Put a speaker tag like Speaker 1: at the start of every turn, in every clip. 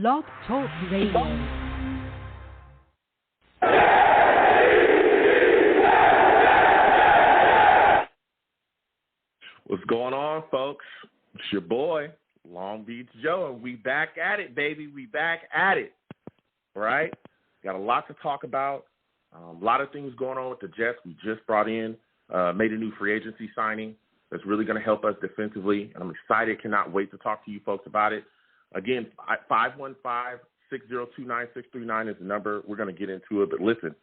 Speaker 1: Blog Talk Radio.
Speaker 2: What's going on, folks? It's your boy, Long Beach Joe, and we back at it, baby. We back at it, all right? Got a lot to talk about, a lot of things going on with the Jets. We just brought in, made a new free agency signing that's really going to help us defensively, and I'm excited, cannot wait to talk to you folks about it. Again, 515-602-9639 is the number. We're going to get into it, but listen,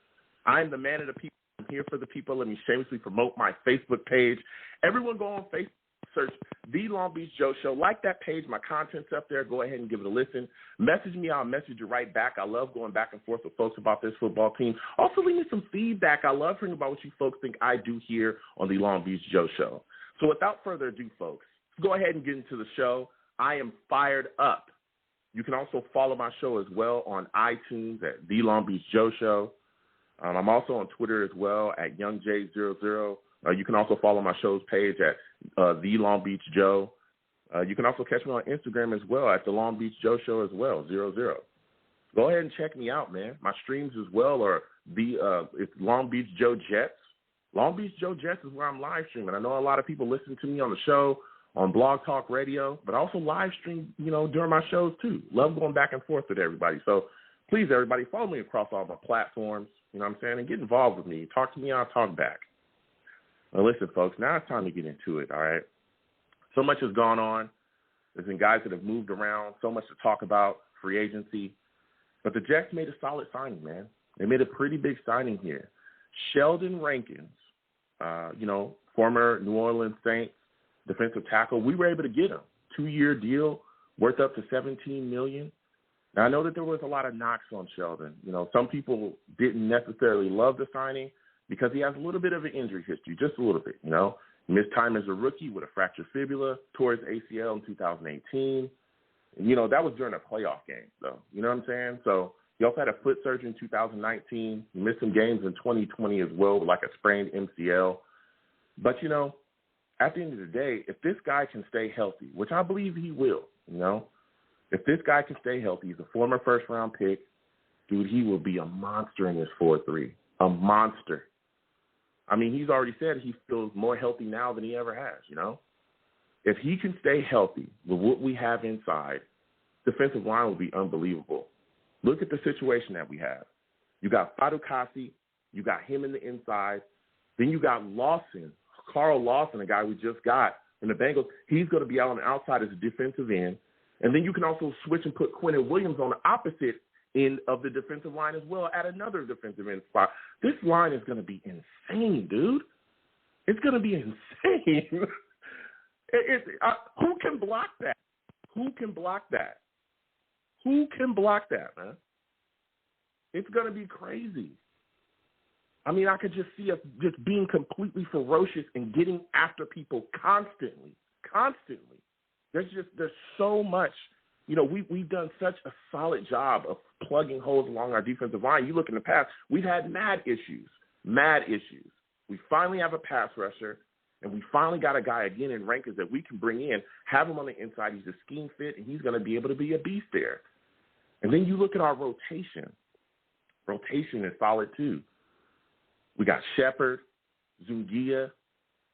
Speaker 2: I'm the man of the people. I'm here for the people. Let me shamelessly promote my Facebook page. Everyone go on Facebook, search The Long Beach Joe Show. Like that page. My content's up there. Go ahead and give it a listen. Message me. I'll message you right back. I love going back and forth with folks about this football team. Also, leave me some feedback. I love hearing about what you folks think I do here on The Long Beach Joe Show. So without further ado, folks, let's go ahead and get into the show. I am fired up. You can also follow my show as well on iTunes at The Long Beach Joe Show. I'm also on Twitter as well at YoungJ00. You can also follow my show's page at The Long Beach Joe. You can also catch me on Instagram as well at The Long Beach Joe Show as well, 00. Go ahead and check me out, man. My streams as well are it's Long Beach Joe Jets. Long Beach Joe Jets is where I'm live streaming. I know a lot of people listen to me on the show on Blog Talk Radio, but I also live stream, during my shows too. Love going back and forth with everybody. So please, everybody, follow me across all my platforms, and get involved with me. Talk to me, I'll talk back. Now, listen, folks, now it's time to get into it, all right? So much has gone on. There's been guys that have moved around, so much to talk about, free agency. But the Jets made a solid signing, man. They made a pretty big signing here. Sheldon Rankins, former New Orleans Saints defensive tackle, we were able to get him. 2-year deal worth up to $17 million. Now, I know that there was a lot of knocks on Sheldon. Some people didn't necessarily love the signing because he has a little bit of an injury history, just a little bit, He missed time as a rookie with a fractured fibula, tore his ACL in 2018. And, that was during a playoff game, though. You know what I'm saying? So he also had a foot surgery in 2019. He missed some games in 2020 as well with like a sprained MCL. But, at the end of the day, if this guy can stay healthy, which I believe he will, if this guy can stay healthy, he's a former first-round pick, dude, he will be a monster in this 4-3, a monster. I mean, he's already said he feels more healthy now than he ever has, If he can stay healthy with what we have inside, defensive line will be unbelievable. Look at the situation that we have. You got Fadukasi, you got him in the inside, then you got Lawson, Carl Lawson, a guy we just got in the Bengals. He's going to be out on the outside as a defensive end. And then you can also switch and put Quentin Williams on the opposite end of the defensive line as well at another defensive end spot. This line is going to be insane, dude. It's going to be insane. Who can block that? Who can block that? Who can block that, man? It's going to be crazy. I mean, I could just see us just being completely ferocious and getting after people constantly. There's so much, we've done such a solid job of plugging holes along our defensive line. You look in the past, we've had mad issues. We finally have a pass rusher, and we finally got a guy again in Rankins that we can bring in, have him on the inside. He's a scheme fit, and he's going to be able to be a beast there. And then you look at our rotation. Rotation is solid too. We got Shepard, Zungia.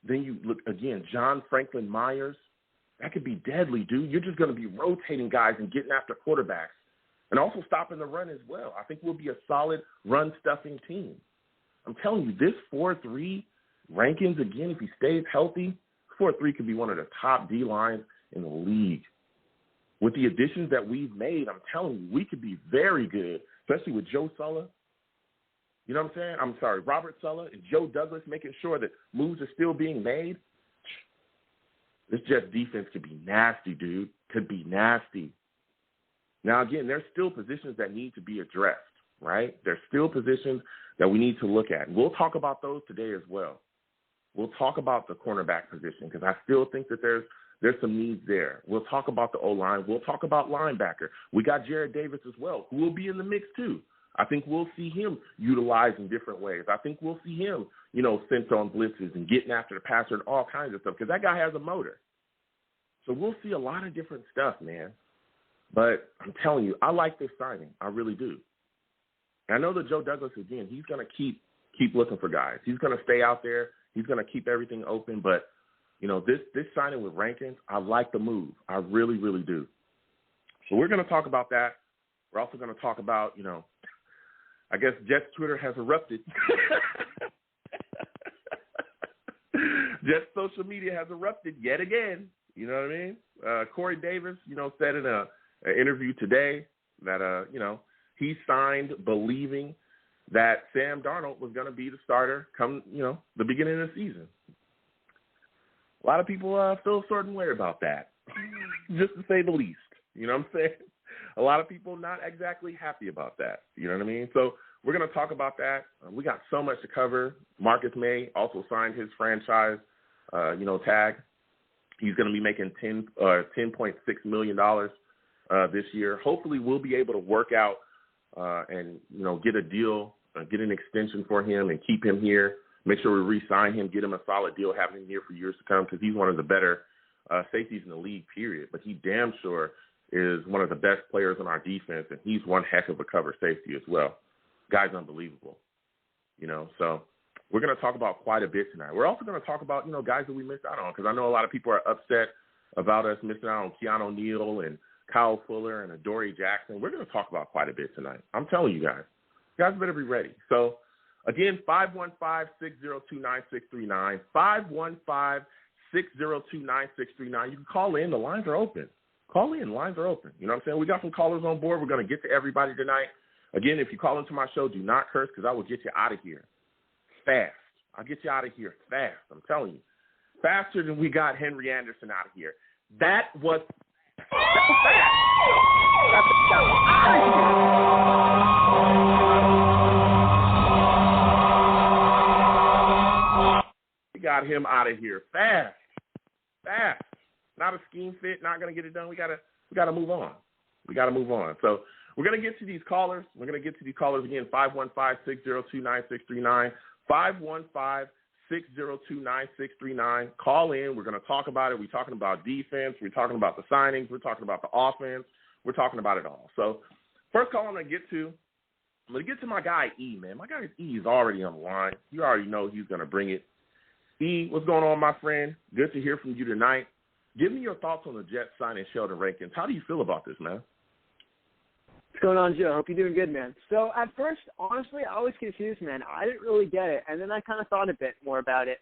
Speaker 2: Then you look, again, John Franklin Myers. That could be deadly, dude. You're just going to be rotating guys and getting after quarterbacks and also stopping the run as well. I think we'll be a solid run-stuffing team. I'm telling you, this 4-3, Rankins, again, if he stays healthy, 4-3 could be one of the top D-lines in the league. With the additions that we've made, I'm telling you, we could be very good, especially with Joe Sulla. You know what I'm saying? Robert Sulla and Joe Douglas making sure that moves are still being made. This Jets defense could be nasty, dude. Could be nasty. Now, again, there's still positions that need to be addressed, right? There's still positions that we need to look at. And we'll talk about those today as well. We'll talk about the cornerback position because I still think that there's some needs there. We'll talk about the O-line. We'll talk about linebacker. We got Jared Davis as well, who will be in the mix too. I think we'll see him utilized in different ways. I think we'll see him, sent on blitzes and getting after the passer and all kinds of stuff because that guy has a motor. So we'll see a lot of different stuff, man. But I'm telling you, I like this signing. I really do. And I know that Joe Douglas, again, he's going to keep looking for guys. He's going to stay out there. He's going to keep everything open. But, this signing with Rankins, I like the move. I really, really do. So we're going to talk about that. We're also going to talk about, I guess Jets Twitter has erupted. Jets social media has erupted yet again. You know what I mean? Corey Davis, said in an interview today that, he signed believing that Sam Darnold was going to be the starter come, the beginning of the season. A lot of people feel a certain way about that, just to say the least. You know what I'm saying? A lot of people not exactly happy about that. You know what I mean? So we're going to talk about that. We got so much to cover. Marcus May also signed his franchise, tag. He's going to be making $10.6 million this year. Hopefully we'll be able to work out and, get a deal, get an extension for him and keep him here. Make sure we re-sign him, get him a solid deal, have him here for years to come because he's one of the better safeties in the league, period. But he damn sure is one of the best players on our defense, and he's one heck of a cover safety as well. Guy's unbelievable, So we're going to talk about quite a bit tonight. We're also going to talk about, guys that we missed out on because I know a lot of people are upset about us missing out on Keanu Neal and Kyle Fuller and Adoree Jackson. We're going to talk about quite a bit tonight. I'm telling you guys. You guys better be ready. So, again, 515-602-9639, 515-602-9639. You can call in. The lines are open. Call in. Lines are open. You know what I'm saying? We got some callers on board. We're going to get to everybody tonight. Again, if you call into my show, do not curse because I will get you out of here fast. I'll get you out of here fast. I'm telling you. Faster than we got Henry Anderson out of here. That was fast. We got him out of here fast. Not a scheme fit. Not going to get it done. We got to move on. So we're going to get to these callers. We're going to get to these callers again. 515-602-9639. 515-602-9639. Call in. We're going to talk about it. We're talking about defense. We're talking about the signings. We're talking about the offense. We're talking about it all. So first call I'm going to get to my guy E, man. My guy E is already on the line. You already know he's going to bring it. E, what's going on, my friend? Good to hear from you tonight. Give me your thoughts on the Jets signing Sheldon Rankins. How do you feel about this, man?
Speaker 3: What's going on, Joe? Hope you're doing good, man. So at first, honestly, I was confused, man. I didn't really get it, and then I kind of thought a bit more about it.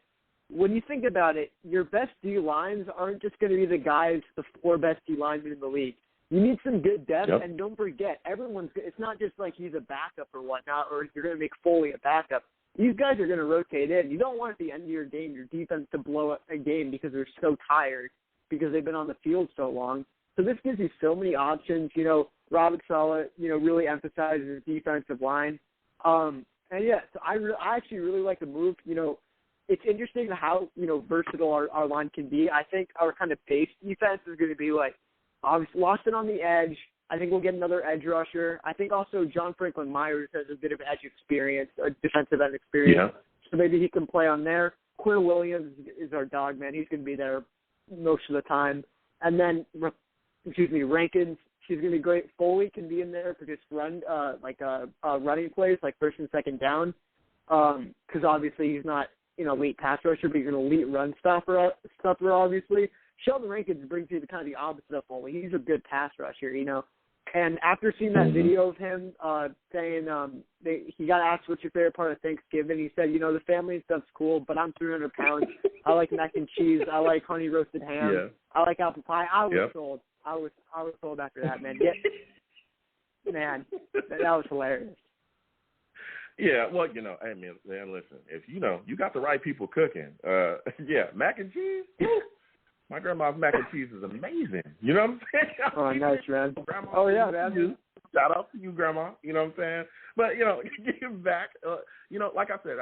Speaker 3: When you think about it, your best D-lines aren't just going to be the guys, the four best D-linemen in the league. You need some good depth,
Speaker 2: yep.
Speaker 3: And don't forget, it's not just like he's a backup or whatnot, or you're going to make Foley a backup. These guys are going to rotate in. You don't want at the end of your game your defense to blow up a game because they're so tired because they've been on the field so long. So this gives you so many options. Robert Saleh, really emphasizes his defensive line. So I actually really like the move. It's interesting how, versatile our line can be. I think our kind of base defense is going to be like, obviously, Lawson on the edge. I think we'll get another edge rusher. I think also John Franklin Myers has a bit of edge experience, defensive end experience. Yeah. So maybe he can play on there. Quinn Williams is our dog, man. He's going to be there most of the time. And then, Rankins, she's going to be great. Foley can be in there for just running plays, like first and second down. Because obviously he's not an elite pass rusher, but he's an elite run stopper, obviously. Sheldon Rankins brings you the kind of the opposite of Foley. He's a good pass rusher, And after seeing that video of him saying he got asked what's your favorite part of Thanksgiving, he said, the family and stuff's cool, but I'm 300 pounds. I like mac and cheese. I like honey roasted ham. Yeah. I like apple pie. I was sold. I was sold after that, man. Man, that was hilarious.
Speaker 2: Yeah, well, hey, man, listen, if you got the right people cooking, mac and cheese. My grandma's mac and cheese is amazing. You know what I'm saying?
Speaker 3: Oh, nice, man.
Speaker 2: Grandma,
Speaker 3: oh, yeah, man.
Speaker 2: Shout out to you, Grandma. You know what I'm saying? But, get him back. Like I said,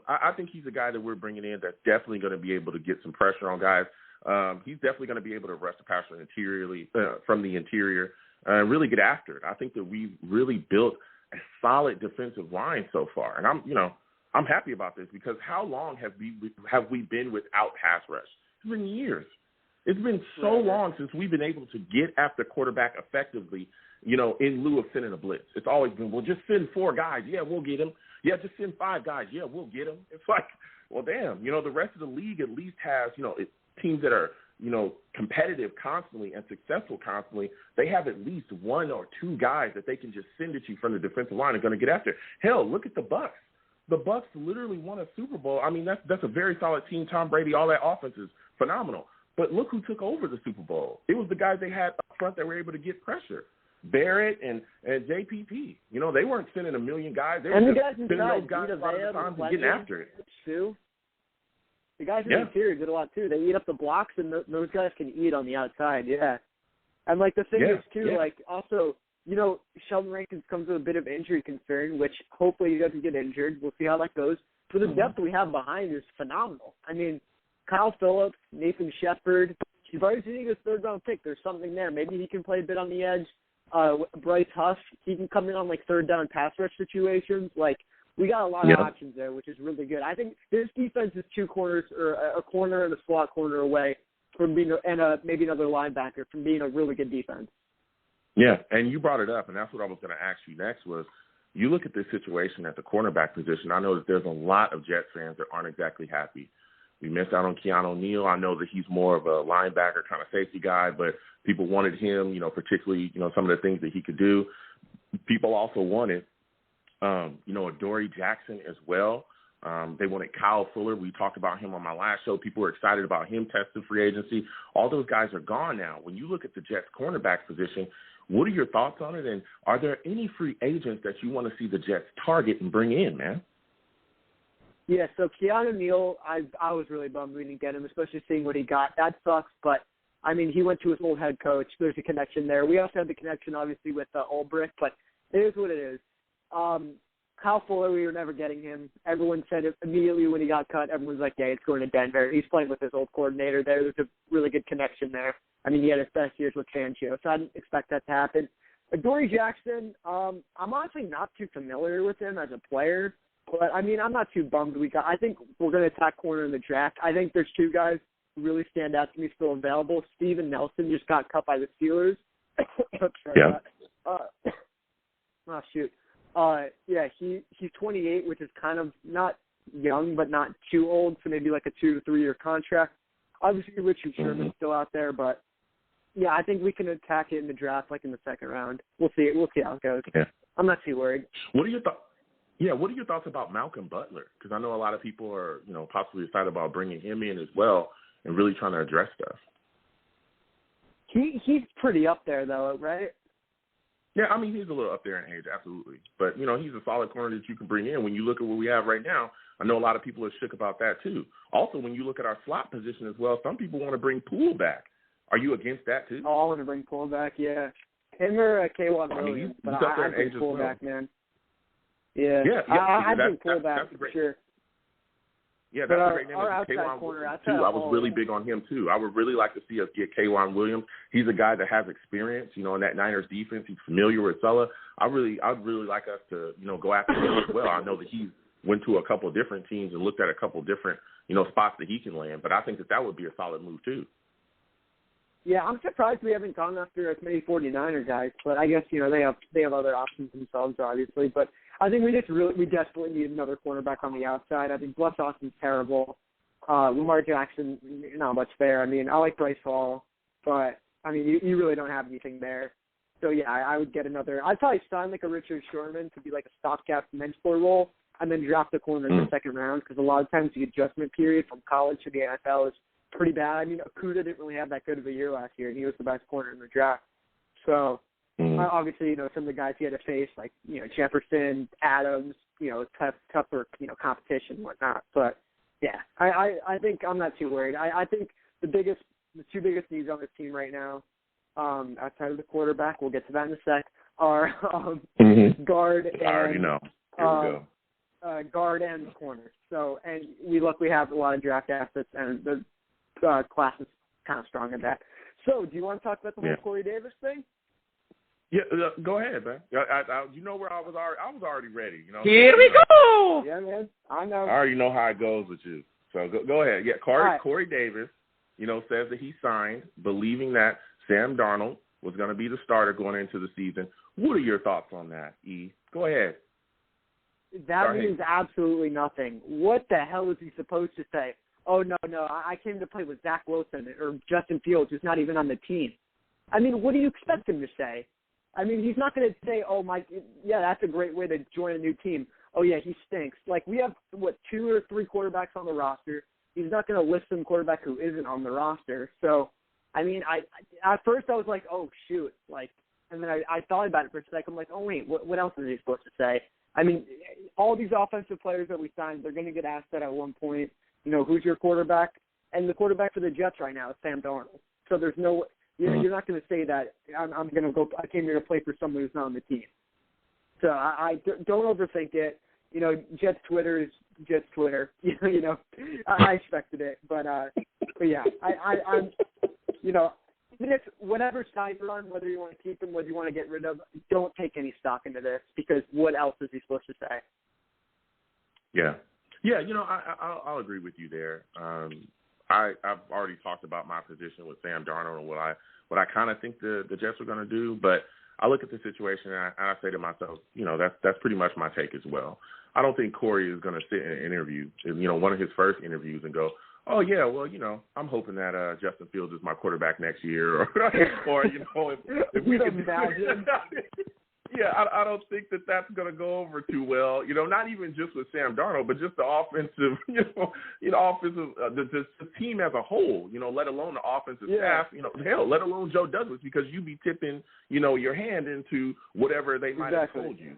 Speaker 2: I think he's a guy that we're bringing in that's definitely going to be able to get some pressure on guys. He's definitely going to be able to rush the passer from the interior and really get after it. I think that we've really built a solid defensive line so far. And I'm happy about this because how long have we been without pass rush? It's been years. It's been so long since we've been able to get after quarterback effectively, in lieu of sending a blitz. It's always been, well, just send 4 guys. Yeah, we'll get him. Yeah, just send 5 guys. Yeah, we'll get him. It's like, well, damn, the rest of the league at least has, teams that are, competitive constantly and successful constantly. They have at least 1 or 2 guys that they can just send at you from the defensive line and going to get after. Hell, look at the Bucs. The Bucs literally won a Super Bowl. I mean, that's a very solid team. Tom Brady, all that offense is phenomenal. But look who took over the Super Bowl. It was the guys they had up front that were able to get pressure. Barrett and JPP. They weren't sending a million guys. They were just sending those guys a lot of the times and getting after it.
Speaker 3: Too. The guys in the interior did a lot, too. They eat up the blocks, and those guys can eat on the outside, And, the thing is, too, also, Sheldon Rankins comes with a bit of injury concern, which hopefully he doesn't get injured. We'll see how that goes. But the depth we have behind is phenomenal. I mean, Kyle Phillips, Nathan Shepard, you've already seen his 3rd-round pick. There's something there. Maybe he can play a bit on the edge. Bryce Huff, he can come in on, 3rd-down pass rush situations. We got a lot of options there, which is really good. I think this defense is 2 corners, or a corner and a slot corner away from being, maybe another linebacker from being a really good defense.
Speaker 2: Yeah, and you brought it up, and that's what I was going to ask you next was, you look at this situation at the cornerback position, I know that there's a lot of Jets fans that aren't exactly happy. We missed out on Keanu Neal. I know that he's more of a linebacker kind of safety guy, but people wanted him, particularly, some of the things that he could do. People also wanted, Adoree Jackson as well. They wanted Kyle Fuller. We talked about him on my last show. People were excited about him testing free agency. All those guys are gone now. When you look at the Jets cornerback position, what are your thoughts on it? And are there any free agents that you want to see the Jets target and bring in, man?
Speaker 3: Yeah, so Keanu Neal, I was really bummed we didn't get him, especially seeing what he got. That sucks, but, he went to his old head coach. There's a connection there. We also have the connection, obviously, with Ulbrich, but it is what it is. Kyle Fuller, we were never getting him. Everyone said it immediately when he got cut. Everyone's like, yeah, it's going to Denver. He's playing with his old coordinator there. There's a really good connection there. He had his best years with Fangio, so I didn't expect that to happen. Adoree Jackson, I'm honestly not too familiar with him as a player, but, I'm not too bummed I think we're going to attack corner in the draft. I think there's 2 guys who really stand out to me still available. Steven Nelson just got cut by the Steelers. Oh, shoot. He's 28, which is kind of not young, but not too old, so maybe like a 2 to 3 year contract. Obviously, Richard Sherman's still out there, but yeah, I think we can attack it in the draft, in the 2nd round. We'll see how it goes. Yeah. I'm not too worried.
Speaker 2: What are your thoughts? Yeah, what are your thoughts about Malcolm Butler? Because I know a lot of people are, possibly excited about bringing him in as well and really trying to address stuff.
Speaker 3: He's pretty up there, though, right?
Speaker 2: Yeah, he's a little up there in age, absolutely. But, he's a solid corner that you can bring in. When you look at what we have right now, I know a lot of people are shook about that, too. Also, when you look at our slot position as well, some people want to bring Poole back. Are you against that, too?
Speaker 3: Oh, I want to bring Poole back, yeah. Him or K'Wan Williams, but I bring Poole back, man. Yeah, I bring Poole back for sure.
Speaker 2: Yeah, that's a great name. K'Wan Williams, too. I was really big on him, too. I would really like to see us get K'Wan Williams. He's a guy that has experience, in that Niners defense. He's familiar with Sulla. I'd really like us to, go after him as well. I know that he went to a couple of different teams and looked at a couple of different, spots that he can land. But I think that would be a solid move, too.
Speaker 3: Yeah, I'm surprised we haven't gone after as many 49er guys. But I guess, they have other options themselves, obviously. But I think we desperately need another cornerback on the outside. I think Bless Austin's terrible. Lamar Jackson, not much there. I like Bryce Hall, but you really don't have anything there. So yeah, I would get another. I'd probably sign a Richard Sherman to be a stopgap mentor role, and then drop the corner in the 2nd round because a lot of times the adjustment period from college to the NFL is pretty bad. Akuda didn't really have that good of a year last year, and he was the best corner in the draft. So. Obviously, some of the guys he had to face, Jefferson, Adams, tougher, competition and whatnot. But, yeah, I think I'm not too worried. I think the 2 biggest needs on this team right now, outside of the quarterback, we'll get to that in a sec, are guard and
Speaker 2: I already know. Here we go.
Speaker 3: Guard and corner. So, and we have a lot of draft assets, and the class is kind of strong in that. So, do you want to talk about the whole Corey Davis thing?
Speaker 2: Yeah, go ahead, man. You know where I was already ready.
Speaker 1: Here we go.
Speaker 3: Yeah, man. I know.
Speaker 2: I already know how it goes with you. So go ahead. Yeah, Corey Davis says that he signed believing that Sam Darnold was going to be the starter going into the season. What are your thoughts on that, E? Go ahead.
Speaker 3: That means absolutely nothing. What the hell is he supposed to say? Oh, no, I came to play with Zach Wilson or Justin Fields, who's not even on the team. I mean, what do you expect him to say? I mean, he's not going to say, that's a great way to join a new team. Oh, yeah, he stinks. Like, we have, 2 or 3 quarterbacks on the roster. He's not going to list some quarterback who isn't on the roster. So, I mean, at first I was like, oh, shoot. Like, and then I thought about it for a second. I'm like, oh, wait, what else is he supposed to say? I mean, all these offensive players that we signed, they're going to get asked that at one point, who's your quarterback? And the quarterback for the Jets right now is Sam Darnold. So there's no you're not going to say that I'm going to go. I came here to play for someone who's not on the team. So I don't overthink it. Jets Twitter is Jets Twitter. I expected it, but yeah, I'm even if whatever side you're on, whether you want to keep him, whether you want to get rid of, don't take any stock into this because what else is he supposed to say?
Speaker 2: Yeah. I'll agree with you there. I've already talked about my position with Sam Darnold and what I kind of think the Jets are going to do, but I look at the situation and I say to myself, that's pretty much my take as well. I don't think Corey is going to sit in an interview, one of his first interviews, and go, oh yeah, well, I'm hoping that Justin Fields is my quarterback next year, or if we can imagine. Yeah, I don't think that's going to go over too well. Not even just with Sam Darnold, but just the offensive, the team as a whole. Let alone the offensive staff. Hell, let alone Joe Douglas, because you be tipping, your hand into whatever they might have told you,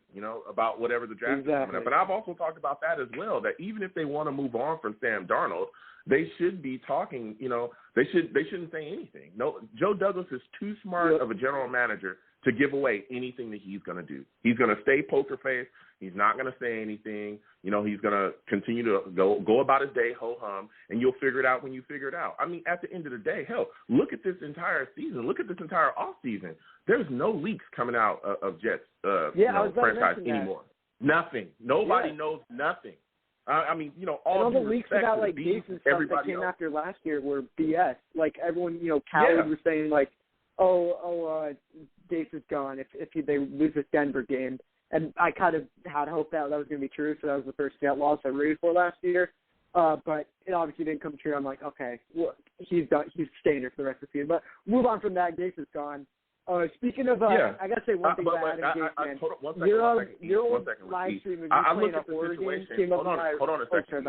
Speaker 2: about whatever the draft is coming up. But I've also talked about that as well. That even if they want to move on from Sam Darnold, they should be talking. They shouldn't say anything. No, Joe Douglas is too smart of a general manager to give away anything that he's going to do. He's going to stay poker face. He's not going to say anything. He's going to continue to go about his day, ho-hum, and you'll figure it out when you figure it out. I mean, at the end of the day, hell, look at this entire season. Look at this entire offseason. There's no leaks coming out of Jets franchise anymore. Nothing. Nobody knows nothing. I mean, all
Speaker 3: the leaks about, like, Gates and stuff that came after last year were BS. Like, everyone, Coward was saying, like, Gates is gone if they lose this Denver game. And I kind of had hope that was going to be true, so that was the first stat loss I rooted for last year. But it obviously didn't come true. I'm like, okay, well, he's done. He's staying here for the rest of the season. But move on from that. Gates is gone. Speaking of, I got to say one thing about Adam Gates, man. Your old live stream of you playing a horror game came up.
Speaker 2: Hold on a second.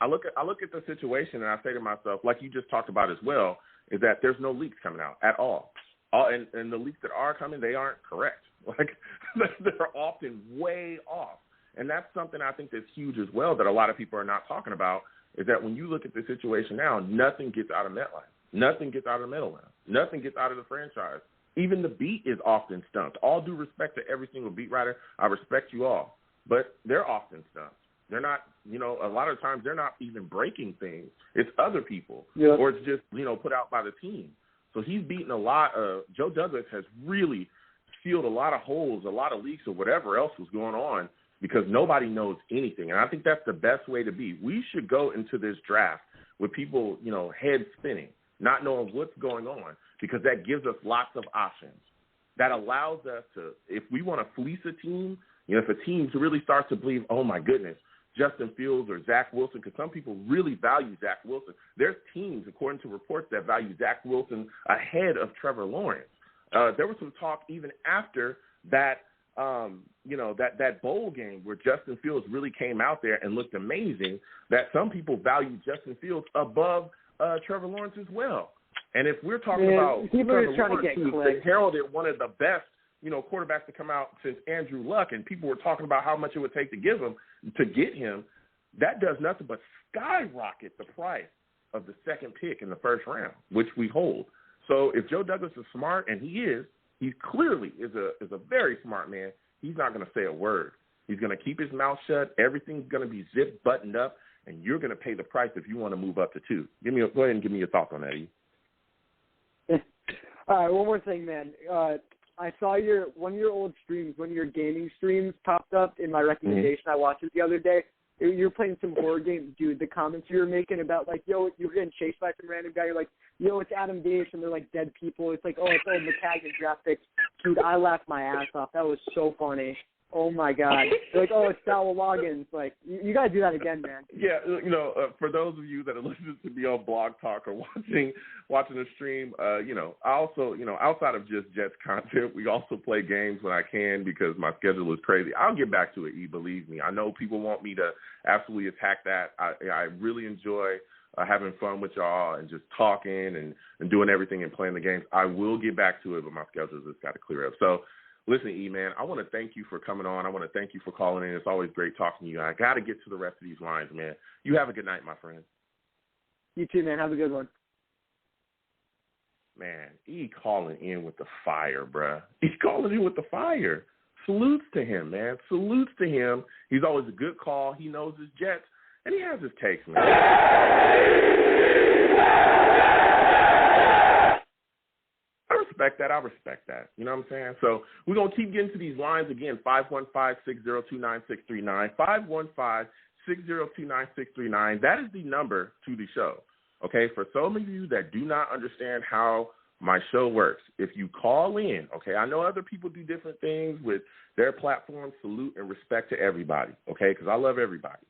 Speaker 2: I look at the situation and I say to myself, like you just talked about as well, is that there's no leaks coming out at all. And the leaks that are coming, they aren't correct. Like, they're often way off. And that's something I think that's huge as well that a lot of people are not talking about, is that when you look at the situation now, nothing gets out of MetLife. Nothing gets out of Meadowlands. Nothing gets out of the franchise. Even the beat is often stumped. All due respect to every single beat writer, I respect you all. But they're often stumped. They're not, a lot of times they're not even breaking things. It's other people. Yep. Or it's just, put out by the team. So he's beaten a lot of – Joe Douglas has really sealed a lot of holes, a lot of leaks, or whatever else was going on because nobody knows anything. And I think that's the best way to be. We should go into this draft with people, head spinning, not knowing what's going on, because that gives us lots of options. That allows us to – if we want to fleece a team, if a team really starts to believe, oh, my goodness, Justin Fields or Zach Wilson, because some people really value Zach Wilson. There's teams, according to reports, that value Zach Wilson ahead of Trevor Lawrence. There was some talk even after that, that bowl game where Justin Fields really came out there and looked amazing, that some people value Justin Fields above Trevor Lawrence as well. And if we're talking about Trevor Lawrence, who's heralded one of the best, quarterbacks to come out since Andrew Luck, and people were talking about how much it would take to get him, that does nothing but skyrocket the price of the second pick in the first round, which we hold. So if Joe Douglas is smart, and he clearly is a very smart man, he's not going to say a word. He's going to keep his mouth shut. Everything's going to be zip buttoned up, and you're going to pay the price if you want to move up to 2. Go ahead and give me your thoughts on that, E.
Speaker 3: All right, one more thing, man. I saw one of your old streams, one of your gaming streams popped up in my recommendation. I watched it the other day. you're playing some horror games, dude. The comments you were making about like, yo, you're getting chased by some random guy. You're like, yo, it's Adam Gase, and they're like dead people. It's like, oh, it's old McCagan draft picks. Dude, I laughed my ass off. That was so funny. Oh my God! They're like, oh, it's Sal Loggins. Like, you gotta do that again, man.
Speaker 2: Yeah, for those of you that are listening to me on Blog Talk or watching the stream, I also, outside of just Jets content, we also play games when I can because my schedule is crazy. I'll get back to it, believe me. I know people want me to absolutely attack that. I really enjoy having fun with y'all and just talking and doing everything and playing the games. I will get back to it, but my schedule just got to clear up. So, listen, man, I want to thank you for coming on. I want to thank you for calling in. It's always great talking to you. I got to get to the rest of these lines, man. You have a good night, my friend.
Speaker 3: You too, man. Have a good one.
Speaker 2: Man, he calling in with the fire, bruh. He's calling in with the fire. Salutes to him, man. Salutes to him. He's always a good call. He knows his Jets, and he has his takes, man. I respect that. You know what I'm saying? So we're going to keep getting to these lines again, 515-602-9639, 515-602-9639. That is the number to the show, okay? For some of you that do not understand how my show works, if you call in, okay, I know other people do different things with their platform. Salute and respect to everybody, okay, because I love everybody.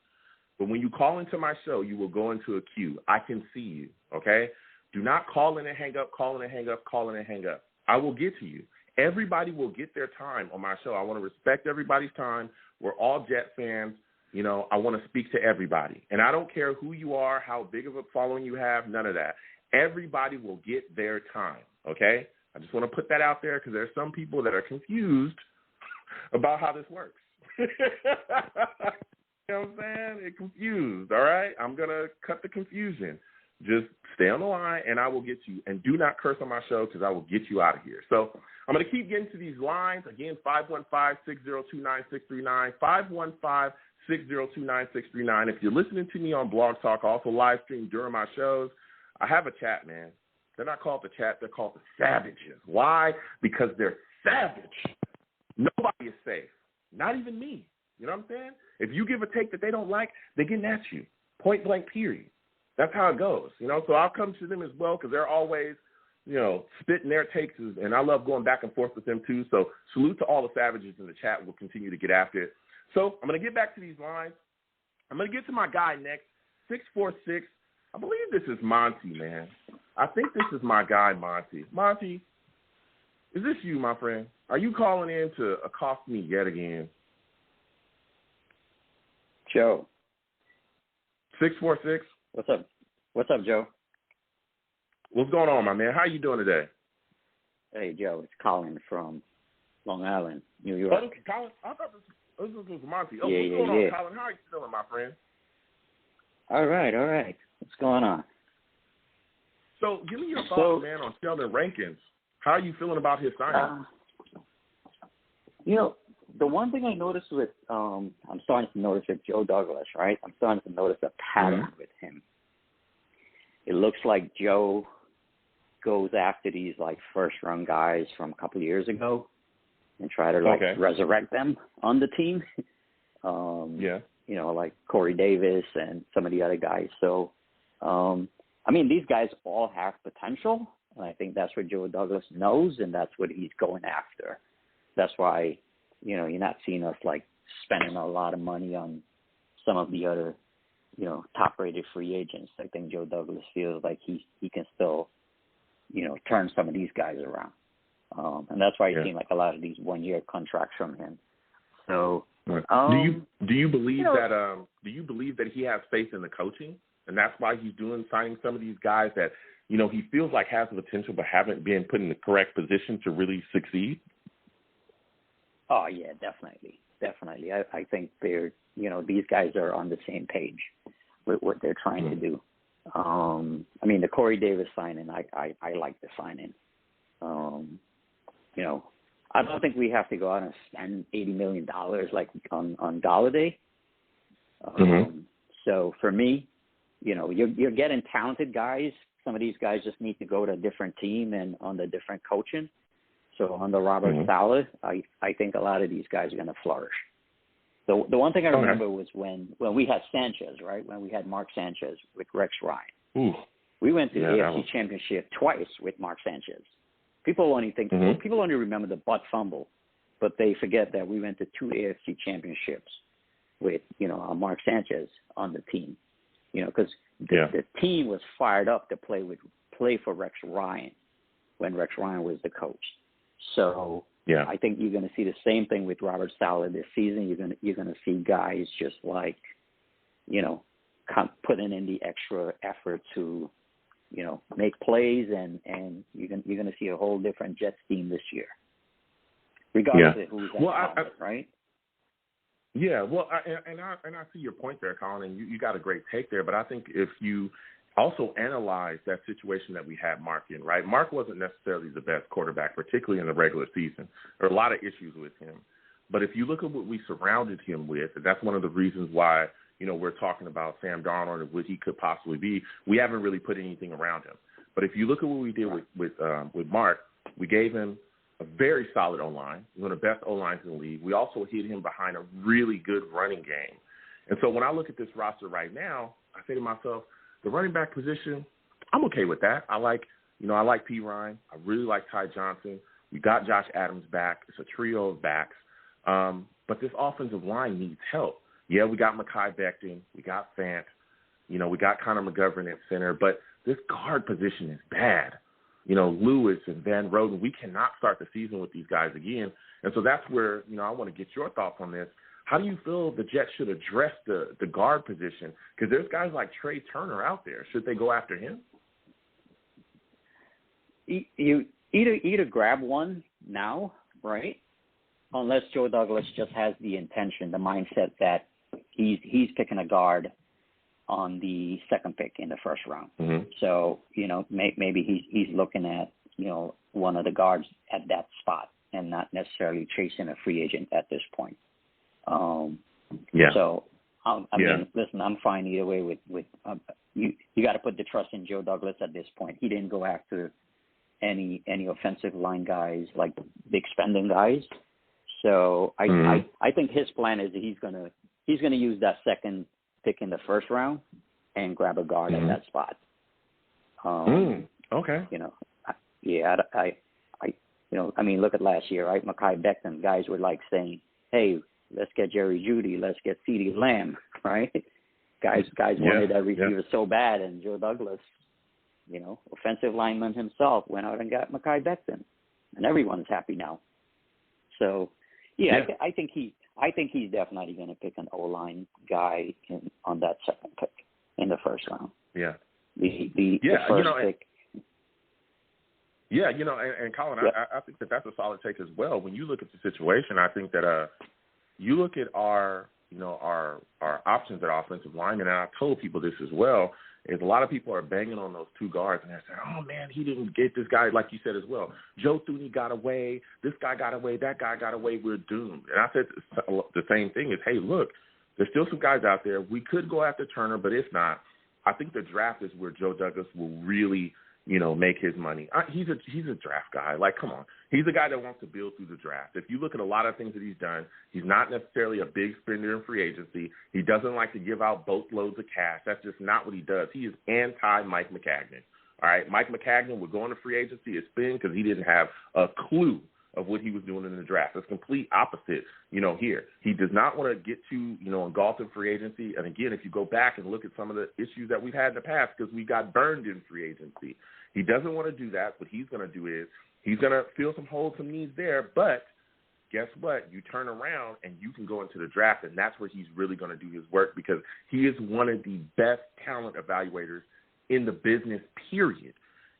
Speaker 2: But when you call into my show, you will go into a queue. I can see you, okay? Do not call in and hang up, call in and hang up, call in and hang up. I will get to you. Everybody will get their time on my show. I want to respect everybody's time. We're all Jet fans. I want to speak to everybody. And I don't care who you are, how big of a following you have, none of that. Everybody will get their time, okay? I just want to put that out there because there are some people that are confused about how this works. You know what I'm saying? They're confused, all right? I'm going to cut the confusion. Just stay on the line, and I will get you. And do not curse on my show because I will get you out of here. So I'm going to keep getting to these lines. Again, 515-602-9639, 515-602-9639. If you're listening to me on Blog Talk, I also live stream during my shows. I have a chat, man. They're not called the chat. They're called the savages. Why? Because they're savage. Nobody is safe, not even me. You know what I'm saying? If you give a take that they don't like, they're getting at you, point blank, period. That's how it goes, So I'll come to them as well because they're always, spitting their takes, and I love going back and forth with them too. So salute to all the savages in the chat. We'll continue to get after it. So I'm going to get back to these lines. I'm going to get to my guy next, 646. I believe this is Monty, man. I think this is my guy, Monty. Monty, is this you, my friend? Are you calling in to accost me yet again?
Speaker 4: Joe.
Speaker 2: 646.
Speaker 4: What's up? What's up, Joe?
Speaker 2: What's going on, my man? How you doing today?
Speaker 4: Hey, Joe. It's Colin from Long Island, New York.
Speaker 2: Oh, this is Colin? I thought this was Monty. Oh,
Speaker 4: yeah,
Speaker 2: what's going
Speaker 4: on,
Speaker 2: Colin? How are you feeling, my friend?
Speaker 4: All right. What's going on?
Speaker 2: So give me your thoughts, man, on Sheldon Rankins. How are you feeling about his signing?
Speaker 4: The one thing I noticed with, I'm starting to notice with Joe Douglas, right? I'm starting to notice a pattern with him. It looks like Joe goes after these, first-run guys from a couple of years ago and try to, resurrect them on the team. Like Corey Davis and some of the other guys. So, these guys all have potential, and I think that's what Joe Douglas knows, and that's what he's going after. That's why you're not seeing us spending a lot of money on some of the other, top-rated free agents. I think Joe Douglas feels like he can still, turn some of these guys around. And that's why you're seeing a lot of these one-year contracts from him. So,
Speaker 2: do you believe that he has faith in the coaching, and that's why he's signing some of these guys that he feels like has the potential but haven't been put in the correct position to really succeed?
Speaker 4: Oh, yeah, definitely. I think they're, these guys are on the same page with what they're trying to do. The Corey Davis signing, I like the signing. I don't think we have to go out and spend $80 million on Galladay. So for me, you're getting talented guys. Some of these guys just need to go to a different team and on the different coaching. So under Robert Saleh, I think a lot of these guys are going to flourish. The one thing I remember was when we had Sanchez, right? When we had Mark Sanchez with Rex Ryan.
Speaker 2: Ooh.
Speaker 4: We went to the AFC Championship twice with Mark Sanchez. People only remember the butt fumble, but they forget that we went to 2 AFC Championships with, Mark Sanchez on the team. Because the team was fired up to play for Rex Ryan when Rex Ryan was the coach. So I think you're going to see the same thing with Robert Saleh this season. You're going to see guys just like, putting in the extra effort to, make plays, and you're going to see a whole different Jets team this year, regardless of who's at it, right?
Speaker 2: Yeah, well, I see your point there, Colin, and you got a great take there. But I think if you also analyze that situation that we had Mark in, right? Mark wasn't necessarily the best quarterback, particularly in the regular season. There are a lot of issues with him. But if you look at what we surrounded him with, and that's one of the reasons why, we're talking about Sam Darnold and what he could possibly be, we haven't really put anything around him. But if you look at what we did with Mark, we gave him a very solid O-line, one of the best O-lines in the league. We also hid him behind a really good running game. And so when I look at this roster right now, I say to myself, the running back position, I'm okay with that. I like P. Ryan. I really like Ty Johnson. We got Josh Adams back. It's a trio of backs. But this offensive line needs help. Yeah, we got Mekhi Becton. We got Fant. We got Connor McGovern at center. But this guard position is bad. Lewis and Van Roden, we cannot start the season with these guys again. And so that's where, I want to get your thoughts on this. How do you feel the Jets should address the guard position? Because there's guys like Trey Turner out there. Should they go after him?
Speaker 4: You either grab one now, right? Unless Joe Douglas just has the intention, the mindset that he's picking a guard on the second pick in the first round.
Speaker 2: Mm-hmm.
Speaker 4: So, maybe he's looking at, one of the guards at that spot and not necessarily chasing a free agent at this point. So, I mean, listen, I'm fine either way with you got to put the trust in Joe Douglas at this point. He didn't go after any offensive line guys, like big spending guys. So I think his plan is that he's gonna use that second pick in the first round and grab a guard at that spot.
Speaker 2: Okay.
Speaker 4: I mean, look at last year, right? Mekhi Becton, guys were like saying, "Hey, let's get Jerry Jeudy, let's get CeeDee Lamb," right? Guys wanted that receiver so bad, and Joe Douglas, offensive lineman himself, went out and got Mekhi Becton, and everyone's happy now. So, I think he's definitely going to pick an O-line guy on that second pick in the first round.
Speaker 2: Yeah.
Speaker 4: The first pick.
Speaker 2: Yeah, and Colin, I think that's a solid take as well. When you look at the situation, I think that you look at our options at offensive linemen, and I told people this as well, is a lot of people are banging on those two guards, and they're saying, oh, man, he didn't get this guy, like you said as well. Joe Thuney got away. This guy got away. That guy got away. We're doomed. And I said the same thing is, hey, look, there's still some guys out there. We could go after Turner, but if not, I think the draft is where Joe Douglas will really make his money. He's a draft guy. Like, come on. He's a guy that wants to build through the draft. If you look at a lot of things that he's done, he's not necessarily a big spender in free agency. He doesn't like to give out boatloads of cash. That's just not what he does. He is anti-Mike Maccagnan. All right? Mike Maccagnan would go into free agency and spend because he didn't have a clue of what he was doing in the draft. It's complete opposite, here. He does not want to get too, engulfed in free agency. And again, if you go back and look at some of the issues that we've had in the past, because we got burned in free agency, he doesn't want to do that. What he's going to do is he's going to fill some holes, some needs there. But guess what? You turn around and you can go into the draft, and that's where he's really going to do his work because he is one of the best talent evaluators in the business, period.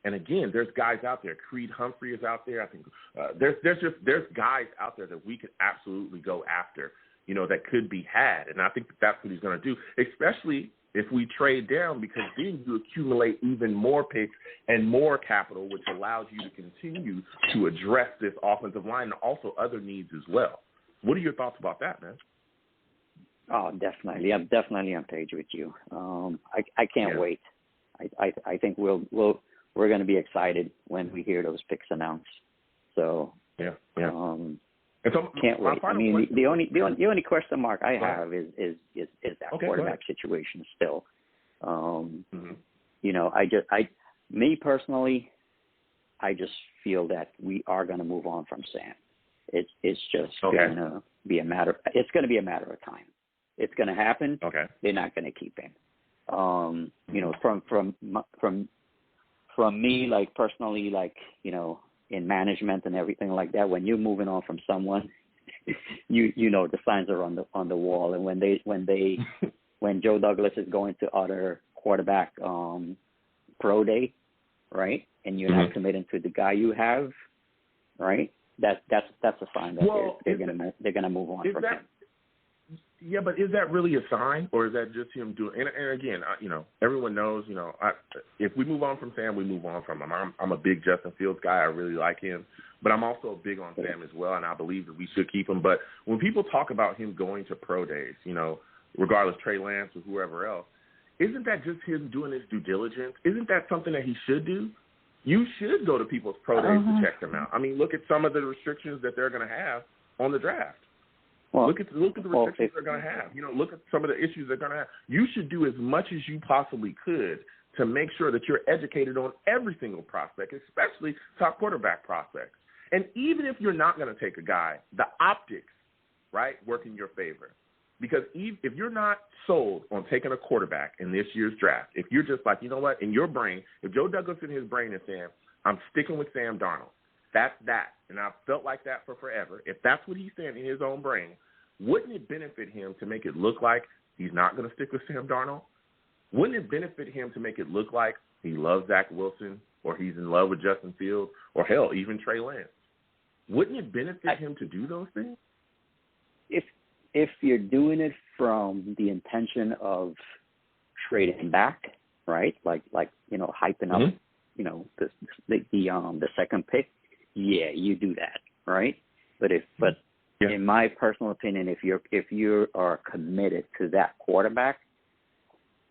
Speaker 2: And again, there's guys out there. Creed Humphrey is out there. I think there's guys out there that we could absolutely go after, that could be had. And I think that's what he's going to do, especially if we trade down, because then you accumulate even more picks and more capital, which allows you to continue to address this offensive line and also other needs as well. What are your thoughts about that, man?
Speaker 4: Oh, definitely. I'm definitely on page with you. I can't wait. I think we're going to be excited when we hear those picks announced. So,
Speaker 2: And And so
Speaker 4: can't wait. I mean, the only question mark I have is that quarterback situation still. You know, me personally, I just feel that we are going to move on from Sam. It's just going to be a matter. It's going to be a matter of time. It's going to happen.
Speaker 2: Okay.
Speaker 4: They're not going to keep him. You know, from me, like personally, like, you know, in management and everything like that, when you're moving on from someone, you know the signs are on the wall. And when Joe Douglas is going to other quarterback pro day, right, and you're not committing to the guy you have, right, that's a sign that they're gonna move on from him.
Speaker 2: Yeah, but is that really a sign, or is that just him doing? And again, you know, everyone knows, you know, if we move on from Sam, we move on from him. I'm a big Justin Fields guy. I really like him, but I'm also big on Sam as well, and I believe that we should keep him. But when people talk about him going to pro days, you know, regardless Trey Lance or whoever else, isn't that just him doing his due diligence? Isn't that something that he should do? You should go to people's pro days to check them out. I mean, look at some of the restrictions that they're going to have on the draft. Well, look at the restrictions they're going to have. You know, look at some of the issues they're going to have. You should do as much as you possibly could to make sure that you're educated on every single prospect, especially top quarterback prospects. And even if you're not going to take a guy, the optics, right, work in your favor. Because if you're not sold on taking a quarterback in this year's draft, if you're just like, you know what, in your brain, if Joe Douglas in his brain is saying, I'm sticking with Sam Darnold, that's that. And I've felt like that for forever. If that's what he's saying in his own brain, wouldn't it benefit him to make it look like he's not going to stick with Sam Darnold? Wouldn't it benefit him to make it look like he loves Zach Wilson, or he's in love with Justin Fields, or hell, even Trey Lance? Wouldn't it benefit him to do those things?
Speaker 4: If you're doing it from the intention of trading back, right? Like you know, hyping up, you know, the second pick, yeah, you do that, right? But in my personal opinion, if you are committed to that quarterback,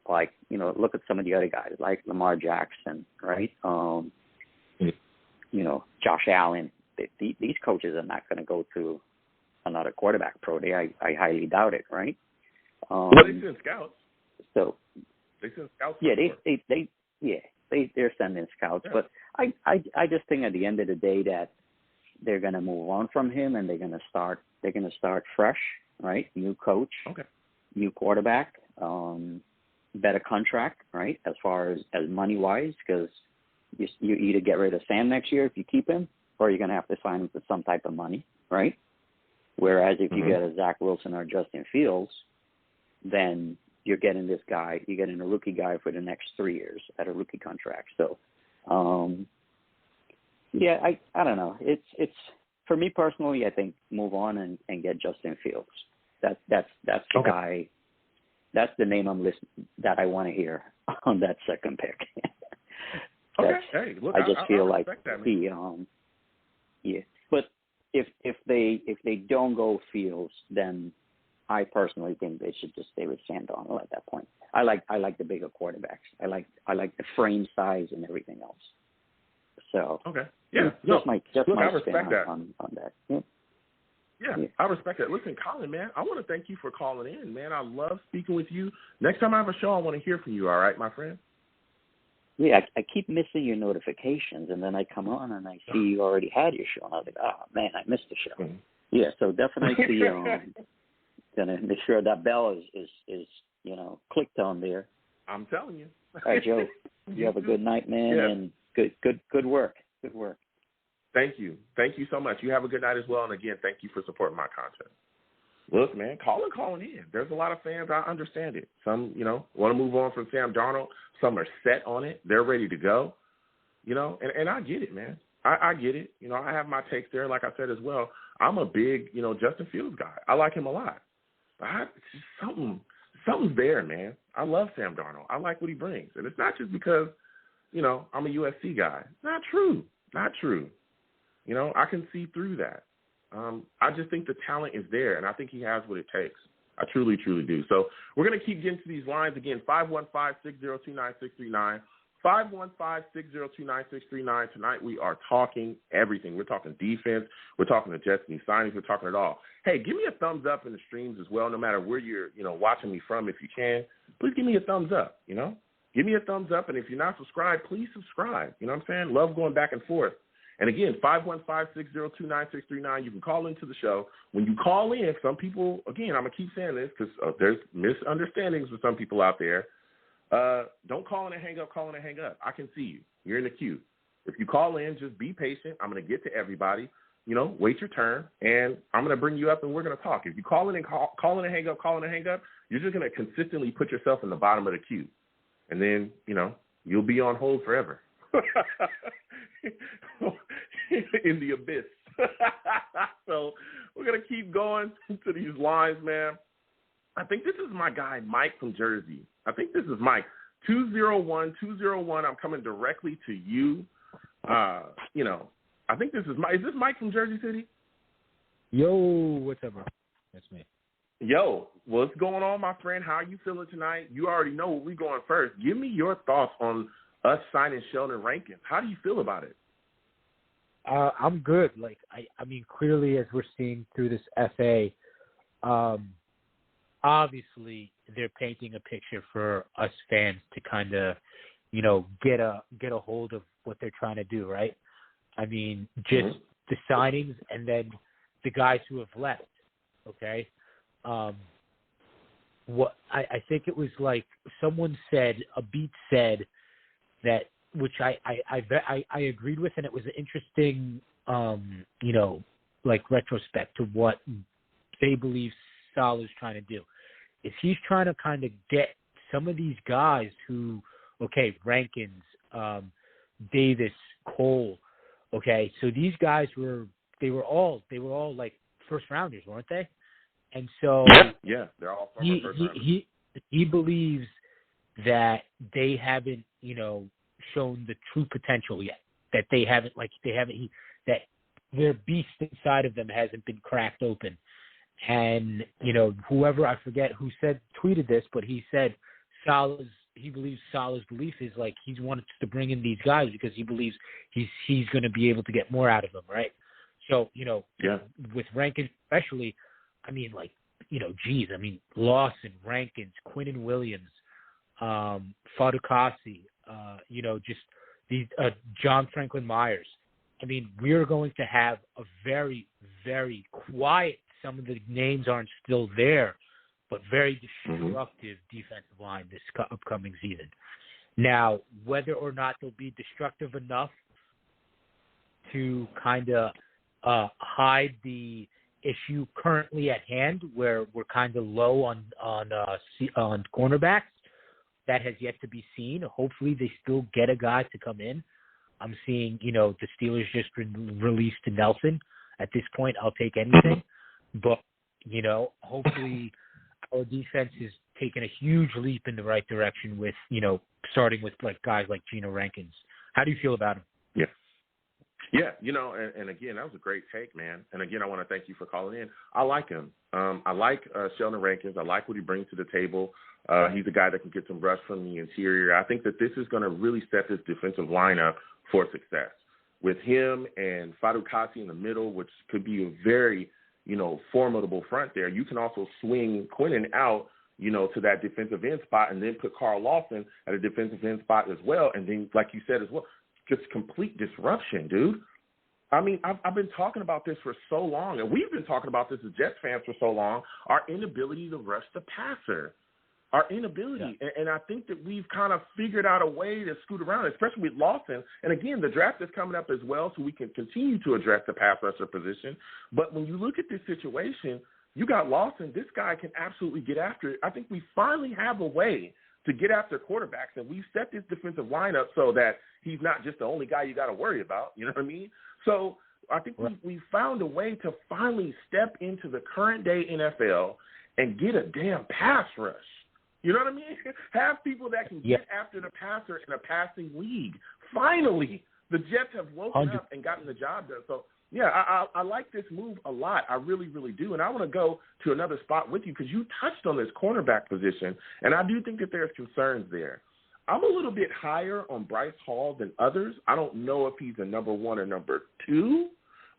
Speaker 4: like, you know, look at some of the other guys like Lamar Jackson, right? You know, Josh Allen. These coaches are not going to go to another quarterback pro day. I highly doubt it, right?
Speaker 2: Well, they send scouts.
Speaker 4: So
Speaker 2: they send scouts.
Speaker 4: Yeah, they're sending scouts. Yeah. But I just think at the end of the day that they're going to move on from him, and they're going to start fresh, right? New coach, new quarterback, better contract, right? As far as money wise, because you either get rid of Sam next year if you keep him, or you're going to have to sign him for some type of money, right? Whereas if you get a Zach Wilson or Justin Fields, then you're getting this guy, you're getting a rookie guy for the next 3 years at a rookie contract. So, yeah, I don't know. It's for me personally, I think move on and get Justin Fields. That's the guy. That's the name that I want to hear on that second pick.
Speaker 2: Hey, look,
Speaker 4: I just feel like
Speaker 2: that,
Speaker 4: yeah. But if they don't go Fields, then I personally think they should just stay with Sam Darnold at that point. I like the bigger quarterbacks. I like the frame size and everything else. So just my spin on that.
Speaker 2: Yeah, I respect that. Listen, Colin, man, I want to thank you for calling in, man. I love speaking with you. Next time I have a show, I want to hear from you. All right, my friend.
Speaker 4: Yeah, I keep missing your notifications, and then I come on and I see you already had your show, and I was like, oh man, I missed the show. Yeah, so definitely gonna make sure that bell is clicked on there.
Speaker 2: I'm telling you.
Speaker 4: All right, Joe. You have a good night, man, and good work. Good work.
Speaker 2: Thank you so much. You have a good night as well, and again, thank you for supporting my content. Look, man, calling in. There's a lot of fans. I understand it. Some, want to move on from Sam Darnold. Some are set on it. They're ready to go. And I get it, man. I get it. I have my takes there. Like I said as well, I'm a big, Justin Fields guy. I like him a lot. But something's there, man. I love Sam Darnold. I like what he brings. And it's not just because, I'm a USC guy. Not true. I can see through that. I just think the talent is there, and I think he has what it takes. I truly, truly do. So we're going to keep getting to these lines again, 515-602-9639, 515-602-9639. Tonight we are talking everything. We're talking defense. We're talking the Jets new signings. We're talking it all. Hey, give me a thumbs up in the streams as well, no matter where you're, watching me from. If you can, please give me a thumbs up, Give me a thumbs up, and if you're not subscribed, please subscribe. You know what I'm saying? Love going back and forth. And again, 515-602-9639. You can call into the show. When you call in, some people, again, I'm going to keep saying this because there's misunderstandings with some people out there. Don't call in and hang up, I can see you. You're in the queue. If you call in, just be patient. I'm going to get to everybody. Wait your turn, and I'm going to bring you up, and we're going to talk. If you call in and call in and hang up, you're just going to consistently put yourself in the bottom of the queue. And then, you'll be on hold forever. In the abyss. So we're going to keep going to these lines, man. I think this is my guy, Mike from Jersey. I think this is Mike. 201, I'm coming directly to you. I think this is Mike. Is this Mike from Jersey City?
Speaker 5: Yo, what's up, bro? That's me.
Speaker 2: Yo, what's going on, my friend? How are you feeling tonight? You already know where we're going first. Give me your thoughts on us signing Sheldon Rankins. How do you feel about it?
Speaker 5: I'm good. I mean, clearly, as we're seeing through this FA, obviously they're painting a picture for us fans to kind of, get a hold of what they're trying to do, right? I mean, just the signings and then the guys who have left. Okay. What I think it was like someone said, a beat said that, which I agreed with, and it was an interesting, retrospect to what they believe Sal is trying to do. Is he's trying to kind of get some of these guys who, Rankins, Davis, Cole, so these guys were all like first rounders, weren't they? And so
Speaker 2: yeah, they're all former first rounders.
Speaker 5: He believes that they haven't, shown the true potential yet, that that their beast inside of them hasn't been cracked open. And, whoever, I forget who tweeted this, but he said he believes Salah's belief is like he's wanted to bring in these guys because he believes he's going to be able to get more out of them, right? So, with Rankins especially, I mean, Lawson, Rankins, Quinnen Williams, Fadukasi, just these John Franklin Myers. I mean, we're going to have a very, very quiet, some of the names aren't still there, but very destructive defensive line this upcoming season. Now, whether or not they'll be destructive enough to kind of hide the issue currently at hand, where we're kind of low on cornerbacks, that has yet to be seen. Hopefully, they still get a guy to come in. I'm seeing, the Steelers just released to Nelson. At this point, I'll take anything. But, hopefully our defense is taking a huge leap in the right direction with, starting with guys like Geno Rankins. How do you feel about him?
Speaker 2: Yeah, and again, that was a great take, man. And again, I want to thank you for calling in. I like him. I like Sheldon Rankins. I like what he brings to the table. He's a guy that can get some rush from the interior. I think that this is going to really set this defensive lineup for success. With him and Fadukasi in the middle, which could be a very, formidable front there, you can also swing Quinnen out, to that defensive end spot and then put Carl Lawson at a defensive end spot as well. And then, like you said as well, just complete disruption, dude. I mean, I've been talking about this for so long, and we've been talking about this as Jets fans for so long, our inability to rush the passer. Our inability. Yeah. And I think that we've kind of figured out a way to scoot around, especially with Lawson. And again, the draft is coming up as well, so we can continue to address the pass rusher position. But when you look at this situation, you got Lawson. This guy can absolutely get after it. I think we finally have a way to get after quarterbacks, and we've set this defensive lineup so that he's not just the only guy you got to worry about. You know what I mean? So I think we found a way to finally step into the current day NFL and get a damn pass rush. You know what I mean? Have people that can get after the passer in a passing league. Finally, the Jets have woken up and gotten the job done. So, yeah, I like this move a lot. I really, really do. And I want to go to another spot with you because you touched on this cornerback position, and I do think that there's concerns there. I'm a little bit higher on Bryce Hall than others. I don't know if he's a number one or number two,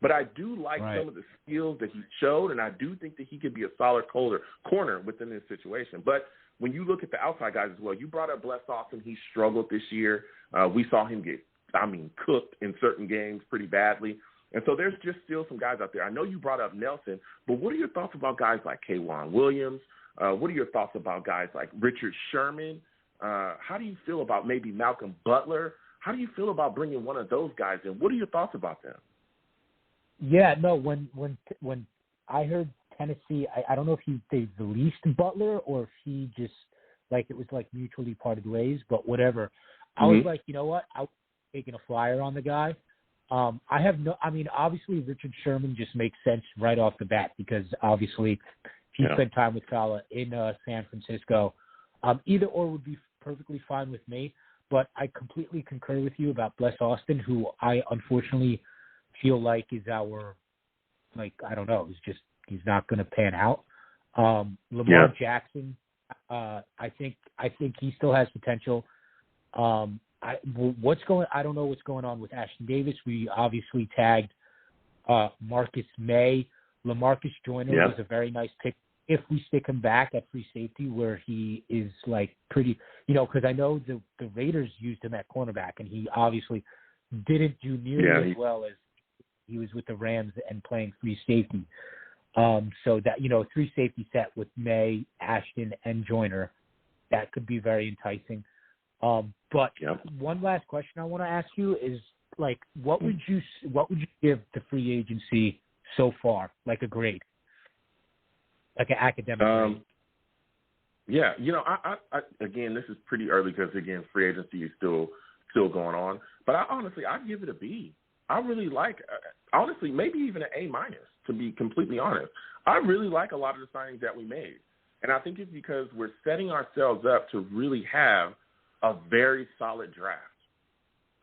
Speaker 2: but I do like some of the skills that he showed, and I do think that he could be a solid corner within this situation. But when you look at the outside guys as well, you brought up Bless Austin. He struggled this year. We saw him get, cooked in certain games pretty badly. And so there's just still some guys out there. I know you brought up Nelson, but what are your thoughts about guys like K'Wan Williams? What are your thoughts about guys like Richard Sherman? How do you feel about maybe Malcolm Butler? How do you feel about bringing one of those guys in? What are your thoughts about them?
Speaker 5: Yeah, no, when I heard Tennessee, I don't know if they released Butler or if he just, it was mutually parted ways, but whatever. I was like, you know what? I was taking a flyer on the guy. Obviously Richard Sherman just makes sense right off the bat because obviously he spent time with Saleh in San Francisco. Either or would be perfectly fine with me, but I completely concur with you about Bless Austin, who I unfortunately feel like is our, he's not going to pan out. Lamar Jackson, I think he still has potential. I don't know what's going on with Ashton Davis. We obviously tagged Marcus May. LaMarcus Joyner was a very nice pick. If we stick him back at free safety where he is pretty, because I know the Raiders used him at cornerback and he obviously didn't do nearly as well as he was with the Rams and playing free safety. So that, 3 safety set with May, Ashton, and Joyner, that could be very enticing. But one last question I want to ask you is what would you give the free agency so far, a grade? An academic grade.
Speaker 2: Yeah, I again, this is pretty early because again, free agency is still going on. But I'd give it a B. I really honestly, maybe even an A-, to be completely honest. I really like a lot of the signings that we made, and I think it's because we're setting ourselves up to really have a very solid draft.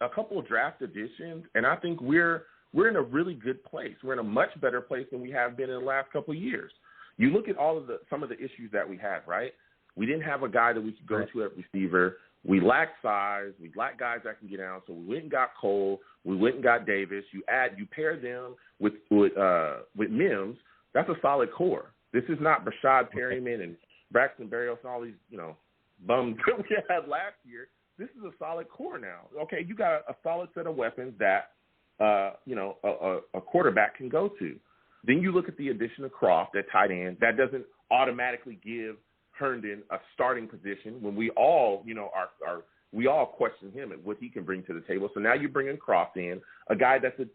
Speaker 2: A couple of draft additions, and I think we're in a really good place. We're in a much better place than we have been in the last couple of years. You look at some of the issues that we had, right? We didn't have a guy that we could go to at receiver. We lacked size. We lacked guys that can get down. So we went and got Cole. We went and got Davis. You pair them with Mims. That's a solid core. This is not Brashad Perryman and Braxton Berrios and all these, bums that we had last year. This is a solid core now. Okay, you got a solid set of weapons that, a quarterback can go to. Then you look at the addition of Croft at tight end. That doesn't automatically give Herndon a starting position when we all, we all question him and what he can bring to the table. So now you bring in Croft in, a guy that's a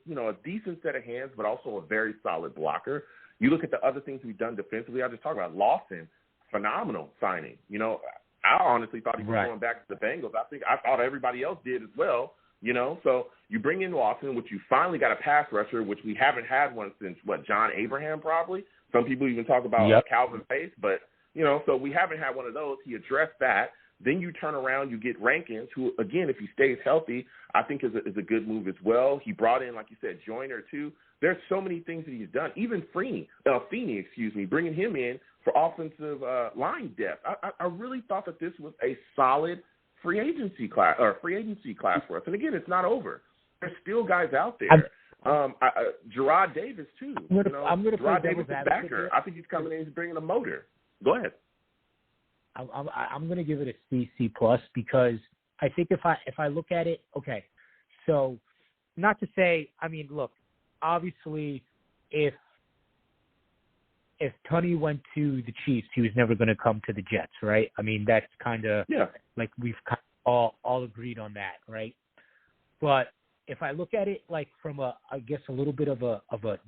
Speaker 2: decent set of hands, but also a very solid blocker. You look at the other things we've done defensively. I just talked about Lawson, phenomenal signing. I honestly thought he was going back to the Bengals. I thought everybody else did as well. So you bring in Lawson, which you finally got a pass rusher, which we haven't had one since, John Abraham probably. Some people even talk about Calvin Pace, but, so we haven't had one of those. He addressed that. Then you turn around, you get Rankins, who, again, if he stays healthy, I think is a good move as well. He brought in, like you said, Joyner too. There's so many things that he's done. Even Feeney, bringing him in for offensive line depth. I really thought that this was a solid free agency class for us. And again, it's not over. There's still guys out there. Gerard Davis too.
Speaker 5: I'm going to
Speaker 2: Gerard Davis is backer. I think he's coming in. He's bringing a motor. Go ahead.
Speaker 5: I'm going to give it a C+ because I think if I look at it, okay. So, not to say, look, obviously, if Tunney went to the Chiefs, he was never going to come to the Jets, right? That's kind of we've all agreed on that, right? But if I look at it from a little bit of a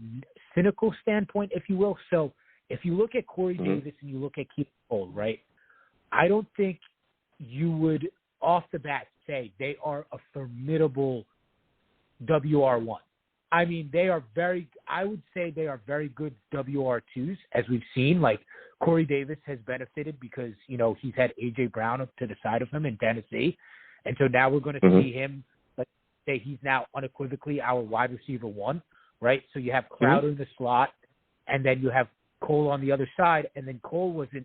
Speaker 5: cynical standpoint, if you will. So if you look at Corey Davis and you look at Keith Cole, right? I don't think you would off the bat say they are a formidable WR1. I would say they are very good WR2s, as we've seen. Corey Davis has benefited because, he's had A.J. Brown up to the side of him in Tennessee. And so now we're going to see him, say he's now unequivocally our wide receiver 1, right? So you have Crowder in the slot, and then you have Cole on the other side, and then Cole wasn't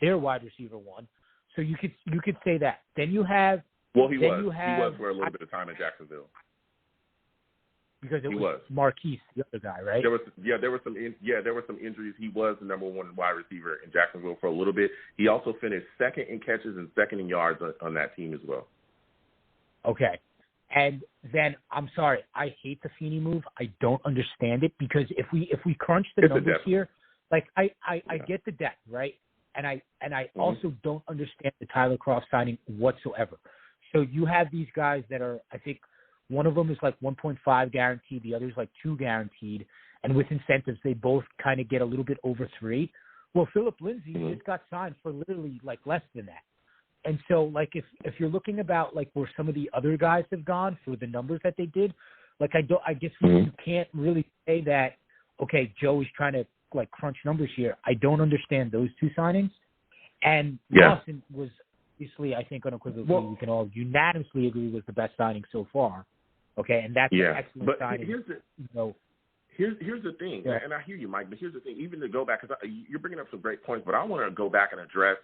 Speaker 5: their wide receiver 1. So you could say that. Then you have.
Speaker 2: Well, he
Speaker 5: then
Speaker 2: was.
Speaker 5: You
Speaker 2: He
Speaker 5: have,
Speaker 2: was for a little bit of time in Jacksonville.
Speaker 5: Because it
Speaker 2: he
Speaker 5: was Marquise, the other guy, right?
Speaker 2: There were some injuries. He was the number one wide receiver in Jacksonville for a little bit. He also finished second in catches and second in yards on that team as well.
Speaker 5: Okay. And then I'm sorry, I hate the Feeney move. I don't understand it because if we crunch the numbers here, like I get the depth, right? And I also don't understand the Tyler Croft signing whatsoever. So you have these guys that are, I think one of them is like 1.5 guaranteed, the other is like 2 guaranteed, and with incentives they both kind of get a little bit over 3. Well, Philip Lindsay just got signed for literally like less than that. And so, like, if you're looking about like where some of the other guys have gone for the numbers that they did, like I guess you can't really say that. Okay, Joe is trying to like crunch numbers here. I don't understand those 2 signings. And Lawson was obviously, I think, unequivocally, we can all unanimously agree was the best signing so far. Okay, and that's an excellent signing.
Speaker 2: Here's the thing, and I hear you, Mike. But here's the thing. Even to go back, because you're bringing up some great points, but I want to go back and address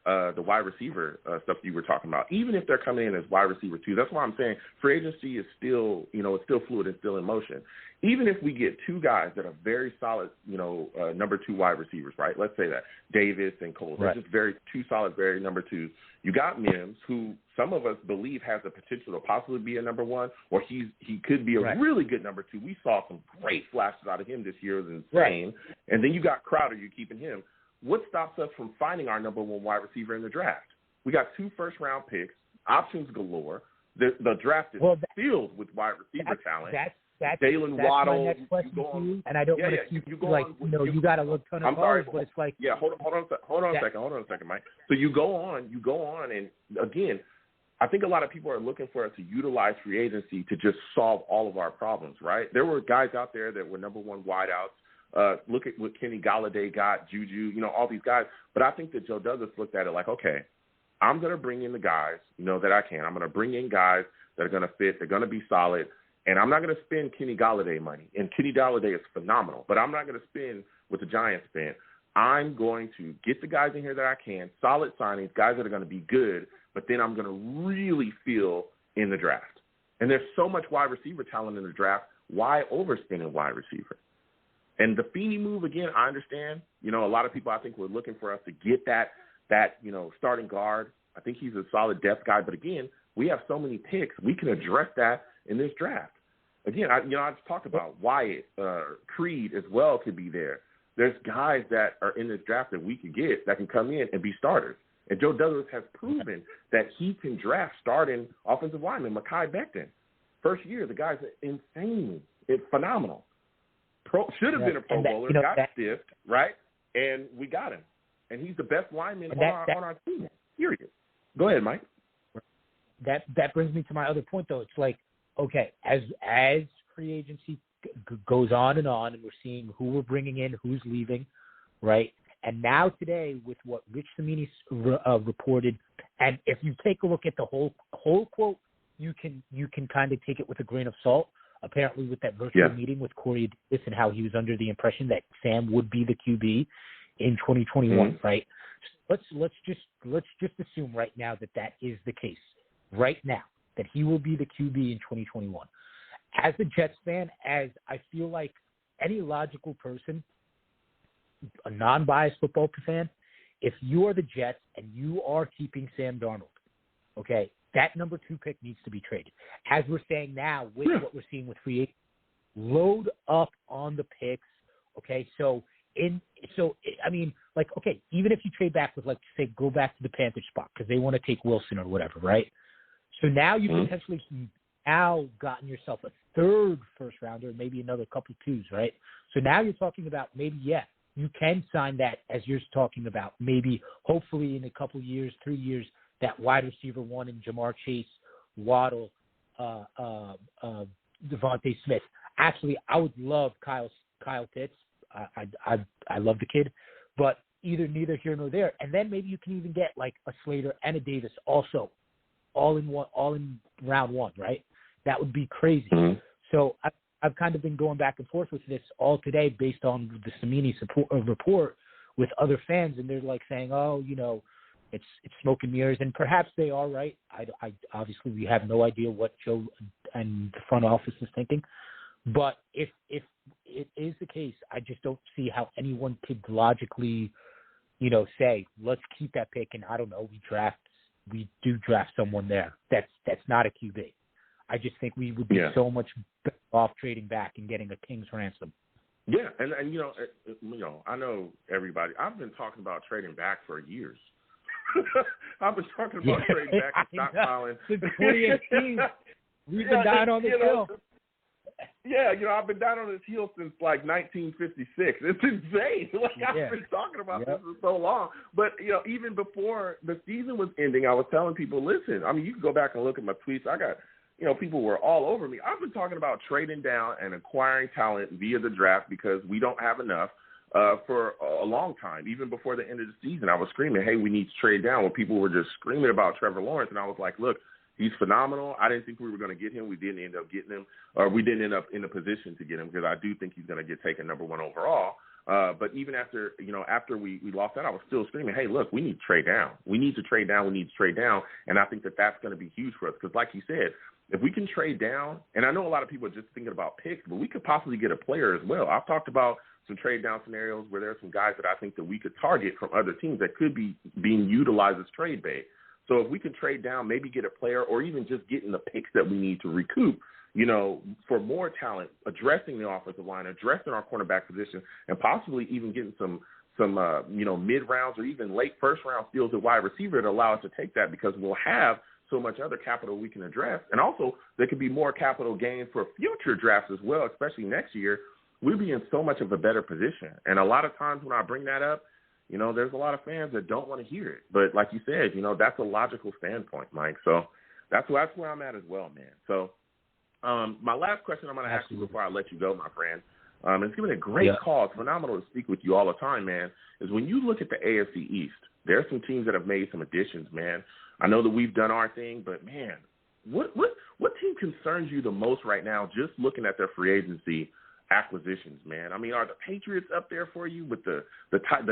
Speaker 2: the wide receiver stuff you were talking about. Even if they're coming in as wide receiver too, that's why I'm saying free agency is still, it's still fluid and still in motion. Even if we get 2 guys that are very solid, number 2 wide receivers, right? Let's say that Davis and Cole, they're just 2 solid, very number 2s. You got Mims, who some of us believe has the potential to possibly be a number 1, or he could be a really good number 2. We saw some great flashes out of him this year. It was insane. And then you got Crowder, you're keeping him. What stops us from finding our number 1 wide receiver in the draft? We got 2 first-round picks, options galore. The draft is filled with wide receiver talent. Jalen Waddle.
Speaker 5: My next question to you, and I don't want to keep you got a little ton of balls, but it's like
Speaker 2: hold on a second, Mike. So you go on, and again, I think a lot of people are looking for us to utilize free agency to just solve all of our problems, right? There were guys out there that were number 1 wideouts. Look at what Kenny Galladay got, Juju, all these guys. But I think that Joe Douglas looked at it like, okay, I'm going to bring in the guys, that I can. I'm going to bring in guys that are going to fit. They're going to be solid. And I'm not going to spend Kenny Galladay money. And Kenny Galladay is phenomenal. But I'm not going to spend what the Giants spend. I'm going to get the guys in here that I can, solid signings, guys that are going to be good. But then I'm going to really feel in the draft. And there's so much wide receiver talent in the draft. Why overspend a wide receiver? And the Feeney move, again, I understand. A lot of people, I think, were looking for us to get that starting guard. I think he's a solid depth guy. But, again, we have so many picks. We can address that in this draft. Again, I just talked about Wyatt, Creed as well could be there. There's guys that are in this draft that we could get that can come in and be starters. And Joe Douglas has proven that he can draft starting offensive lineman, Mekhi Becton. First year, the guy's insane. It's phenomenal. Should have been a Pro Bowler, got stiffed, right? And we got him. And he's the best lineman on our team, period. Go ahead, Mike.
Speaker 5: That brings me to my other point, though. It's like, okay, as free agency goes on, and we're seeing who we're bringing in, who's leaving, right? And now today, with what Rich Cimini reported, and if you take a look at the whole quote, you can kind of take it with a grain of salt. Apparently, with that virtual meeting with Corey Davis and how he was under the impression that Sam would be the QB in 2021, right? So let's just assume right now that is the case. Right now, that he will be the QB in 2021. As a Jets fan, as I feel like any logical person, a non-biased football fan, if you are the Jets and you are keeping Sam Darnold, okay, that number 2 pick needs to be traded. As we're saying now with what we're seeing with free agents, load up on the picks, okay? Even if you trade back with, like, say, go back to the Panthers spot because they want to take Wilson or whatever, right? So now you've potentially gotten yourself a 3rd first rounder, maybe another couple 2s, right? So now you're talking about maybe, you can sign that, as you're talking about, maybe hopefully in a couple years, 3 years, that wide receiver 1 in Jamar Chase, Waddle, Devontae Smith. Actually, I would love Kyle Pitts. I love the kid, but neither here nor there. And then maybe you can even get like a Slater and a Davis also, all in round 1, right? That would be crazy. So I've kind of been going back and forth with this all today based on the Cimini report with other fans, and they're like saying, it's smoke and mirrors, and perhaps they are right. I obviously we have no idea what Joe and the front office is thinking, but if it is the case, I just don't see how anyone could logically, say let's keep that pick, and I don't know, we do draft someone there. That's not a QB. I just think we would be so much better off trading back and getting a king's ransom.
Speaker 2: Yeah, and I know everybody. I've been talking about trading back for years. I've been talking about trading back and stockpiling.
Speaker 5: Since 2018, we've been down on this hill.
Speaker 2: Yeah, I've been down on this hill since like 1956. It's insane. I've been talking about this for so long. But even before the season was ending, I was telling people, listen. I mean, you can go back and look at my tweets. I got. People were all over me. I've been talking about trading down and acquiring talent via the draft because we don't have enough for a long time. Even before the end of the season, I was screaming, hey, we need to trade down, when people were just screaming about Trevor Lawrence. And I was like, look, he's phenomenal. I didn't think we were going to get him. We didn't end up getting him, or we didn't end up in a position to get him, because I do think he's going to get taken number 1 overall. But even after we lost that, I was still screaming, hey, look, we need to trade down. We need to trade down. We need to trade down. And I think that that's going to be huge for us because, like you said, if we can trade down, and I know a lot of people are just thinking about picks, but we could possibly get a player as well. I've talked about some trade down scenarios where there are some guys that I think that we could target from other teams that could be being utilized as trade bait. So if we can trade down, maybe get a player, or even just getting the picks that we need to recoup, for more talent, addressing the offensive line, addressing our cornerback position, and possibly even getting some mid-rounds or even late first-round steals at wide receiver to allow us to take that, because we'll have so much other capital we can address. And also, there could be more capital gained for future drafts as well, especially next year. We'll be in so much of a better position. And a lot of times when I bring that up, there's a lot of fans that don't want to hear it. But like you said, that's a logical standpoint, Mike. So that's where I'm at as well, man. So my last question I'm going to ask you before I let you go, my friend, it's given a great call. It's phenomenal to speak with you all the time, man, is when you look at the AFC East, there are some teams that have made some additions, man. I know that we've done our thing, but, man, what team concerns you the most right now just looking at their free agency acquisitions, man? I mean, are the Patriots up there for you with the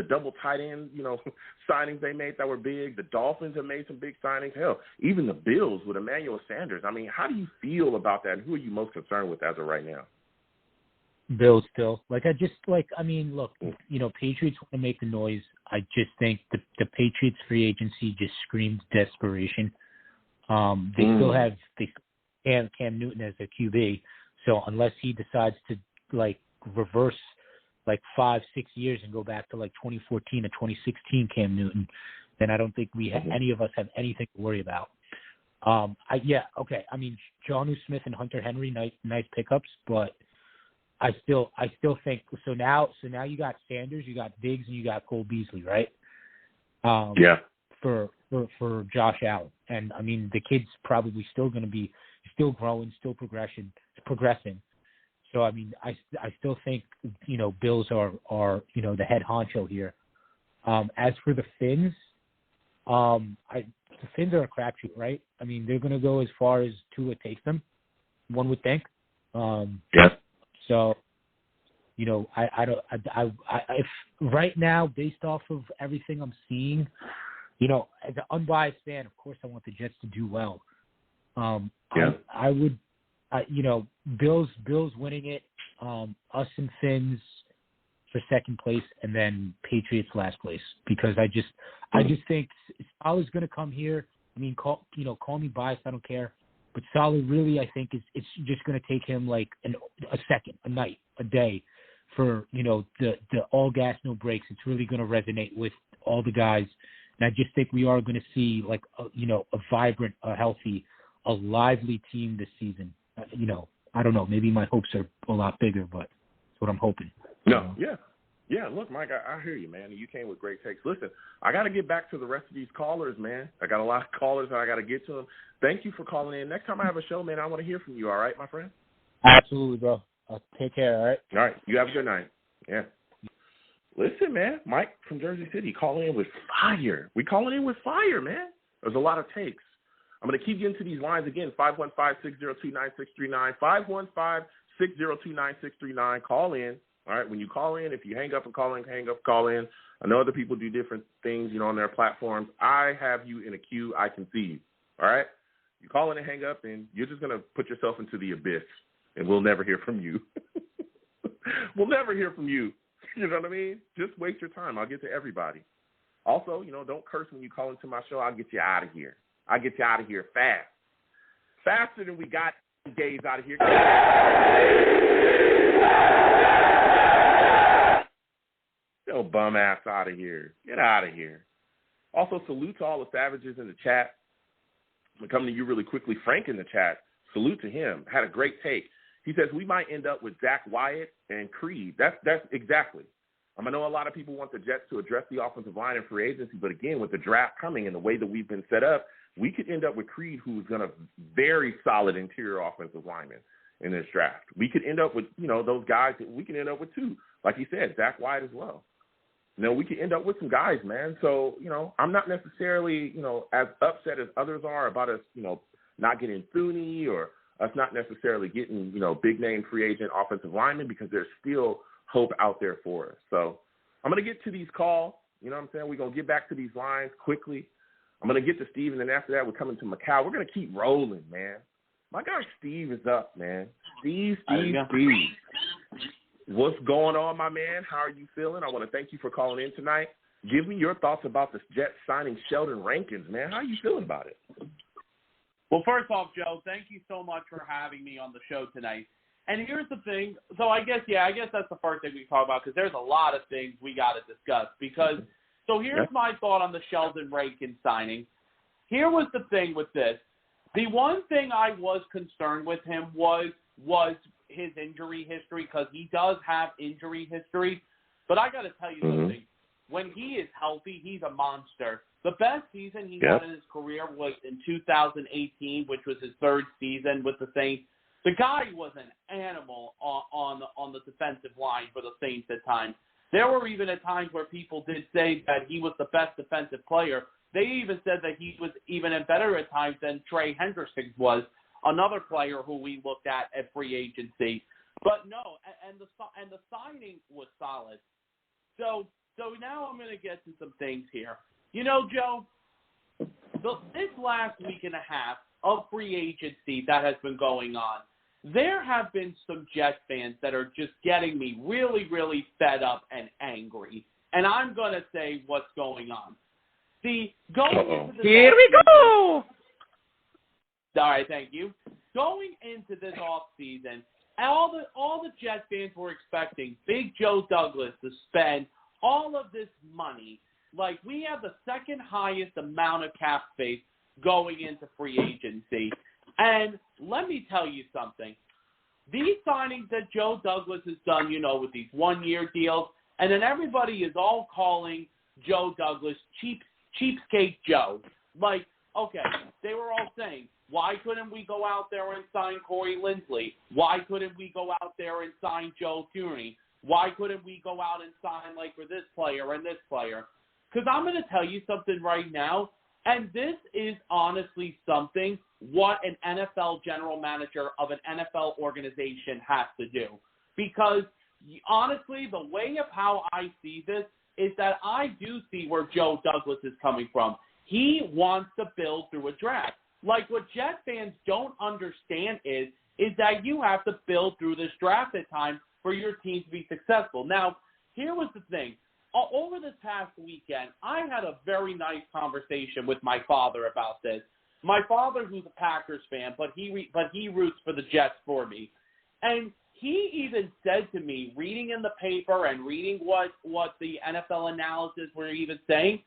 Speaker 2: double tight end, signings they made that were big? The Dolphins have made some big signings. Hell, even the Bills with Emmanuel Sanders. I mean, how do you feel about that, and who are you most concerned with as of right now?
Speaker 5: Bills still. Look, Patriots want to make the noise. I just think the Patriots free agency just screams desperation. They still have Cam Newton as a QB, so unless he decides to reverse 5-6 years and go back to 2014 or 2016 Cam Newton, then I don't think any of us have anything to worry about. I mean, Jonnu Smith and Hunter Henry, nice pickups, but I still think so. Now you got Sanders, you got Diggs, and you got Cole Beasley, right? For Josh Allen, and I mean the kid's probably still going to be growing, still progressing. So I mean I still think Bills are the head honcho here. As for the Finns, the Finns are a crapshoot, right? I mean they're going to go as far as Tua takes them, one would think. So, if right now, based off of everything I'm seeing, as an unbiased fan, of course I want the Jets to do well. I would, Bills winning it, us and Finns for second place, and then Patriots last place, because I just think Saleh's going to come here. I mean, call me biased, I don't care. But Saleh really, I think, it's just going to take him a second, a night, a day for, the all gas, no brakes. It's really going to resonate with all the guys. And I just think we are going to see, a vibrant, a healthy, a lively team this season. I don't know. Maybe my hopes are a lot bigger, but that's what I'm hoping.
Speaker 2: No, yeah. Look, Mike, I hear you, man. You came with great takes. Listen, I got to get back to the rest of these callers, man. I got a lot of callers that I got to get to them. Thank you for calling in. Next time I have a show, man, I want to hear from you. All right, my friend?
Speaker 5: Absolutely, bro. Take care, all right?
Speaker 2: All right. You have a good night. Yeah. Listen, man, Mike from Jersey City calling in with fire. We calling in with fire, man. There's a lot of takes. I'm going to keep getting to these lines again, 515-602-9639, 515-602-9639. Call in. All right, when you call in, if you hang up and call in, hang up, call in. I know other people do different things, on their platforms. I have you in a queue. I can see you. All right? You call in and hang up, and you're just going to put yourself into the abyss, and we'll never hear from you. We'll never hear from you. You know what I mean? Just waste your time. I'll get to everybody. Also, don't curse when you call into my show. I'll get you out of here. I'll get you out of here fast. Faster than we got gays out of here. Yo, bum ass out of here. Get out of here. Also, salute to all the savages in the chat. I'm coming to you really quickly. Frank in the chat, salute to him. Had a great take. He says we might end up with Zach Wyatt and Creed. That's exactly. I know a lot of people want the Jets to address the offensive line in free agency, but again, with the draft coming and the way that we've been set up, we could end up with Creed, who's going to very solid interior offensive lineman in this draft. We could end up with, those guys. We can end up with two, like he said, Zach Wyatt as well. We could end up with some guys, man. So, I'm not necessarily, as upset as others are about us, not getting Thuney or us not necessarily getting, big-name free agent offensive linemen, because there's still hope out there for us. So I'm going to get to these calls. You know what I'm saying? We're going to get back to these lines quickly. I'm going to get to Steve, and then after that, we're coming to Macau. We're going to keep rolling, man. My guy Steve is up, man. Steve. What's going on, my man? How are you feeling? I want to thank you for calling in tonight. Give me your thoughts about the Jets signing Sheldon Rankins, man. How are you feeling about it?
Speaker 6: Well, first off, Joe, thank you so much for having me on the show tonight. And here's the thing. So I guess that's the first thing we talk about, because there's a lot of things we got to discuss. So here's my thought on the Sheldon Rankins signing. Here was the thing with this. The one thing I was concerned with him was his injury history, because he does have injury history. But I got to tell you something. When he is healthy, he's a monster. The best season he had in his career was in 2018, which was his third season with the Saints. The guy was an animal on the defensive line for the Saints at times. There were even at times where people did say that he was the best defensive player. They even said that he was even better at times than Trey Hendrickson was, another player who we looked at free agency. But no, and the signing was solid. So now I'm going to get to some things here. Joe, this last week and a half of free agency that has been going on, there have been some Jets fans that are just getting me really, really fed up and angry. And I'm going to say what's going on. See, into the
Speaker 2: here we go.
Speaker 6: All right, thank you. Going into this offseason, all the Jets fans were expecting Big Joe Douglas to spend all of this money. Like, we have the second highest amount of cap space going into free agency. And let me tell you something. These signings that Joe Douglas has done, with these one-year deals, and then everybody is all calling Joe Douglas cheapskate Joe. Like, okay, they were all saying, why couldn't we go out there and sign Corey Linsley? Why couldn't we go out there and sign Joe Thuney? Why couldn't we go out and sign, like, for this player and this player? Because I'm going to tell you something right now, and this is honestly something what an NFL general manager of an NFL organization has to do. Because, honestly, the way of how I see this is that I do see where Joe Douglas is coming from. He wants to build through a draft. Like, what Jet fans don't understand is that you have to build through this draft at times for your team to be successful. Now, here was the thing. Over this past weekend, I had a very nice conversation with my father about this. My father, who's a Packers fan, but he roots for the Jets for me. And he even said to me, reading in the paper and reading what the NFL analysis were even saying,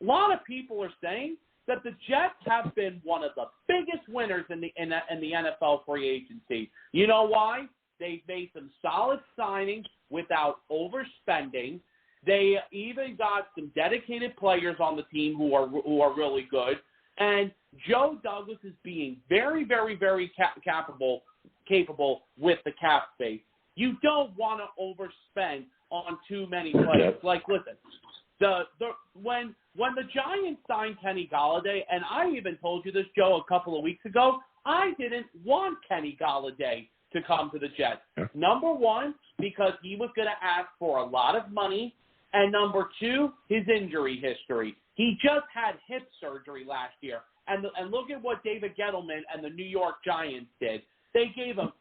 Speaker 6: a lot of people are saying that the Jets have been one of the biggest winners in the NFL free agency. You know why? They've made some solid signings without overspending. They even got some dedicated players on the team who are really good. And Joe Douglas is being very, very, very capable with the cap space. You don't want to overspend on too many players. Like, listen, when the Giants signed Kenny Golladay, and I even told you this, Joe, a couple of weeks ago, I didn't want Kenny Golladay to come to the Jets. Number one, because he was going to ask for a lot of money, and number two, his injury history. He just had hip surgery last year, and look at what David Gettleman and the New York Giants did. They gave him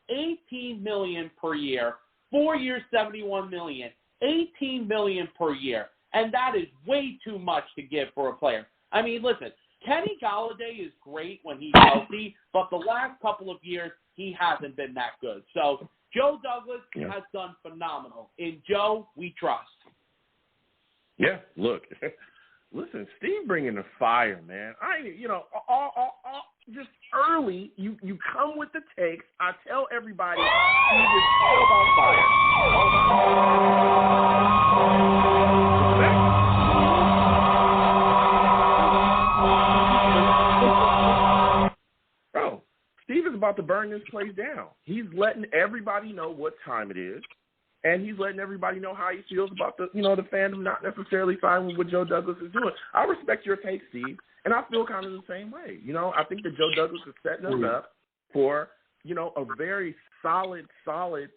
Speaker 6: $18 million per year, 4 years, $71 million, $18 million per year, and that is way too much to give for a player. I mean, listen, Kenny Golladay is great when he's healthy, but the last couple of years, he hasn't been that good. So Joe Douglas has done phenomenal. In Joe, we trust.
Speaker 2: Yeah, look, listen, Steve bringing the fire, man. Just early, you come with the takes. I tell everybody, Steve is all about fire. Bro, Steve is about to burn this place down. He's letting everybody know what time it is. And he's letting everybody know how he feels about the fandom not necessarily fine with what Joe Douglas is doing. I respect your take, Steve, and I feel kind of the same way. I think that Joe Douglas is setting us up for, a very solid, a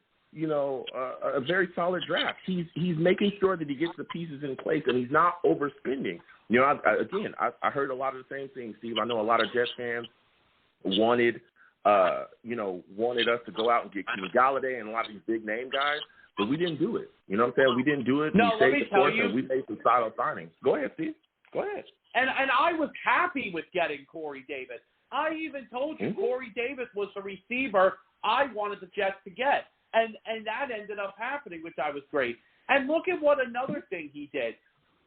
Speaker 2: very solid draft. He's making sure that he gets the pieces in place and he's not overspending. I heard a lot of the same things, Steve. I know a lot of Jets fans wanted us to go out and get Kenny Golladay and a lot of these big name guys. But we didn't do it. You know what I'm saying? We didn't do it.
Speaker 6: No,
Speaker 2: we stayed the course and we made some solid signings. Go ahead, Steve. Go ahead.
Speaker 6: And I was happy with getting Corey Davis. I even told you Corey Davis was the receiver I wanted the Jets to get. And that ended up happening, which I was great. And look at what another thing he did,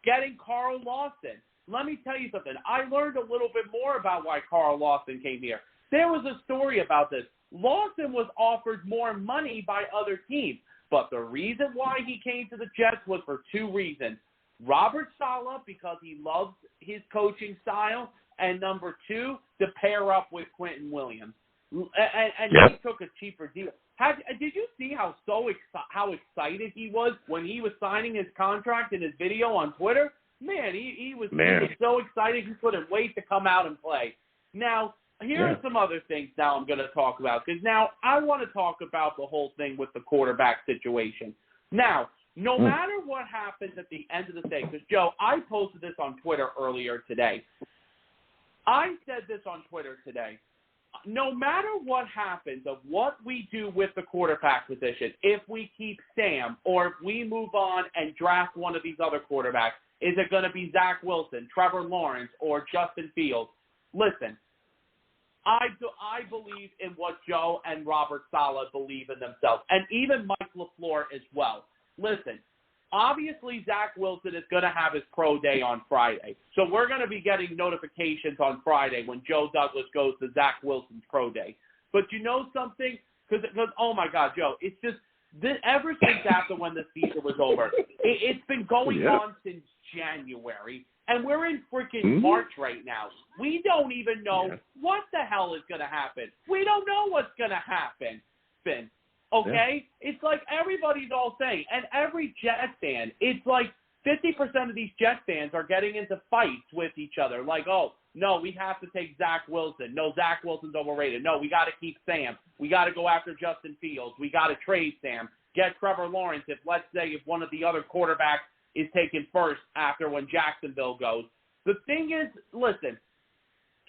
Speaker 6: getting Carl Lawson. Let me tell you something. I learned a little bit more about why Carl Lawson came here. There was a story about this. Lawson was offered more money by other teams. But the reason why he came to the Jets was for two reasons. Robert Saleh, because he loves his coaching style, and number two, to pair up with Quentin Williams. And he took a cheaper deal. Did you see how excited he was when he was signing his contract in his video on Twitter? Man, he was so excited he couldn't wait to come out and play. Now, here are some other things now I'm going to talk about, because now I want to talk about the whole thing with the quarterback situation. Now, no matter what happens at the end of the day, because, Joe, I posted this on Twitter earlier today. I said this on Twitter today. No matter what happens of what we do with the quarterback position, if we keep Sam or if we move on and draft one of these other quarterbacks, is it going to be Zach Wilson, Trevor Lawrence, or Justin Fields? Listen, I believe in what Joe and Robert Saleh believe in themselves, and even Mike LaFleur as well. Listen, obviously Zach Wilson is going to have his pro day on Friday, so we're going to be getting notifications on Friday when Joe Douglas goes to Zach Wilson's pro day. But you know something? Because oh my God, Joe, it's just ever since after when the season was over, it's been going on since January. And we're in freaking March right now. We don't even know what the hell is going to happen. We don't know what's going to happen, Finn. Okay? It's like everybody's all saying, and every Jet fan, it's like 50% of these Jet fans are getting into fights with each other. Like, oh, no, we have to take Zach Wilson. No, Zach Wilson's overrated. No, we got to keep Sam. We got to go after Justin Fields. We got to trade Sam. Get Trevor Lawrence if, let's say, if one of the other quarterbacks is taken first after when Jacksonville goes. The thing is, listen,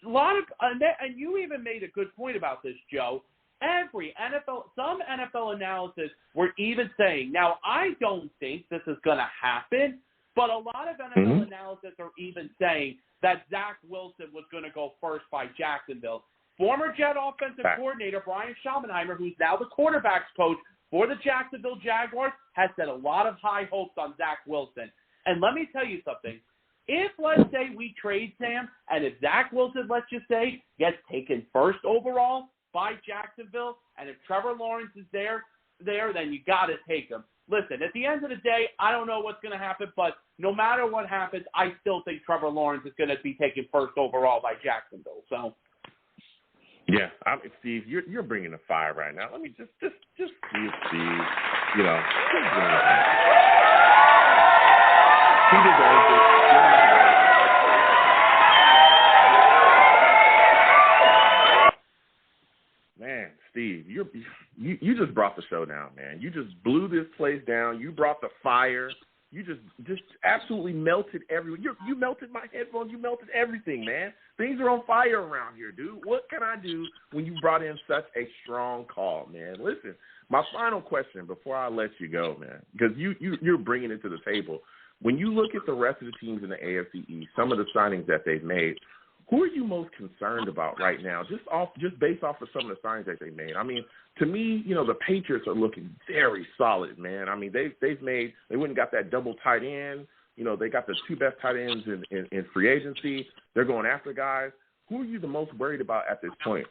Speaker 6: a lot of, and you even made a good point about this, Joe. Some NFL analysis were even saying, now I don't think this is going to happen, but a lot of NFL analysis are even saying that Zach Wilson was going to go first by Jacksonville. Former Jet offensive coordinator Brian Schaubenheimer, who's now the quarterback's coach for the Jacksonville Jaguars, has set a lot of high hopes on Zach Wilson. And let me tell you something. If, let's say, we trade Sam, and if Zach Wilson, let's just say, gets taken first overall by Jacksonville, and if Trevor Lawrence is there, then you got to take him. Listen, at the end of the day, I don't know what's going to happen, but no matter what happens, I still think Trevor Lawrence is going to be taken first overall by Jacksonville. So.
Speaker 2: Yeah, Steve, you're bringing the fire right now. Let me just see if Steve, he deserves it. Man, Steve, you you just brought the show down, man. You just blew this place down. You brought the fire. You just absolutely melted everyone. You melted my headphones. You melted everything, man. Things are on fire around here, dude. What can I do when you brought in such a strong call, man? Listen, my final question before I let you go, man, because you're bringing it to the table. When you look at the rest of the teams in the AFC East, some of the signings that they've made, who are you most concerned about right now, just based off of some of the signings that they made? I mean, to me, the Patriots are looking very solid, man. I mean, they went and got that double tight end. They got the two best tight ends in free agency. They're going after guys. Who are you the most worried about at this point?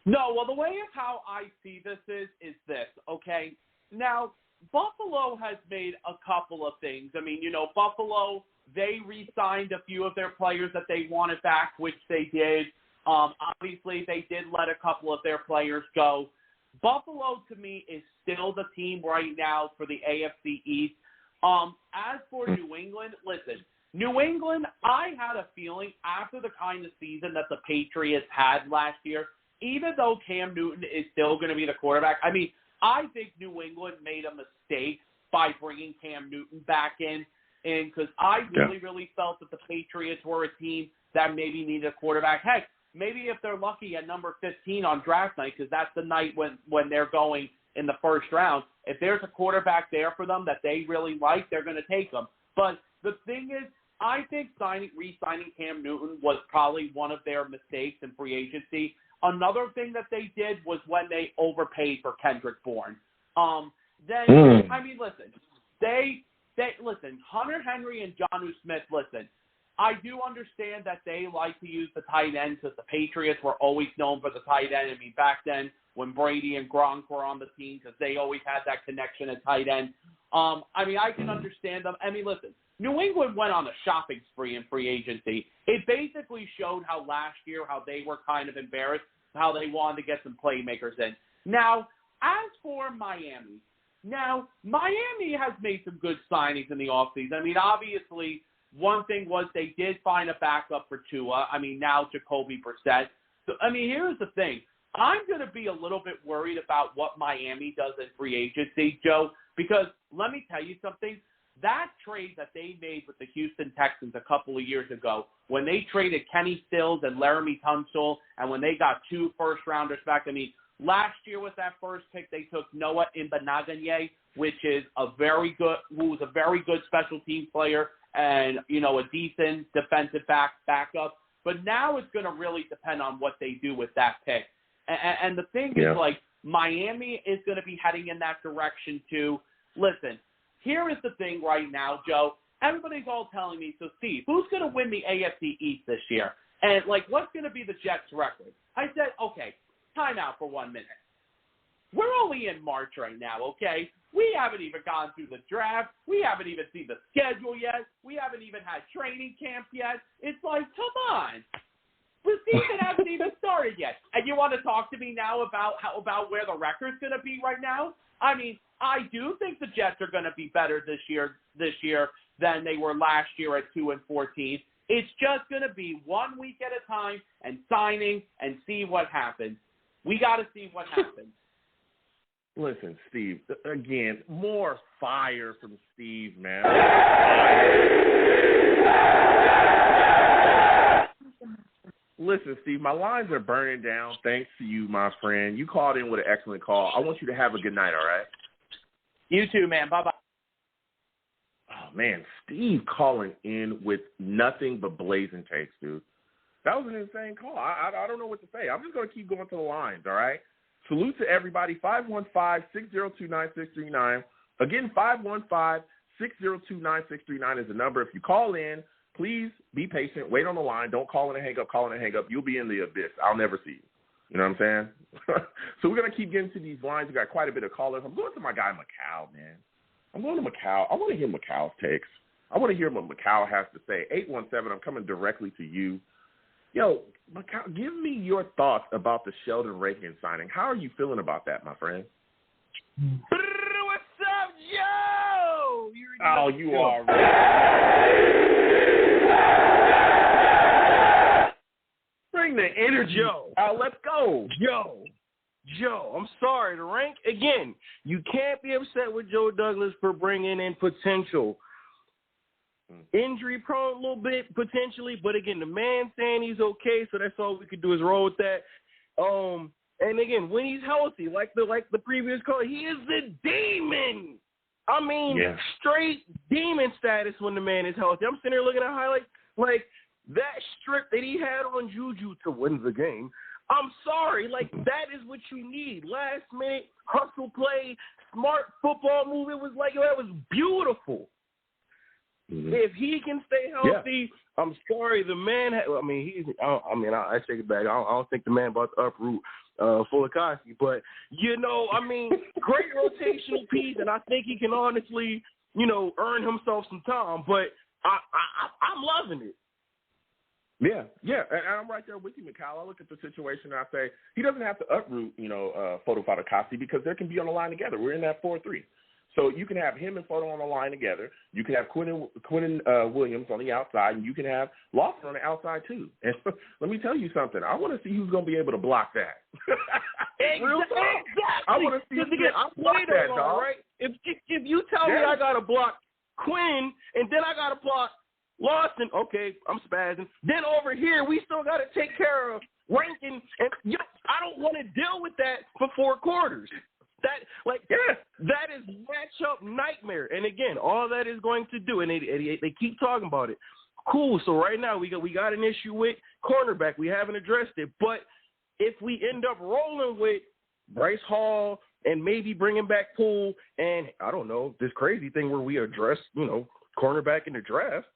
Speaker 6: No, well, the way of how I see this is this, okay? Now, Buffalo has made a couple of things. I mean, Buffalo, they re-signed a few of their players that they wanted back, which they did. Obviously, they did let a couple of their players go. Buffalo, to me, is still the team right now for the AFC East. As for New England, listen, New England, I had a feeling after the kind of season that the Patriots had last year, even though Cam Newton is still going to be the quarterback, I mean, I think New England made a mistake by bringing Cam Newton back in because I really felt that the Patriots were a team that maybe needed a quarterback. Heck, maybe if they're lucky at number 15 on draft night, because that's the night when they're going in the first round, if there's a quarterback there for them that they really like, they're going to take them. But the thing is, I think re-signing Cam Newton was probably one of their mistakes in free agency. Another thing that they did was when they overpaid for Kendrick Bourne. I mean, listen, listen, Hunter Henry and Jonnu Smith, listen, I do understand that they like to use the tight end because the Patriots were always known for the tight end. I mean, back then when Brady and Gronk were on the team because they always had that connection at tight end. I mean, I can understand them. I mean, listen, New England went on a shopping spree in free agency. It basically showed how last year, how they were kind of embarrassed, how they wanted to get some playmakers in. Now, as for Miami, has made some good signings in the offseason. I mean, obviously, one thing was they did find a backup for Tua. I mean, now Jacoby Brissett. So, I mean, here's the thing. I'm going to be a little bit worried about what Miami does in free agency, Joe, because let me tell you something. That trade that they made with the Houston Texans a couple of years ago, when they traded Kenny Stills and Laramie Tunsil, and when they got 2 first-rounders back, I mean, last year with that first pick, they took Noah Ibanaganye, who was a very good special teams player and, a decent defensive backup. But now it's going to really depend on what they do with that pick. And the thing is, Miami is going to be heading in that direction too. Listen, here is the thing right now, Joe. Everybody's all telling me, so Steve, who's going to win the AFC East this year? And, what's going to be the Jets' record? I said, okay, time out for 1 minute. We're only in March right now, okay? We haven't even gone through the draft. We haven't even seen the schedule yet. We haven't even had training camp yet. It's like, come on. The season hasn't even started yet. And you want to talk to me now about where the record's going to be right now? I mean, I do think the Jets are going to be better this year than they were last year at 2-14. It's just going to be 1 week at a time and signing and see what happens. We got to see what happens.
Speaker 2: Listen, Steve, again, more fire from Steve, man. Listen, Steve, my lines are burning down thanks to you, my friend. You called in with an excellent call. I want you to have a good night, all right?
Speaker 6: You too, man. Bye-bye.
Speaker 2: Oh, man, Steve calling in with nothing but blazing takes, dude. That was an insane call. I don't know what to say. I'm just going to keep going to the lines, all right? Salute to everybody, 515-602-9639. Again, 515-602-9639 is the number. If you call in, please be patient. Wait on the line. Don't call in and hang up. Call in and hang up. You'll be in the abyss. I'll never see you. You know what I'm saying? So we're going to keep getting to these lines. We got quite a bit of callers. I'm going to my guy, Macau, man. I'm going to Macau. I want to hear Macau's takes. I want to hear what Macau has to say. 817, I'm coming directly to you. Yo, Macau, give me your thoughts about the Sheldon Rankins signing. How are you feeling about that, my friend?
Speaker 7: What's up, Joe?
Speaker 2: Oh, you are right. Bring the energy.
Speaker 7: Joe.
Speaker 2: Let's go.
Speaker 7: Joe.
Speaker 8: Joe, I'm sorry. The rank, again, you can't be upset with Joe Douglas for bringing in potential. Injury prone a little bit, potentially, but again, the man saying he's okay, so that's all we could do is roll with that. And again, when he's healthy, like the previous caller, he is the demon. I mean, straight demon status when the man is healthy. I'm sitting there looking at highlights, like that strip that he had on Juju to win the game. I'm sorry, like that is what you need. Last minute hustle play, smart football move. It was like that was beautiful. Mm-hmm. If he can stay healthy, I'm sorry, the man. I take it back. I don't think the man about to uproot Fulikasi, but great rotational piece, and I think he can honestly, earn himself some time. But I'm loving it.
Speaker 2: Yeah, and I'm right there with you, Mikal. I look at the situation and I say he doesn't have to uproot, Foto Fatukasi because they can be on the line together. We're in that 4-3. So you can have him and Foto on the line together. You can have Quinn Williams on the outside, and you can have Lawson on the outside too. And let me tell you something. I want to see who's going to be able to block that.
Speaker 8: Exactly.
Speaker 2: I want to see who's going to block that, dog.
Speaker 8: Right? If you tell me I got to block Quinn and then I got to block Lawson, okay, I'm spazzing. Then over here, we still got to take care of Rankins, and I don't want to deal with that for 4 quarters. That is matchup nightmare. And again, all that is going to do, and they keep talking about it. Cool. So right now we got an issue with cornerback. We haven't addressed it, but if we end up rolling with Bryce Hall and maybe bringing back Poole, and I don't know this crazy thing where we address cornerback in the draft.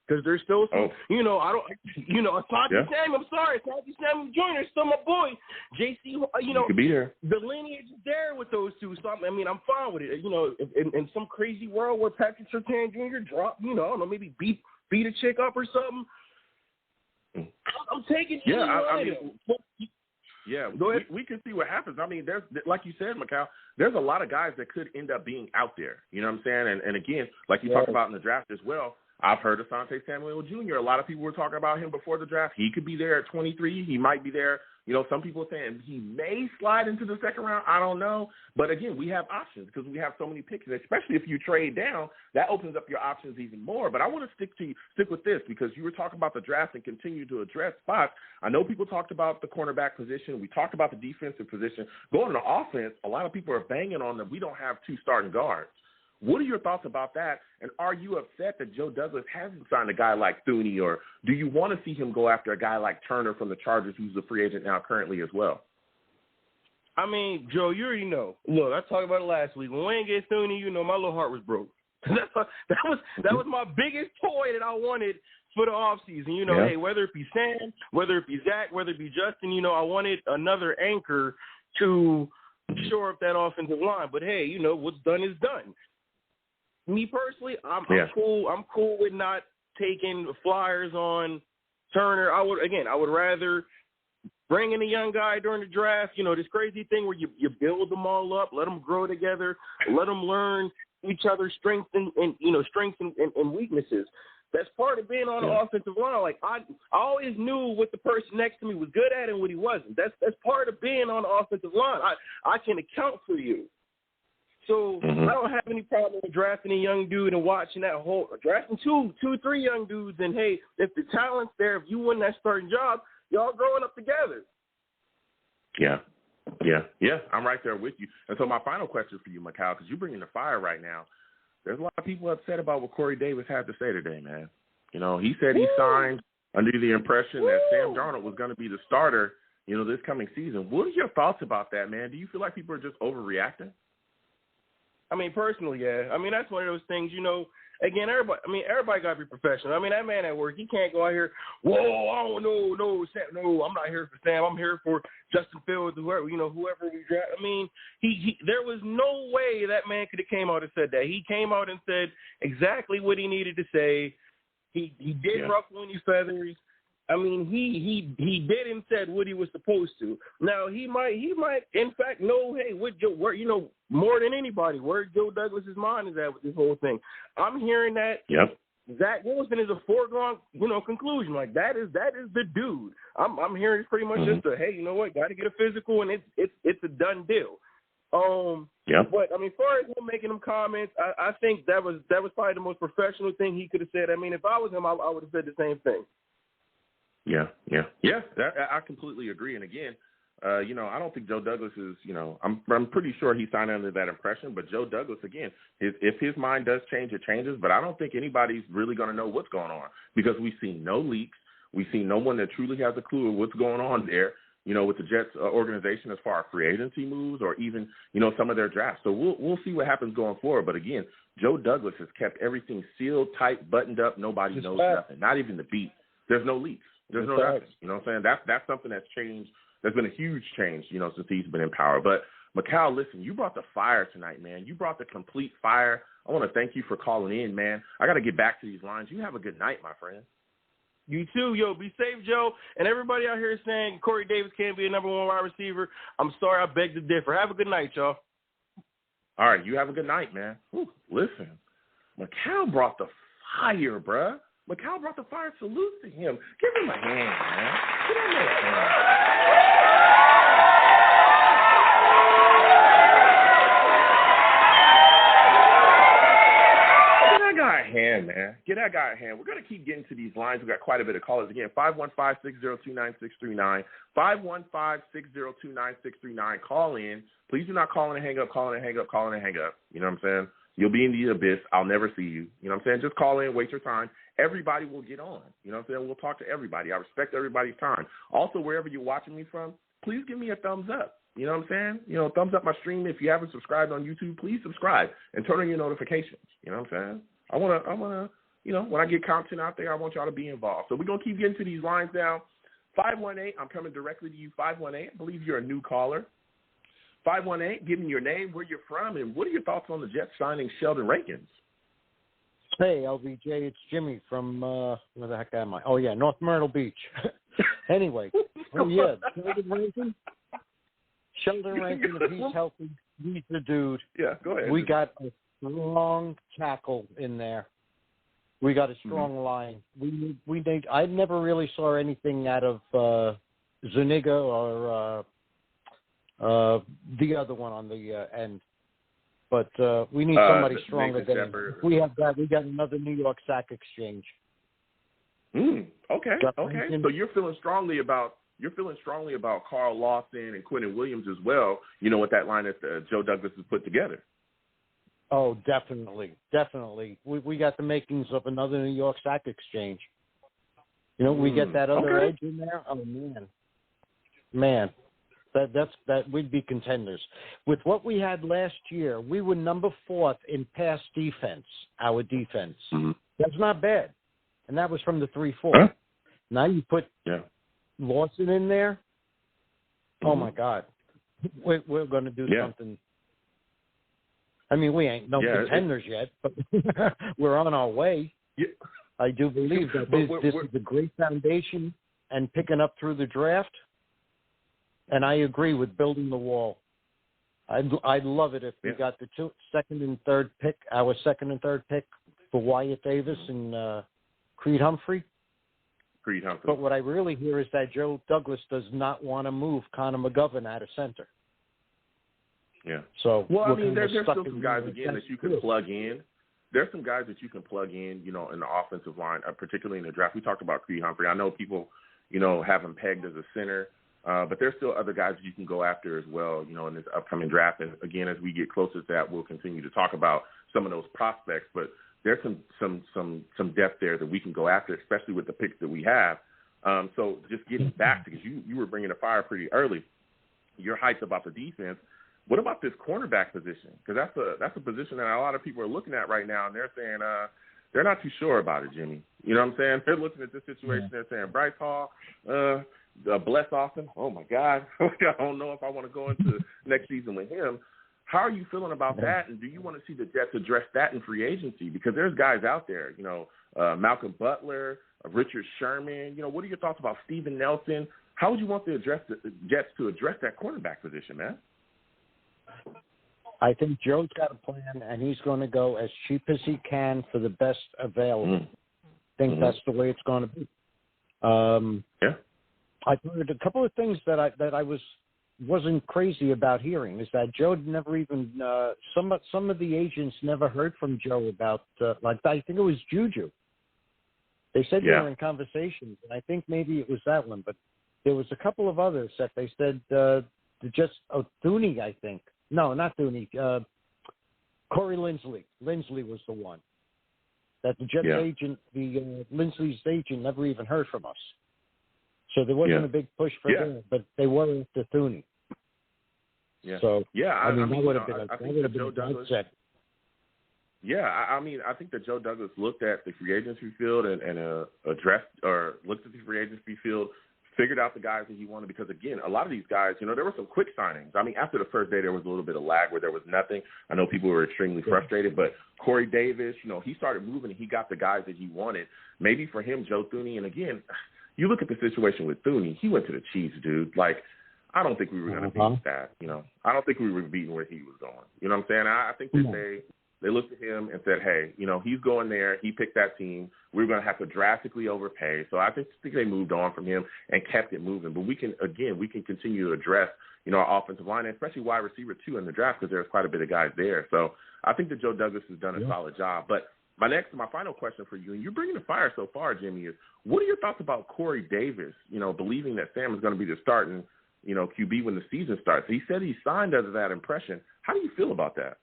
Speaker 8: Because there's still some, Asante Samuel, I'm sorry, Asante Samuel Jr., still my boy. JC,
Speaker 2: he could be there.
Speaker 8: The lineage is there with those two. So, I'm fine with it. In some crazy world where Patrick Surtain Jr. dropped, I don't know, maybe beat a chick up or something. I'm taking
Speaker 2: we can see what happens. I mean, there's, like you said, Mikal, there's a lot of guys that could end up being out there. You know what I'm saying? And again, like you talked about in the draft as well, I've heard of Asante Samuel Jr. A lot of people were talking about him before the draft. He could be there at 23. He might be there. Some people are saying he may slide into the second round. I don't know. But, again, we have options because we have so many picks, especially if you trade down. That opens up your options even more. But I want to stick with this because you were talking about the draft and continue to address spots. I know people talked about the cornerback position. We talked about the defensive position. Going to offense, a lot of people are banging on that we don't have 2 starting guards. What are your thoughts about that? And are you upset that Joe Douglas hasn't signed a guy like Thuney, or do you want to see him go after a guy like Turner from the Chargers, who's a free agent now currently as well?
Speaker 8: I mean, Joe, you already know. Look, I talked about it last week. When Wayne gets Thuney, my little heart was broke. that was my biggest toy that I wanted for the offseason. Hey, whether it be Sam, whether it be Zach, whether it be Justin, I wanted another anchor to shore up that offensive line. But, hey, what's done is done. Me personally, I'm cool. I'm cool with not taking flyers on Turner. I would rather bring in a young guy during the draft. This crazy thing where you build them all up, let them grow together, let them learn each other's strengths and weaknesses. That's part of being on the offensive line. Like I always knew what the person next to me was good at and what he wasn't. That's part of being on the offensive line. I can account for you. So I don't have any problem with drafting a young dude and watching that drafting two, 3 young dudes. And, hey, if the talent's there, if you win that starting job, y'all growing up together.
Speaker 2: Yeah, I'm right there with you. And so my final question for you, Mikal, because you're bringing the fire right now, there's a lot of people upset about what Corey Davis had to say today, man. He said he signed under the impression that Sam Darnold was going to be the starter, this coming season. What are your thoughts about that, man? Do you feel like people are just overreacting?
Speaker 8: I mean, personally, yeah. I mean, that's one of those things, again, everybody got to be professional. I mean, that man at work, he can't go out here, whoa, I don't know, no, I'm not here for Sam. I'm here for Justin Fields, whoever we draft. I mean, there was no way that man could have came out and said that. He came out and said exactly what he needed to say. He did ruffle any feathers. I mean, he did and said what he was supposed to. Now he might in fact know, hey, more than anybody, where Joe Douglas's mind is at with this whole thing. I'm hearing that Zach Wilson is a foregone, conclusion. Like that is the dude. I'm hearing pretty much just a, hey, you know what, got to get a physical, and it's a done deal. But I mean, as far as him making them comments, I think that was probably the most professional thing he could have said. I mean, if I was him, I would have said the same thing.
Speaker 2: Yeah. I completely agree. And again, I don't think Joe Douglas is, I'm pretty sure he signed under that impression. But Joe Douglas, again, if his mind does change, it changes. But I don't think anybody's really going to know what's going on because we've seen no leaks. We've seen no one that truly has a clue of what's going on there, with the Jets organization as far as free agency moves or even, some of their drafts. So we'll see what happens going forward. But again, Joe Douglas has kept everything sealed, tight, buttoned up. Nobody knows nothing, not even the beat. There's no leaks. There's no nothing. You know what I'm saying? That's something that's changed. There's been a huge change, since he's been in power. But, Mikal, listen, you brought the fire tonight, man. You brought the complete fire. I want to thank you for calling in, man. I got to get back to these lines. You have a good night, my friend.
Speaker 8: You too, yo. Be safe, Joe. And everybody out here saying Corey Davis can't be a number one wide receiver. I'm sorry, I beg to differ. Have a good night, y'all.
Speaker 2: All right, you have a good night, man. Ooh, listen, Mikal brought the fire, bruh. Mikal brought the fire. Salute to him. Give him a hand, man. Give him a hand. Man. Get that guy a hand. We're going to keep getting to these lines. We've got quite a bit of callers. Again, 515-602-9639. 515-602-9639. Call in. Please do not call in and hang up, call in and hang up, call in and hang up. You know what I'm saying? You'll be in the abyss. I'll never see you. You know what I'm saying? Just call in, waste your time. Everybody will get on. You know what I'm saying? We'll talk to everybody. I respect everybody's time. Also, wherever you're watching me from, please give me a thumbs up. You know what I'm saying? Thumbs up my stream. If you haven't subscribed on YouTube, please subscribe and turn on your notifications. You know what I'm saying? I want to, when I get content out there, I want y'all to be involved. So we're going to keep getting to these lines now. 518, I'm coming directly to you. 518, I believe you're a new caller. 518, give me your name, where you're from, and what are your thoughts on the Jets signing Sheldon Rankins?
Speaker 9: Hey, LBJ, it's Jimmy from, where the heck am I? Oh, yeah, North Myrtle Beach. Anyway, Sheldon Rankins, if he's healthy, he's the dude.
Speaker 2: Yeah, go ahead.
Speaker 9: We got a strong tackle in there. We got a strong line. We need. I never really saw anything out of Zuniga or the other one on the end. But we need somebody stronger than him. We have that. We got another New York Sack Exchange.
Speaker 2: Okay. So you're feeling strongly about Carl Lawson and Quentin Williams as well. With that line that Joe Douglas has put together.
Speaker 9: Oh, definitely. We got the makings of another New York Sack Exchange. We get that other edge in there. Oh man, that we'd be contenders. With what we had last year, we were number 4th in pass defense. Our defense. That's not bad, and that was from the 3-4. Now you put Lawson in there. Oh my God, we're going to do something. I mean, we ain't no contenders yet, but we're on our way.
Speaker 2: Yeah.
Speaker 9: I do believe that this is a great foundation and picking up through the draft. And I agree with building the wall. I'd love it if we got the second and third pick for Wyatt Davis and Creed Humphrey. But what I really hear is that Joe Douglas does not want to move Connor McGovern out of center.
Speaker 2: Yeah.
Speaker 9: So
Speaker 2: there's still some guys again that you can plug in. There's some guys that you can plug in, in the offensive line, particularly in the draft. We talked about Creed Humphrey. I know people, have him pegged as a center, but there's still other guys that you can go after as well, in this upcoming draft. And again, as we get closer to that, we'll continue to talk about some of those prospects. But there's some depth there that we can go after, especially with the picks that we have. So just getting back, because you were bringing the fire pretty early, your hype about the defense. What about this cornerback position? Because that's a position that a lot of people are looking at right now, and they're saying they're not too sure about it, Jimmy. You know what I'm saying? They're looking at this situation. They're saying Bryce Hall, Bless Austin. Oh my God, I don't know if I want to go into next season with him. How are you feeling about that? And do you want to see the Jets address that in free agency? Because there's guys out there, Malcolm Butler, Richard Sherman. What are your thoughts about Steven Nelson? How would you want the Jets to address that cornerback position, man?
Speaker 9: I think Joe's got a plan, and he's going to go as cheap as he can for the best available. think that's the way it's going to be. I've heard a couple of things that I wasn't crazy about hearing. Is that Joe never even some of the agents never heard from Joe about like I think it was Juju. They said they were in conversations, and I think maybe it was that one, but there was a couple of others that they said Thuney, I think. No, not Thuney. Corey Linsley. Linsley was the one that the Jets agent, Linsley's agent, never even heard from us. So there wasn't a big push for them, but they were after Thuney.
Speaker 2: Yeah.
Speaker 9: So
Speaker 2: I mean,
Speaker 9: that would have been a
Speaker 2: Joe Douglas. Yeah, I mean, I think that Joe Douglas looked at the free agency field and addressed or looked at the free agency field, figured out the guys that he wanted. Because again, a lot of these guys, there were some quick signings. I mean, after the first day, there was a little bit of lag where there was nothing. I know people were extremely frustrated, but Corey Davis, he started moving and he got the guys that he wanted. Maybe for him, Joe Thuney, and again, you look at the situation with Thuney, he went to the Chiefs, dude. Like, I don't think we were going to beat that, I don't think we were beating where he was going. You know what I'm saying? I think that they looked at him and said, hey, he's going there. He picked that team. We're going to have to drastically overpay. So I think they moved on from him and kept it moving. But we can continue to address, our offensive line, and especially wide receiver, too, in the draft because there's quite a bit of guys there. So I think that Joe Douglas has done a solid job. But my final question for you, and you're bringing the fire so far, Jimmy, is what are your thoughts about Corey Davis, believing that Sam is going to be the starting, QB when the season starts? He said he signed under that impression. How do you feel about that?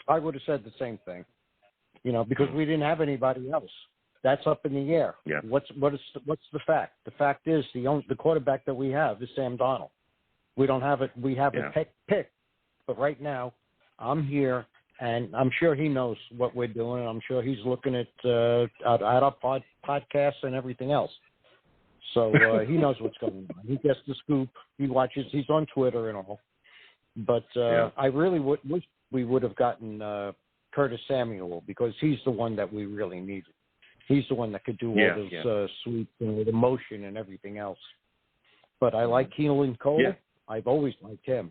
Speaker 9: I would have said the same thing, because we didn't have anybody else. That's up in the air.
Speaker 2: Yeah.
Speaker 9: What's the fact? The fact is the quarterback that we have is Sam Darnold. We don't have it. We have a pick, but right now I'm here, and I'm sure he knows what we're doing. I'm sure he's looking at our podcasts and everything else. So he knows what's going on. He gets the scoop. He watches. He's on Twitter and all. But I really wish we would have gotten Curtis Samuel because he's the one that we really needed. He's the one that could do all those sweeps and the motion and everything else. But I like Keelan Cole. Yeah. I've always liked him.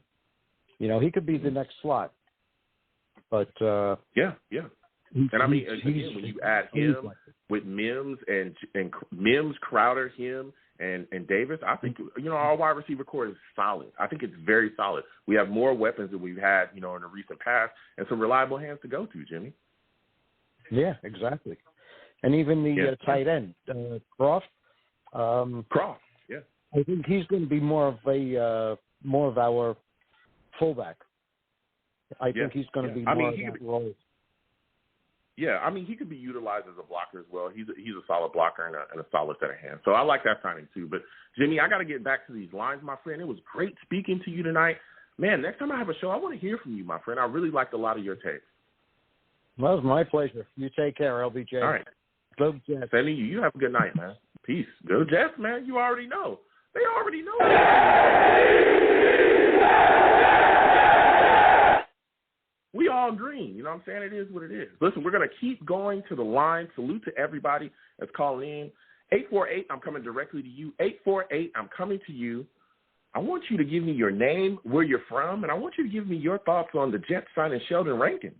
Speaker 9: He could be the next slot. But
Speaker 2: and I mean, again, when you add him with Mims and Mims, Crowder, him and Davis, I think our wide receiver core is solid. I think it's very solid. We have more weapons than we've had in the recent past, and some reliable hands to go to, Jimmy.
Speaker 9: Yeah, exactly. And even the tight end, Croft.
Speaker 2: Croft, yeah.
Speaker 9: I think he's going to be more of our fullback. I think he's going to be more of that role.
Speaker 2: Yeah, I mean, he could be utilized as a blocker as well. He's a solid blocker and a solid set of hands. So I like that signing too. But, Jimmy, I got to get back to these lines, my friend. It was great speaking to you tonight. Man, next time I have a show, I want to hear from you, my friend. I really liked a lot of your takes.
Speaker 9: Well, it was my pleasure. You take care, LBJ.
Speaker 2: All right.
Speaker 9: Go Jets.
Speaker 2: Sending you. You have a good night, man. Peace. Go Jets, man. You already know. They already know. We all green. You know what I'm saying? It is what it is. Listen, we're going to keep going to the line. Salute to everybody that's calling in. 848, I'm coming directly to you. 848, I'm coming to you. I want you to give me your name, where you're from, and I want you to give me your thoughts on the Jets signing Sheldon Rankins.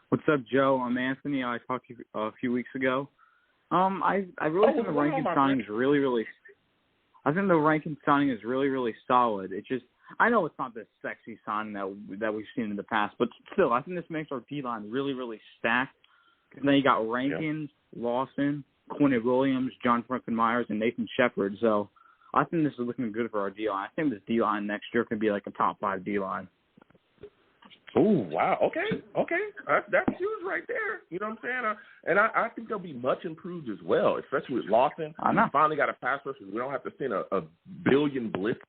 Speaker 10: What's up, Joe? I'm Anthony. I talked to you a few weeks ago. I really think the Rankins signing is really I think the Rankins signing is really solid. It just, I know it's not the sexy signing that we've seen in the past, but still, I think this makes our D-line really stacked. And then you got Rankins, Lawson, Quinn Williams, John Franklin Myers, and Nathan Shepard. So I think this is looking good for our D-line. I think this D-line next year can be like a top 5 D-line.
Speaker 2: Oh, wow. Okay. That's huge right there. You know what I'm saying? And I think they'll be much improved as well, especially with Lawson. We finally got a pass rush. We don't have to send a billion blitz.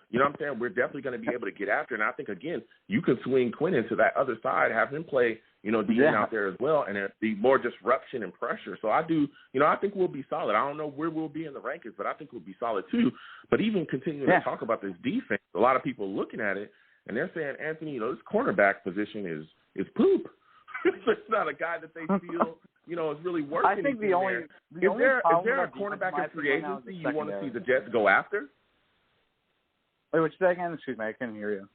Speaker 2: You know what I'm saying? We're definitely going to be able to get after it. And I think, again, you can swing Quinn into that other side, have him play, D-end out there as well, and there'll be more disruption and pressure. So I think we'll be solid. I don't know where we'll be in the rankings, but I think we'll be solid too. But even continuing to talk about this defense, a lot of people looking at it, and they're saying, Anthony, this cornerback position is poop. It's not a guy that they feel, is really working.
Speaker 10: I think the only
Speaker 2: is there a cornerback in free agency you want to see the Jets go after?
Speaker 10: Wait, what's that again? Excuse me, I couldn't hear you.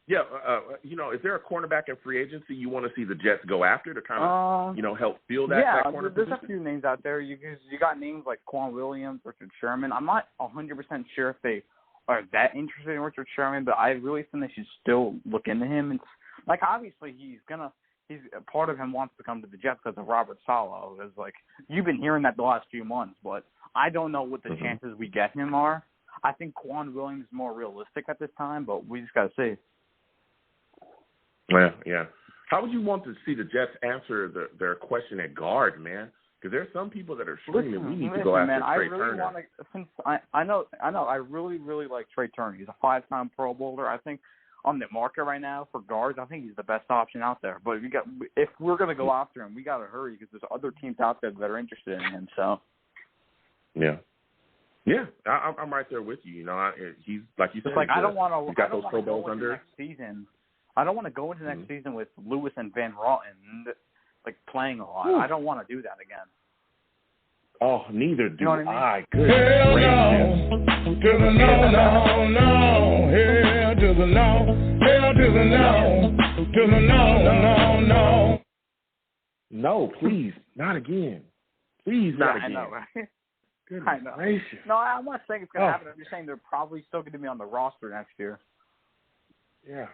Speaker 2: Yeah, is there a cornerback in free agency you want to see the Jets go after to kind of, help fill that corner
Speaker 10: there's
Speaker 2: position?
Speaker 10: a few names out there. You got names like Quan Williams, Richard Sherman. I'm not 100% sure if they are that interested in Richard Sherman, but I really think they should still look into him. And like, obviously, he's part of him wants to come to the Jets because of Robert Saleh. It's like you've been hearing that the last few months, but I don't know what the chances we get him are. I think Quan Williams is more realistic at this time, but we just got to see.
Speaker 2: Yeah. How would you want to see the Jets answer their question at guard, man? Because there's some people that are screaming, we need to go after Trey Turner.
Speaker 10: I know. I really, really like Trey Turner. He's a 5-time Pro Bowler. I think on the market right now for guards, I think he's the best option out there. But if we're going to go after him, we got to hurry because there's other teams out there that are interested in him. So.
Speaker 2: Yeah, I'm right there with you. He's like you said.
Speaker 10: It's like I don't want to.
Speaker 2: Got those Pro Bowls under
Speaker 10: next season. I don't want to go into next season with Lewis and Van Rotten like playing a lot. I don't want to do that again.
Speaker 2: Oh, neither do I.
Speaker 11: Good. Hell no. To the no. Hell to the no. Hell to the no. To the no.
Speaker 2: No, please, not again. Please, not again.
Speaker 10: I know, right?
Speaker 2: Goodness
Speaker 10: I know.
Speaker 2: gracious.
Speaker 10: No, I'm not saying it's going to happen. I'm just saying they're probably still going to be on the roster next year.
Speaker 2: Yeah.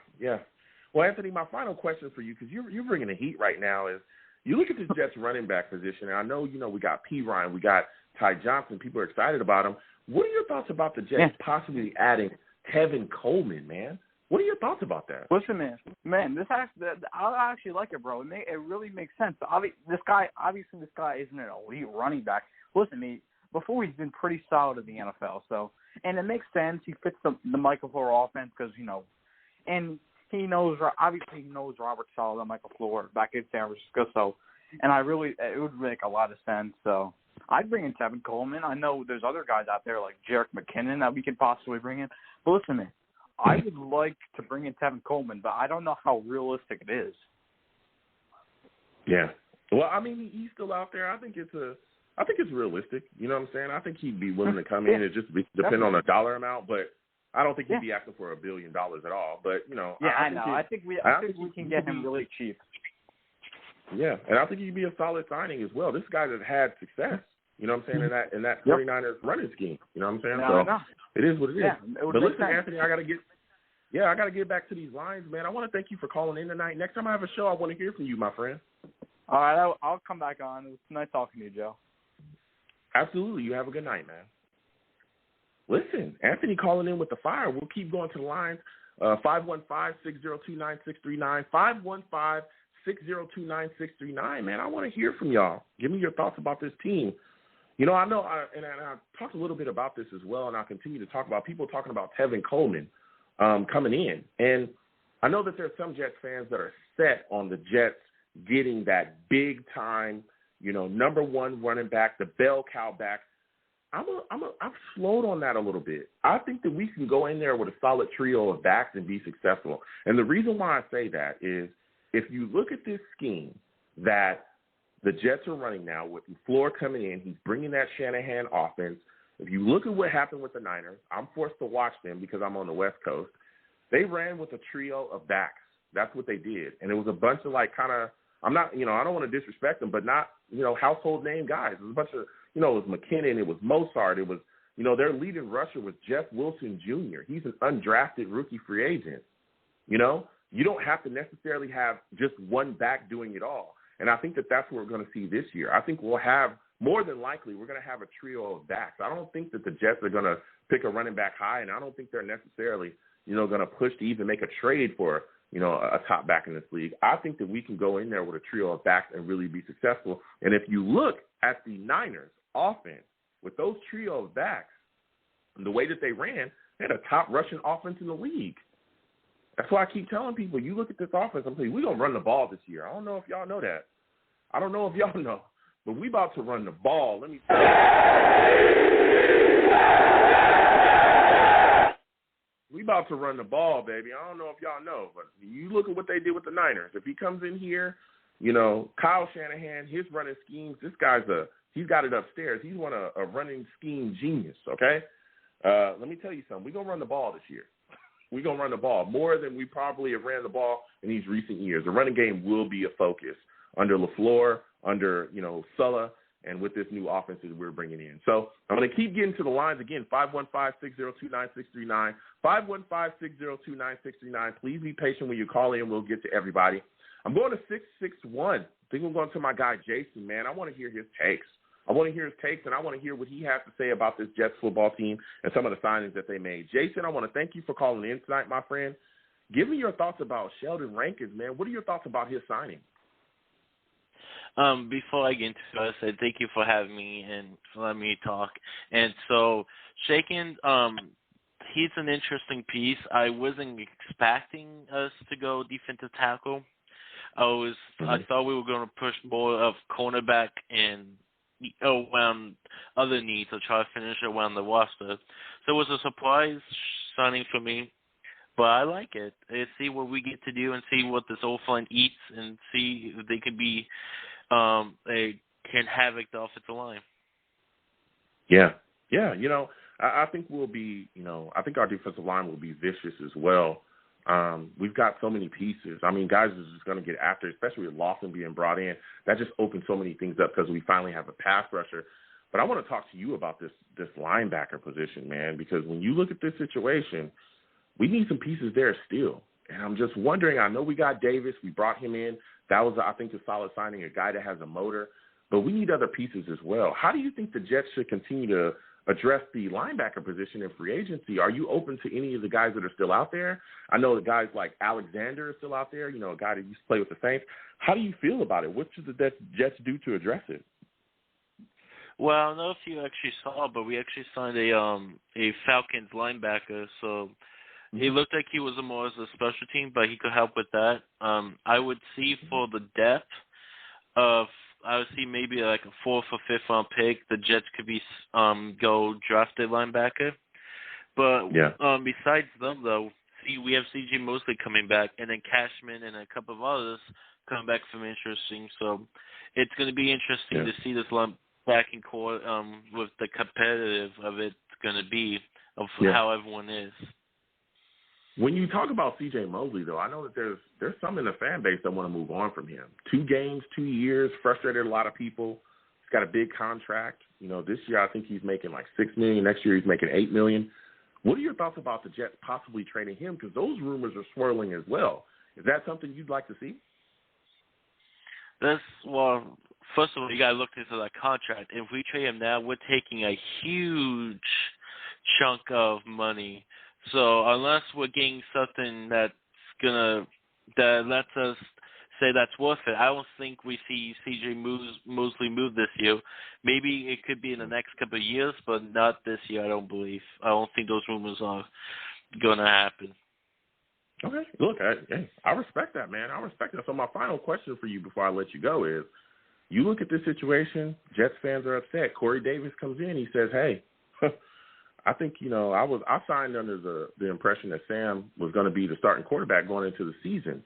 Speaker 2: Well, Anthony, my final question for you, because you're bringing the heat right now, is you look at the Jets running back position, and I know, we got P. Ryan, we got Ty Johnson, people are excited about him. What are your thoughts about the Jets possibly adding Tevin Coleman, man? What are your thoughts about that?
Speaker 10: Listen, man, I actually like it, bro. It really makes sense. This guy isn't an elite running back. Listen, before he's been pretty solid in the NFL, and it makes sense. He fits the Michael Floor offense because, and he knows Robert Saleh and Michael Floor back in San Francisco. So, and it would make a lot of sense. So I'd bring in Tevin Coleman. I know there's other guys out there like Jerick McKinnon that we could possibly bring in. But listen, man, I would like to bring in Tevin Coleman, but I don't know how realistic it is.
Speaker 2: Yeah. Well, he's still out there. I think it's realistic. You know what I'm saying? I think he'd be willing to come in. It just depend on the dollar amount, but I don't think he'd be asking for $1 billion at all. But
Speaker 10: I know. I think we can get him really cheap.
Speaker 2: Yeah, and I think he'd be a solid signing as well. This guy has had success. You know what I'm saying, in that 49ers running scheme. You know what I'm saying?
Speaker 10: No.
Speaker 2: It is what it is.
Speaker 10: Yeah,
Speaker 2: but listen, Anthony, I got to get back to these lines, man. I want to thank you for calling in tonight. Next time I have a show, I want to hear from you, my friend.
Speaker 10: All right, I'll come back on. It was nice talking to you, Joe.
Speaker 2: Absolutely. You have a good night, man. Listen, Anthony calling in with the fire. We'll keep going to the lines. 515-602-9639. 515-602-9639. Man, I want to hear from y'all. Give me your thoughts about this team. I know, I talked a little bit about this as well, and I'll continue to talk about people talking about Tevin Coleman coming in. And I know that there's some Jets fans that are set on the Jets getting that big-time, number one running back, the bell cow back. I've slowed on that a little bit. I think that we can go in there with a solid trio of backs and be successful. And the reason why I say that is if you look at this scheme that the Jets are running now with Floor coming in, he's bringing that Shanahan offense. If you look at what happened with the Niners, I'm forced to watch them because I'm on the West Coast. They ran with a trio of backs. That's what they did. And it was a bunch of I don't want to disrespect them, but not, household name guys. It was a bunch of, it was McKinnon, it was Mozart, it was, their leading rusher was Jeff Wilson Jr. He's an undrafted rookie free agent. You don't have to necessarily have just one back doing it all. And I think that that's what we're going to see this year. I think we'll have, more than likely, we're going to have a trio of backs. I don't think that the Jets are going to pick a running back high, and I don't think they're necessarily, going to push to even make a trade for, a top back in this league. I think that we can go in there with a trio of backs and really be successful. And if you look at the Niners offense, with those trio of backs, and the way that they ran, they had a top rushing offense in the league. That's why I keep telling people, you look at this offense, I'm telling you, we're going to run the ball this year. I don't know if y'all know that. I don't know if y'all know, but we about to run the ball. Let me tell you. We about to run the ball, baby. I don't know if y'all know, but you look at what they did with the Niners. If he comes in here, Kyle Shanahan, his running schemes, this guy's he's got it upstairs. He's a running scheme genius, okay? Let me tell you something. We're going to run the ball this year. we're going to run the ball more than we probably have ran the ball in these recent years. The running game will be a focus under LaFleur, under, Sulla, and with this new offense that we're bringing in. So I'm going to keep getting to the lines again, 515-602-9639, 515-602-9639. Please be patient when you call in. We'll get to everybody. I'm going to 661. I think I'm going to my guy Jason, man. I want to hear his takes. And I want to hear what he has to say about this Jets football team and some of the signings that they made. Jason, I want to thank you for calling in tonight, my friend. Give me your thoughts about Sheldon Rankins, man. What are your thoughts about his signing?
Speaker 12: Before I get into it, I said thank you for having me and for letting me talk. And so, Shaken, he's an interesting piece. I wasn't expecting us to go defensive tackle. I thought we were going to push more of cornerback and around other needs to try to finish around the roster. So it was a surprise signing for me, but I like it. Let's see what we get to do and see what this old line eats and see if they can be they can havoc the offensive line.
Speaker 2: Yeah. I think we'll be, I think our defensive line will be vicious as well. We've got so many pieces. I mean, guys are just going to get after, especially with Lawson being brought in. That just opens so many things up because we finally have a pass rusher. But I want to talk to you about this linebacker position, man, because when you look at this situation, we need some pieces there still. And I'm just wondering, I know we got Davis. We brought him in. That was, I think, a solid signing, a guy that has a motor. But we need other pieces as well. How do you think the Jets should continue to address the linebacker position in free agency? Are you open to any of the guys that are still out there? I know the guys like Alexander are still out there, a guy that used to play with the Saints. How do you feel about it? What should the Jets do to address it?
Speaker 12: Well, I don't know if you actually saw, but we actually signed a Falcons linebacker, so he looked like he was more as a special team, but he could help with that. I would see for the depth I would see maybe like a 4th or 5th round pick. The Jets could be go draft a linebacker. But besides them, though, we have C.J. Mosley coming back, and then Cashman and a couple of others coming back from interesting. So it's going to be interesting to see this linebacking core with the competitive of it's going to be of how everyone is.
Speaker 2: When you talk about C.J. Mosley, though, I know that there's some in the fan base that want to move on from him. 2 games, 2 years, frustrated a lot of people. He's got a big contract. This year I think he's making like $6 million. Next year he's making $8 million. What are your thoughts about the Jets possibly trading him? Because those rumors are swirling as well. Is that something you'd like to see?
Speaker 12: First of all, you got to look into that contract. If we trade him now, we're taking a huge chunk of money. So unless we're getting something that lets us say that's worth it, I don't think we see C.J. Mosley move this year. Maybe it could be in the next couple of years, but not this year, I don't believe. I don't think those rumors are going to happen.
Speaker 2: Okay. Look, I respect that, man. I respect that. So my final question for you before I let you go is, you look at this situation, Jets fans are upset. Corey Davis comes in, he says, hey, I think, I signed under the impression that Sam was going to be the starting quarterback going into the season.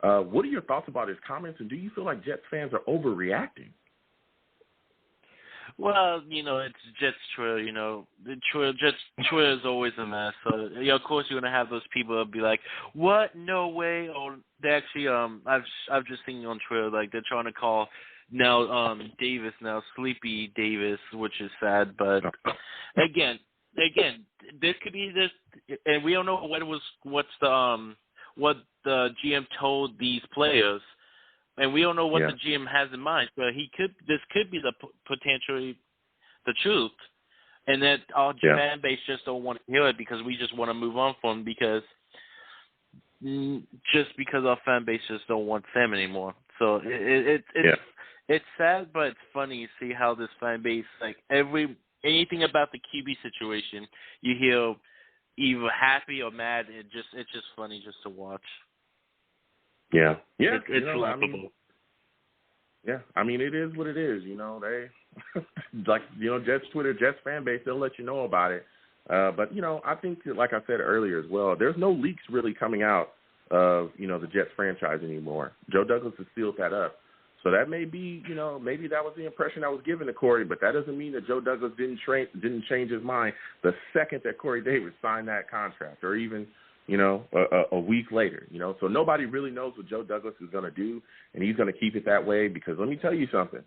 Speaker 2: What are your thoughts about his comments, and do you feel like Jets fans are overreacting?
Speaker 12: Well, it's Jets Twitter, Jets Twitter is always a mess. So, of course, you're going to have those people that be like, what? No way. Or they actually, I've just seen on Twitter, like, they're trying to call now Davis now Sleepy Davis, which is sad. But, again, this could be this, and we don't know what the GM told these players, and we don't know what the GM has in mind. But this could be the potentially the truth, and that our fan base just don't want to hear it because we just want to move on from him because our fan base just don't want Sam anymore. So it's sad, but it's funny to see how this fan base anything about the QB situation, you hear either happy or mad. It's just funny just to watch.
Speaker 2: Yeah.
Speaker 12: It's laughable.
Speaker 2: It is what it is. They Jets Twitter, Jets fan base, they'll let you know about it. But I think, like I said earlier as well, there's no leaks really coming out of the Jets franchise anymore. Joe Douglas has sealed that up. So that may be, maybe that was the impression that was given to Corey, but that doesn't mean that Joe Douglas didn't change his mind the second that Corey Davis signed that contract, or even, a week later, So nobody really knows what Joe Douglas is going to do, and he's going to keep it that way because let me tell you something.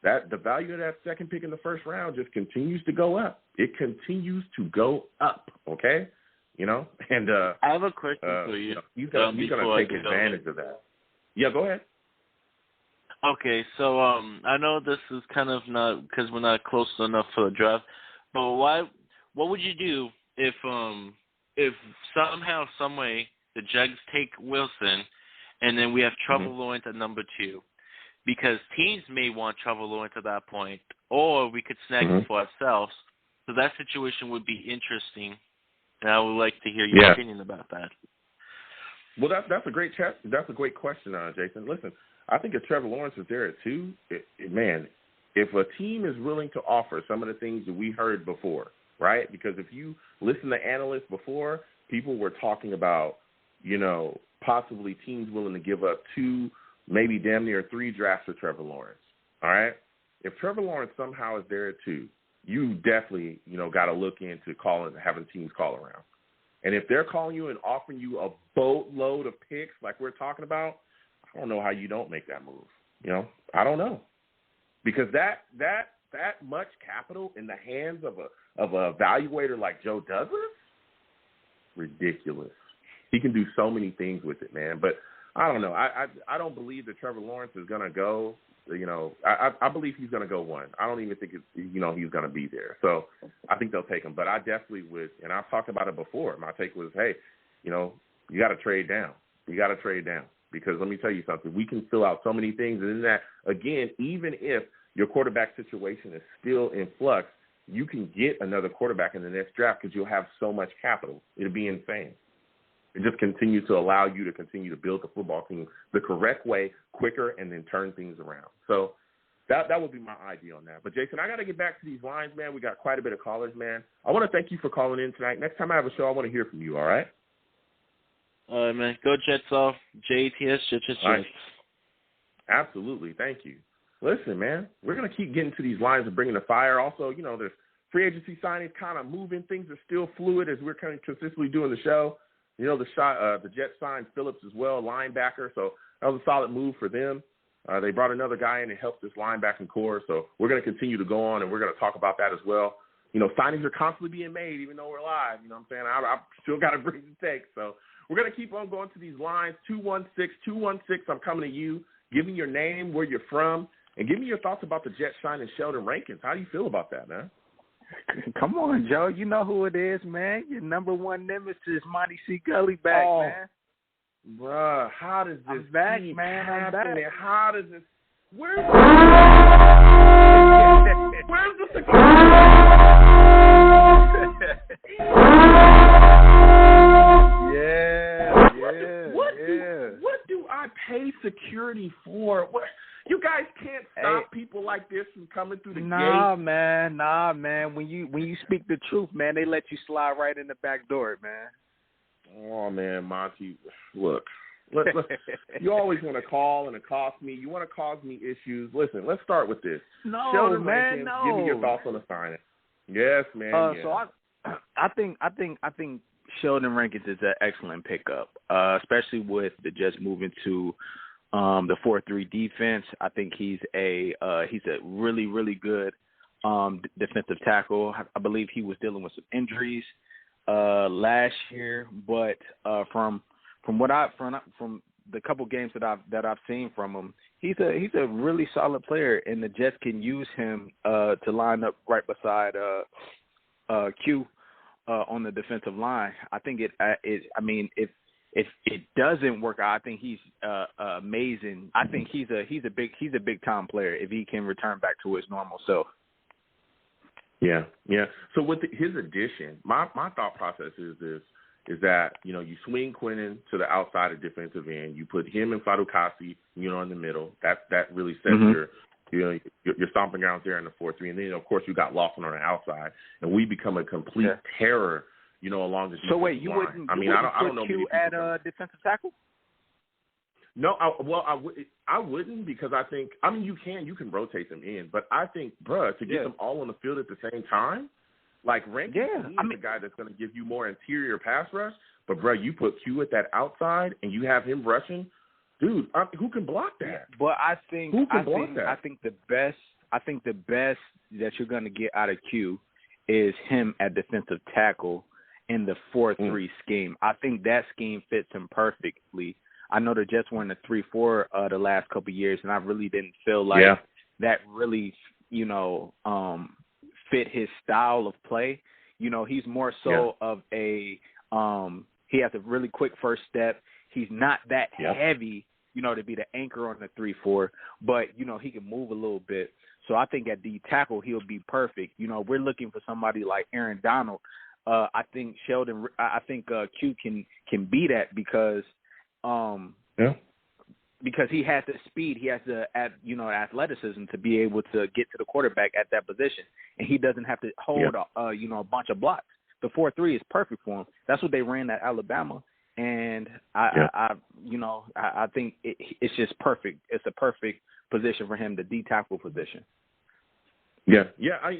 Speaker 2: That the value of that second pick in the first round just continues to go up. It continues to go up, okay? And
Speaker 12: I have a question for you.
Speaker 2: He's going to take advantage of that. Yeah, go ahead.
Speaker 12: Okay, so I know this is kind of not because we're not close enough for the draft, but what would you do if somehow, some way, the Jags take Wilson, and then we have Trevor Lawrence at number 2? Because teams may want Trevor Lawrence at that point, or we could snag him for ourselves. So that situation would be interesting, and I would like to hear your opinion about that.
Speaker 2: Well, that's a great that's a great question, Jason. Listen, I think if Trevor Lawrence is there at 2, man, if a team is willing to offer some of the things that we heard before, right? Because if you listen to analysts before, people were talking about, possibly teams willing to give up 2, maybe damn near 3 drafts for Trevor Lawrence, all right? If Trevor Lawrence somehow is there at 2, you definitely, got to look into having teams call around. And if they're calling you and offering you a boatload of picks like we're talking about, I don't know how you don't make that move. I don't know. Because that much capital in the hands of a evaluator like Joe Douglas, ridiculous. He can do so many things with it, man. But I don't know. I don't believe that Trevor Lawrence is going to go. I believe he's going to go 1. I don't even think he's going to be there. So I think they'll take him. But I definitely would, and I've talked about it before. My take was, hey, you got to trade down. You got to trade down. Because let me tell you something. We can fill out so many things. And in that, again, even if your quarterback situation is still in flux, you can get another quarterback in the next draft because you'll have so much capital. It'll be insane. It just continues to allow you to continue to build the football team the correct way, quicker, and then turn things around. So that would be my idea on that. But, Jason, I got to get back to these lines, man. We got quite a bit of callers, man. I want to thank you for calling in tonight. Next time I have a show, I want to hear from you, all right?
Speaker 12: All right, man. Go Jets off. JETS, Jets.
Speaker 2: Right. Absolutely. Thank you. Listen, man, we're going to keep getting to these lines and bringing the fire. Also, there's free agency signings kind of moving. Things are still fluid as we're kind of consistently doing the show. The Jets signed Phillips as well, linebacker. So that was a solid move for them. They brought another guy in and helped this linebacking core. So we're going to continue to go on, and we're going to talk about that as well. Signings are constantly being made, even though we're live. You know what I'm saying? I still got to bring the take. So we're going to keep on going to these lines. 216-216, I'm coming to you. Give me your name, where you're from, and give me your thoughts about the Jets signing Sheldon Rankins. How do you feel about that, man?
Speaker 10: Come on, Joe. You know who it is, man. Your number 1 nemesis, Monty C. Gully, back, man.
Speaker 2: Bruh, how does this
Speaker 10: back,
Speaker 2: keep
Speaker 10: man.
Speaker 2: happening? How does this – where's the security? What do I pay security for? What? You guys can't stop people like this from coming through the gate.
Speaker 10: Nah, man. When you speak the truth, man, they let you slide right in the back door, man.
Speaker 2: Oh, man, Monty, look. You always want to call and accost me. You want to cause me issues. Listen, let's start with this.
Speaker 10: No,
Speaker 2: Sheldon
Speaker 10: man,
Speaker 2: Rankins,
Speaker 10: no.
Speaker 2: Give me your thoughts on the signing. Yes, man.
Speaker 10: So I think Sheldon Rankins is an excellent pickup, especially with the Jets moving to the 4-3 defense. I think he's a really, really good defensive tackle. I believe he was dealing with some injuries last year, but from the couple games that I've seen from him, he's a really solid player, and the Jets can use him to line up right beside Q on the defensive line. I think if it doesn't work out, I think he's amazing. I think he's a big time player if he can return back to his normal self.
Speaker 2: Yeah. So with his addition, my thought process is that you swing Quinnen to the outside of defensive end, you put him and Fadukasi, in the middle. That really sets your stomping grounds there in the 4-3, and then of course you got Lawson on the outside, and we become a complete terror. Along the defensive line. So wait, I don't know.
Speaker 10: Q at defensive tackle?
Speaker 2: No, I wouldn't, because I think you can rotate them in, but I think, to get them all on the field at the same time, like Rankins is the guy that's going to give you more interior pass rush, But, bro, you put Q at that outside and you have him rushing, dude, who can block that?
Speaker 13: But I think the best that you're going to get out of Q is him at defensive tackle in the 4-3 scheme. I think that scheme fits him perfectly. I know the Jets were in the 3-4 the last couple of years, and I really didn't feel like that really, fit his style of play. He's more so of a he has a really quick first step. He's not that heavy, to be the anchor on the 3-4, but, he can move a little bit. So I think at D tackle, he'll be perfect. We're looking for somebody like Aaron Donald. I think Q can be that because he has the speed, he has the athleticism to be able to get to the quarterback at that position, and he doesn't have to hold a bunch of blocks. The 4-3 is perfect for him. That's what they ran at Alabama, and I think it's just perfect. It's a perfect position for him, the D tackle position.
Speaker 2: Yeah. I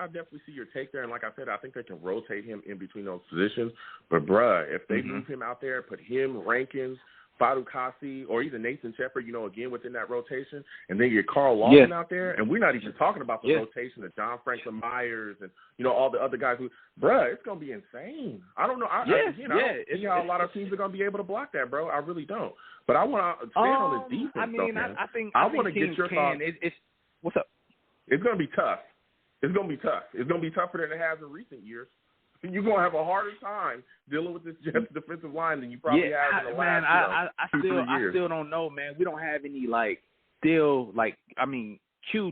Speaker 2: definitely see your take there, and like I said, I think they can rotate him in between those positions. But bruh, if they move him out there, put him, Rankins, Fadu Kasi, or even Nathan Shepard, again within that rotation, and then you get Carl Lawson out there, and we're not even talking about the rotation of John Franklin Myers and all the other guys bruh, it's gonna be insane. I don't know. I don't see how a lot of teams are gonna be able to block that, bro. I really don't. But I want to stay on the defense. I want to get your thoughts.
Speaker 13: What's up?
Speaker 2: It's gonna be tough. It's gonna be tough. It's gonna be tougher than it has in recent years. You're going to have a harder time dealing with this Jets defensive line than you probably have in the last
Speaker 13: I
Speaker 2: 2-3 years.
Speaker 13: I still don't know, man. We don't have any, Q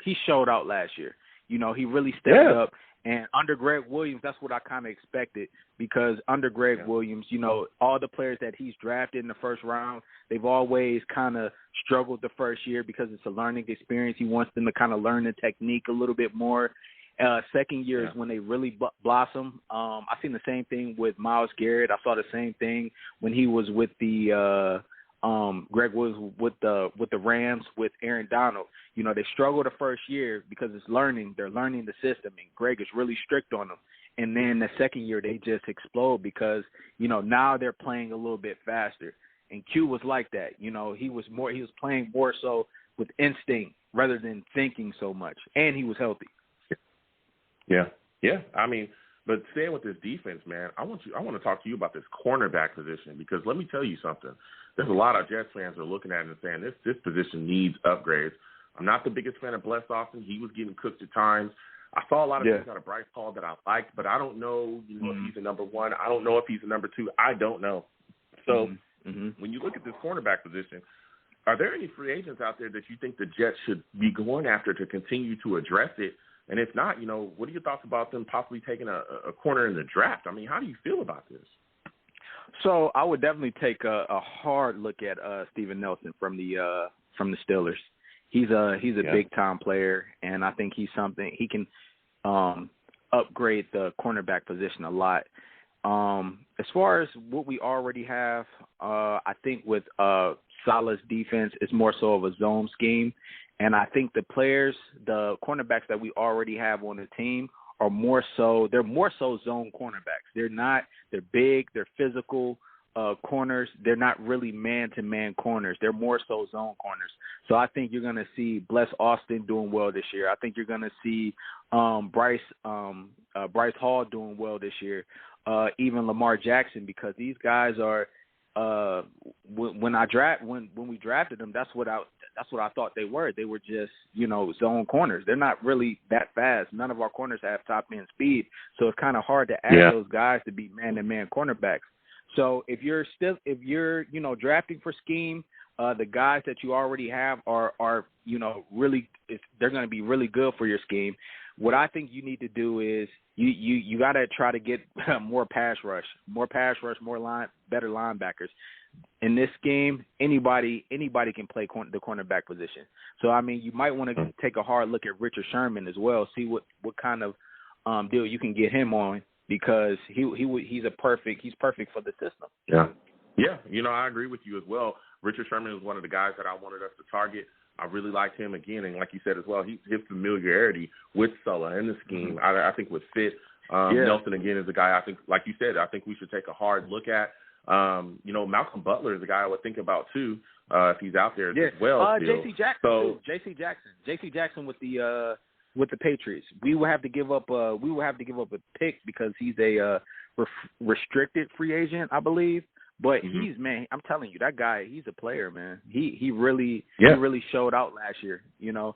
Speaker 13: he showed out last year. He really stepped up. And under Greg Williams, that's what I kind of expected because under Greg Williams, all the players that he's drafted in the first round, they've always kind of struggled the first year because it's a learning experience. He wants them to kind of learn the technique a little bit more. Second year is when they really blossom. I've seen the same thing with Myles Garrett. I saw the same thing when he was with the Greg Williams with the Rams with Aaron Donald. They struggle the first year because it's learning. They're learning the system, and Greg is really strict on them. And then the second year they just explode because now they're playing a little bit faster. And Q was like that. He was playing more so with instinct rather than thinking so much, and he was healthy.
Speaker 2: Yeah. But staying with this defense, man, I want to talk to you about this cornerback position because let me tell you something. There's a lot of Jets fans that are looking at it and saying this position needs upgrades. I'm not the biggest fan of Bless Austin. He was getting cooked at times. I saw a lot of things out of Bryce Hall that I liked, but I don't know, if he's a number one. I don't know if he's a number two. I don't know. So when you look at this cornerback position, are there any free agents out there that you think the Jets should be going after to continue to address it? And if not, what are your thoughts about them possibly taking a corner in the draft? I mean, how do you feel about this?
Speaker 13: So I would definitely take a hard look at Steven Nelson from the Steelers. He's a big time player, and I think he's something he can upgrade the cornerback position a lot. As far as what we already have, I think with Salah's defense, it's more so of a zone scheme. And I think the cornerbacks that we already have on the team they're more so zone cornerbacks. They're big, they're physical corners. They're not really man-to-man corners. They're more so zone corners. So I think you're going to see Bless Austin doing well this year. I think you're going to see Bryce Hall doing well this year, even Lamar Jackson, because these guys are when we drafted them, that's what I thought they were. They were just, zone corners. They're not really that fast. None of our corners have top end speed. So it's kind of hard to ask those guys to be man-to-man cornerbacks. So if you're drafting for scheme, the guys that you already have are really, they're going to be really good for your scheme. What I think you need to do is you got to try to get more pass rush, better linebackers. In this game, anybody can play the cornerback position. So, I mean, you might want to take a hard look at Richard Sherman as well, see what kind of deal you can get him on, because he's perfect for the system.
Speaker 2: Yeah. I agree with you as well. Richard Sherman is one of the guys that I wanted us to target. I really liked him again, and like you said as well, his familiarity with Sulla and the scheme, I think would fit. Nelson, again, is a guy I think, like you said, I think we should take a hard look at. Malcolm Butler is a guy I would think about, too, if he's out there as well.
Speaker 13: J.C. Jackson, J.C. Jackson with the Patriots. We will have to give up a pick because he's a restricted free agent, I believe. But I'm telling you, that guy, he's a player, man. He really showed out last year, and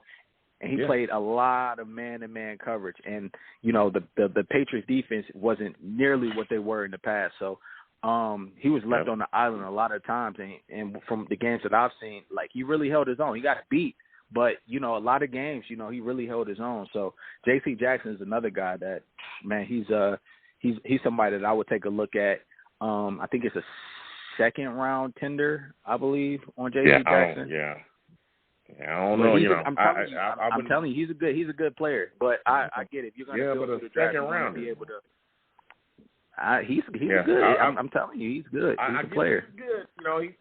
Speaker 13: he played a lot of man-to-man coverage. And, the Patriots defense wasn't nearly what they were in the past. So he was left on the island a lot of times. And from the games that I've seen, like, he really held his own. He got beat. But, a lot of games, he really held his own. So J.C. Jackson is another guy that, man, he's somebody that I would take a look at. I think it's a second-round tender, I believe, on J.C. Jackson.
Speaker 2: I don't know.
Speaker 13: I'm telling you, he's a good player. But I get it. If you're going to go through the draft, you're going to be able to. He's good. I'm telling you, he's good. He's a player.
Speaker 2: He's good.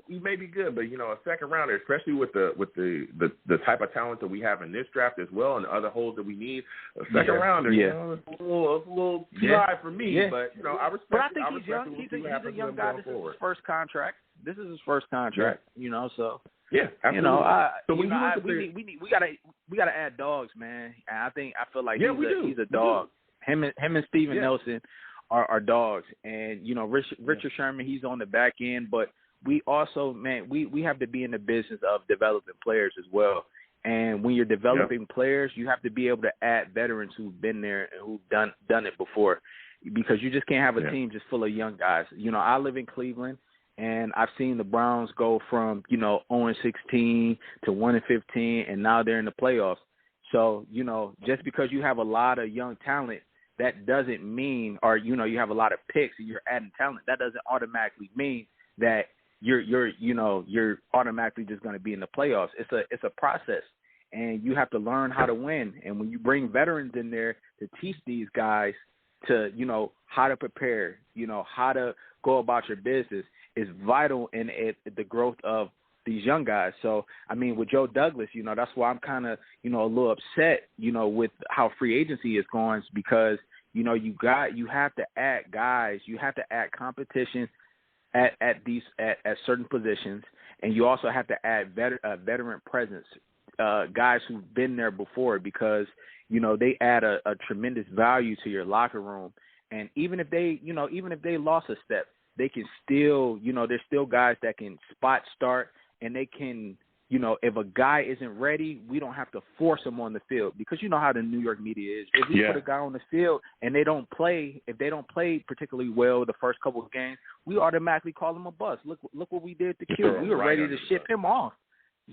Speaker 2: He may be good, but a second rounder, especially with the type of talent that we have in this draft as well, and the other holes that we need, a second rounder, it's a little too high for me. But I respect.
Speaker 13: But I think he's young. He's a young guy. This is his first contract. So.
Speaker 2: Yeah, absolutely.
Speaker 13: We gotta add dogs, man. I feel like he's a dog. Him and Steven Nelson are dogs, and Richard Sherman, he's on the back end, but we also, man, we have to be in the business of developing players as well. And when you're developing players, you have to be able to add veterans who've been there and who've done it before, because you just can't have a team just full of young guys. I live in Cleveland, and I've seen the Browns go from 0-16 to 1-15, and now they're in the playoffs. So just because you have a lot of young talent, that doesn't mean, or you have a lot of picks and you're adding talent, that doesn't automatically mean that you're automatically just going to be in the playoffs. It's a process, and you have to learn how to win. And when you bring veterans in there to teach these guys to how to prepare, how to go about your business, is vital in the growth of these young guys. So, I mean, with Joe Douglas, that's why I'm kind of, a little upset, with how free agency is going, because, you have to add guys, you have to add competition at certain positions, and you also have to add veteran presence, guys who've been there before, because, they add a tremendous value to your locker room. And even if they lost a step, they can still, there's still guys that can spot start, and they can, if a guy isn't ready, we don't have to force him on the field, because you know how the New York media is. If we put a guy on the field and if they don't play particularly well the first couple of games, we automatically call him a bust. Look what we did to Q. We were ready to ship him off.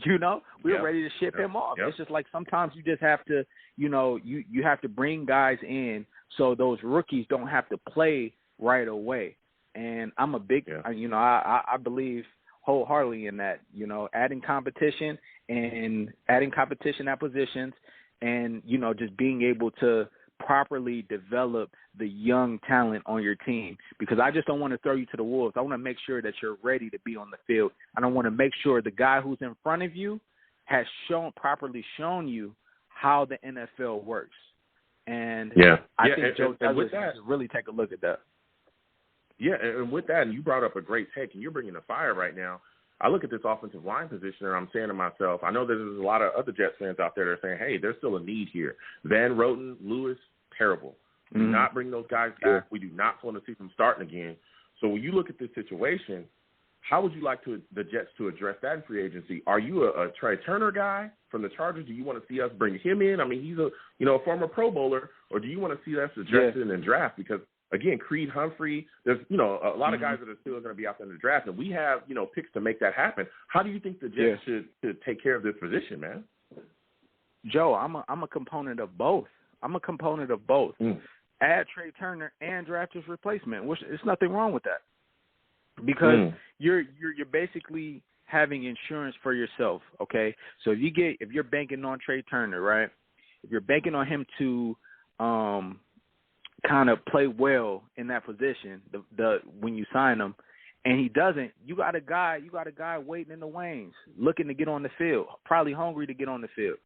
Speaker 13: We were ready to ship him off. It's just like sometimes you just have to, you have to bring guys in so those rookies don't have to play right away. And I'm a big, I believe wholeheartedly in that, adding competition at positions, and, just being able to properly develop the young talent on your team, because I just don't want to throw you to the wolves. I want to make sure that you're ready to be on the field. I don't want to make sure the guy who's in front of you has properly shown you how the NFL works. And I think Joe Douglas should really take a look at that.
Speaker 2: Yeah, and with that, and you brought up a great take, and you're bringing the fire right now. I look at this offensive line position, and I'm saying to myself, I know there's a lot of other Jets fans out there that are saying, hey, there's still a need here. Van Roten, Lewis, terrible. Do not bring those guys back. We do not want to see them starting again. So when you look at this situation, how would you like the Jets to address that in free agency? Are you a Trey Turner guy from the Chargers? Do you want to see us bring him in? I mean, he's a former Pro Bowler. Or do you want to see us address it in draft? Because again, Creed Humphrey, there's, a lot of guys that are still going to be out there in the draft, and we have, picks to make that happen. How do you think the Jets should take care of this position, man?
Speaker 13: Joe, I'm a component of both. Add Trey Turner and draft his replacement, which there's nothing wrong with that, because you're basically having insurance for yourself. Okay, so if you're banking on Trey Turner, right? If you're banking on him to kind of play well in that position, when you sign him, and he doesn't, you got a guy waiting in the wings, looking to get on the field, probably hungry to get on the field.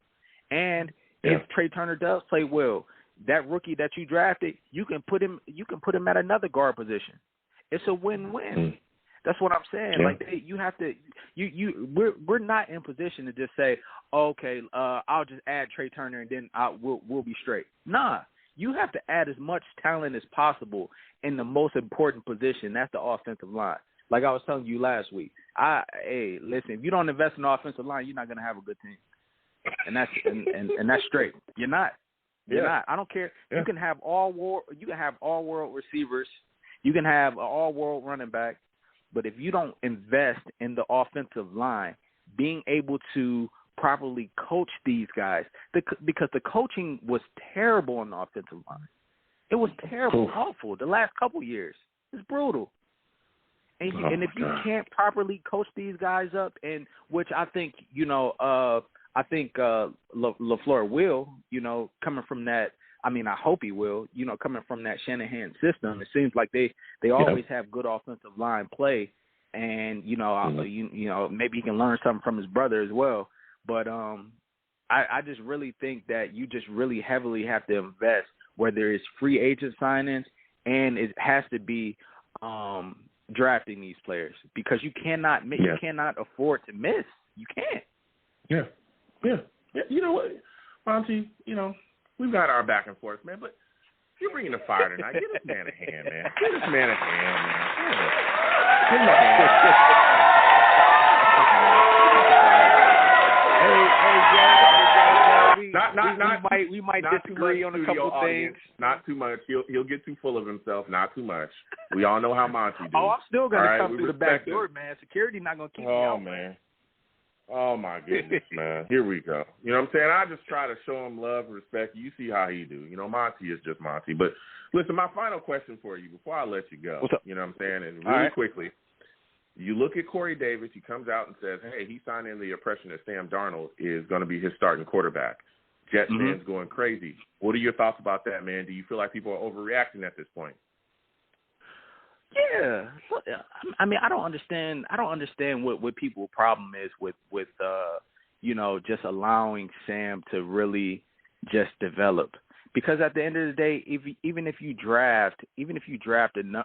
Speaker 13: And if Trey Turner does play well, that rookie that you drafted, you can put him at another guard position. It's a win-win. That's what I'm saying.
Speaker 2: Yeah.
Speaker 13: Like you have to, we're not in position to just say, okay, I'll just add Trey Turner and then we'll be straight. Nah, you have to add as much talent as possible in the most important position. That's the offensive line. Like I was telling you last week. Hey, listen, if you don't invest in the offensive line, you're not going to have a good team. And that's and that's straight. You're not. You're not. I don't care. Yeah. You can have all world receivers. You can have an all world running back. But if you don't invest in the offensive line, being able to properly coach these guys, because the coaching was terrible on the offensive line. It was terrible, awful. The last couple years, it's brutal. And if you can't properly coach these guys up, and which I think LaFleur will, coming from that. I mean, I hope he will, coming from that Shanahan system. It seems like they always have good offensive line play, and maybe he can learn something from his brother as well. But I just really think that you just really heavily have to invest, whether it's free agent signings and it has to be drafting these players, because you cannot afford to miss. You can't.
Speaker 2: Yeah. You know what, Monty? We've got our back and forth, man. But if you're bringing the fire tonight, give this man a hand, man. Give this man a hand, man. Give him a hand.
Speaker 13: We might disagree on a couple things.
Speaker 2: Not too much. He'll get too full of himself. Not too much. We all know how Monty do.
Speaker 13: I'm still gonna come through the back door, man. Security not gonna keep me out,
Speaker 2: man. Oh, my goodness, man. Here we go. You know what I'm saying? I just try to show him love and respect. You see how he do. Monty is just Monty. But, listen, my final question for you before I let you go.
Speaker 13: What's up?
Speaker 2: You know what I'm saying? And really quickly, you look at Corey Davis. He comes out and says, hey, he signed in the impression that Sam Darnold is going to be his starting quarterback. Jets fans going crazy. What are your thoughts about that, man? Do you feel like people are overreacting at this point?
Speaker 13: Yeah, I mean, I don't understand what people's problem is with just allowing Sam to really just develop. Because at the end of the day, even if you draft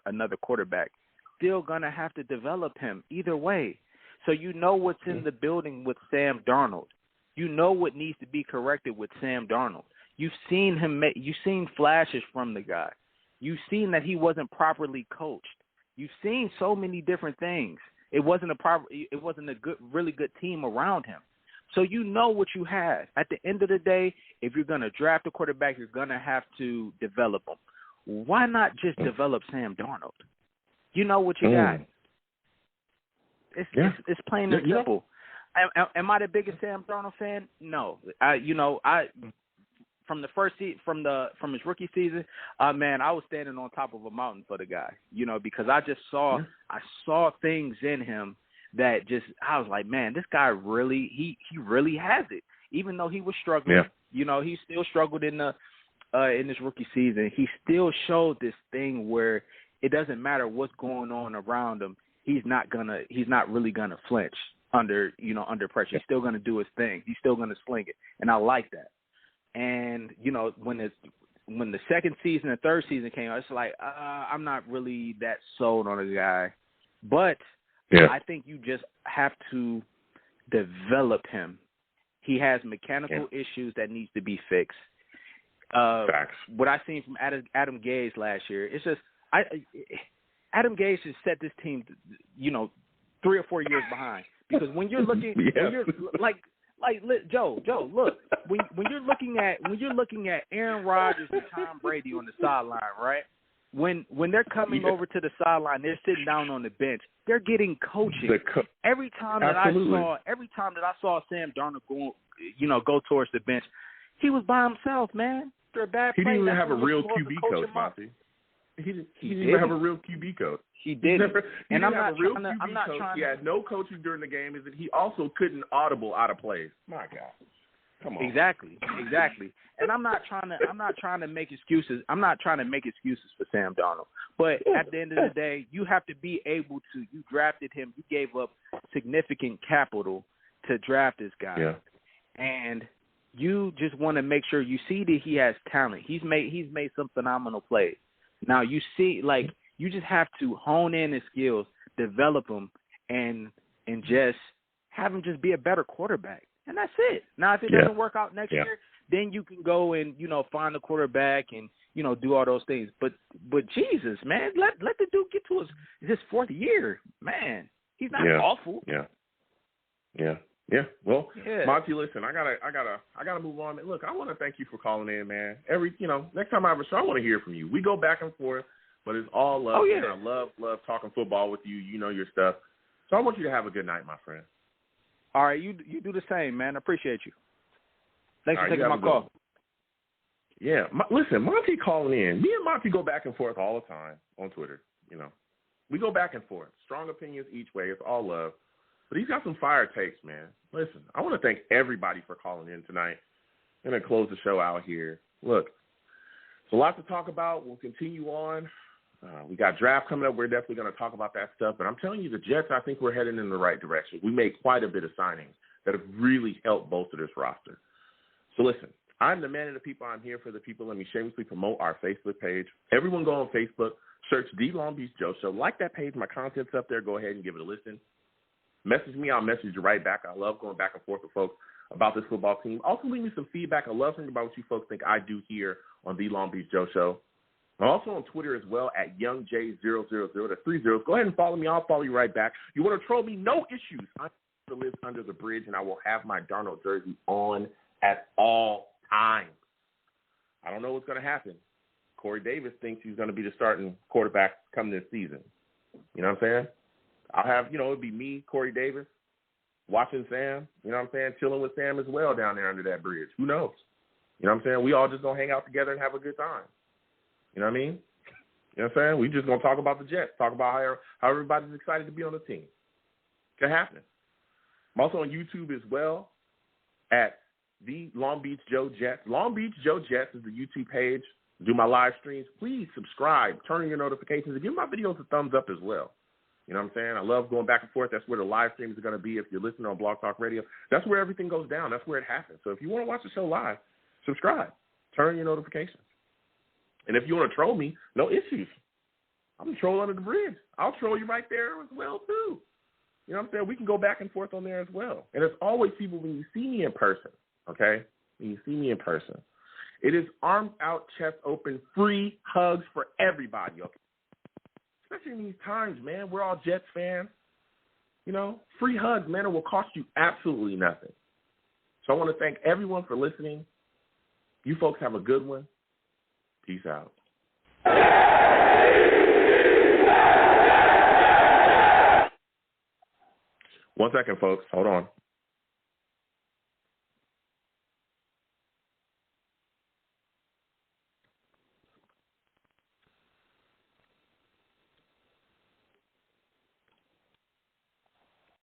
Speaker 13: another quarterback, still gonna have to develop him either way. So what's in the building with Sam Darnold. You know what needs to be corrected with Sam Darnold. You've seen you've seen flashes from the guy. You've seen that he wasn't properly coached. You've seen so many different things. It wasn't a really good team around him. So you know what you have. At the end of the day, if you're going to draft a quarterback, you're going to have to develop him. Why not just develop Sam Darnold? You know what you got. It's plain and simple. Am I the biggest Sam Darnold fan? No. From his rookie season, man, I was standing on top of a mountain for the guy, because I just saw things in him that I was like, man, this guy really, he really has it. Even though he was struggling, he still struggled in this rookie season. He still showed this thing where it doesn't matter what's going on around him. He's not really gonna flinch under pressure. He's still gonna do his thing. He's still gonna sling it, and I like that. And when the second season and third season came out, it's like I'm not really that sold on a guy, but I think you just have to develop him. He has mechanical issues that needs to be fixed. What I seen from Adam Gase last year, it's just Adam Gase has set this team, 3 or 4 years behind, because when you're looking, Joe, look, when you're looking at Aaron Rodgers and Tom Brady on the sideline, right? When they're coming over to the sideline, they're sitting down on the bench. They're getting coaching. Every time that I saw Sam Darnold go towards the bench, he was by himself, man. After a bad play,
Speaker 2: he didn't even have a real QB coach, Monty. He didn't even have a real QB coach.
Speaker 13: He didn't.
Speaker 2: He had no coaching during the game. Is that he also couldn't audible out of plays. My God. Come on.
Speaker 13: Exactly. And I'm not trying to make excuses. I'm not trying to make excuses for Sam Darnold. But at the end of the day, you have to be able to. You drafted him. You gave up significant capital to draft this guy. Yeah. And you just want to make sure you see that he has talent. He's made some phenomenal plays. Now you see, like, you just have to hone in his skills, develop them, and just have him just be a better quarterback. And that's it. Now, if it doesn't work out next year, then you can go and, find a quarterback and, do all those things. But Jesus, man, let the dude get to his fourth year. Man, he's not awful.
Speaker 2: Yeah. Well, Monty, listen, I gotta move on. Look, I want to thank you for calling in, man. Next time I have a show, I want to hear from you. We go back and forth, but it's all love. Oh, yeah. I love talking football with you. You know your stuff. So I want you to have a good night, my friend.
Speaker 13: All right, you do the same, man. I appreciate you. Thanks for taking my call.
Speaker 2: Yeah, listen, Monty calling in. Me and Monty go back and forth all the time on Twitter. We go back and forth. Strong opinions each way. It's all love. But he's got some fire takes, man. Listen, I want to thank everybody for calling in tonight. I'm going to close the show out here. Look, it's a lot to talk about. We'll continue on. We got draft coming up. We're definitely going to talk about that stuff. But I'm telling you, the Jets, I think we're heading in the right direction. We made quite a bit of signings that have really helped bolster this roster. So listen, I'm the man of the people. I'm here for the people. Let me shamelessly promote our Facebook page. Everyone go on Facebook, search The Long Beach Joe Show. Like that page. My content's up there. Go ahead and give it a listen. Message me. I'll message you right back. I love going back and forth with folks about this football team. Also, leave me some feedback. I love hearing about what you folks think I do here on The Long Beach Joe Show. I'm also on Twitter as well at YoungJ000. That's 3 zeros. Go ahead and follow me. I'll follow you right back. You want to troll me? No issues. I live under the bridge, and I will have my Darnold jersey on at all times. I don't know what's going to happen. Corey Davis thinks he's going to be the starting quarterback come this season. You know what I'm saying? I'll have, it'd be me, Corey Davis, watching Sam, chilling with Sam as well down there under that bridge. Who knows? You know what I'm saying? We all just going to hang out together and have a good time. You know what I mean? You know what I'm saying? We just going to talk about the Jets, talk about how everybody's excited to be on the team. It's happening. I'm also on YouTube as well at The Long Beach Joe Jets. Long Beach Joe Jets is the YouTube page. Do my live streams. Please subscribe, turn on your notifications, and give my videos a thumbs up as well. You know what I'm saying? I love going back and forth. That's where the live streams are going to be. If you're listening on Blog Talk Radio, that's where everything goes down. That's where it happens. So if you want to watch the show live, subscribe. Turn on your notifications. And if you want to troll me, no issues. I'm going to troll under the bridge. I'll troll you right there as well, too. You know what I'm saying? We can go back and forth on there as well. And it's always people when you see me in person, okay? When you see me in person. It is arms out, chest open, free hugs for everybody, okay? Especially in these times, man. We're all Jets fans. Free hugs, man. It will cost you absolutely nothing. So I want to thank everyone for listening. You folks have a good one. Peace out. 1 second, folks. Hold on.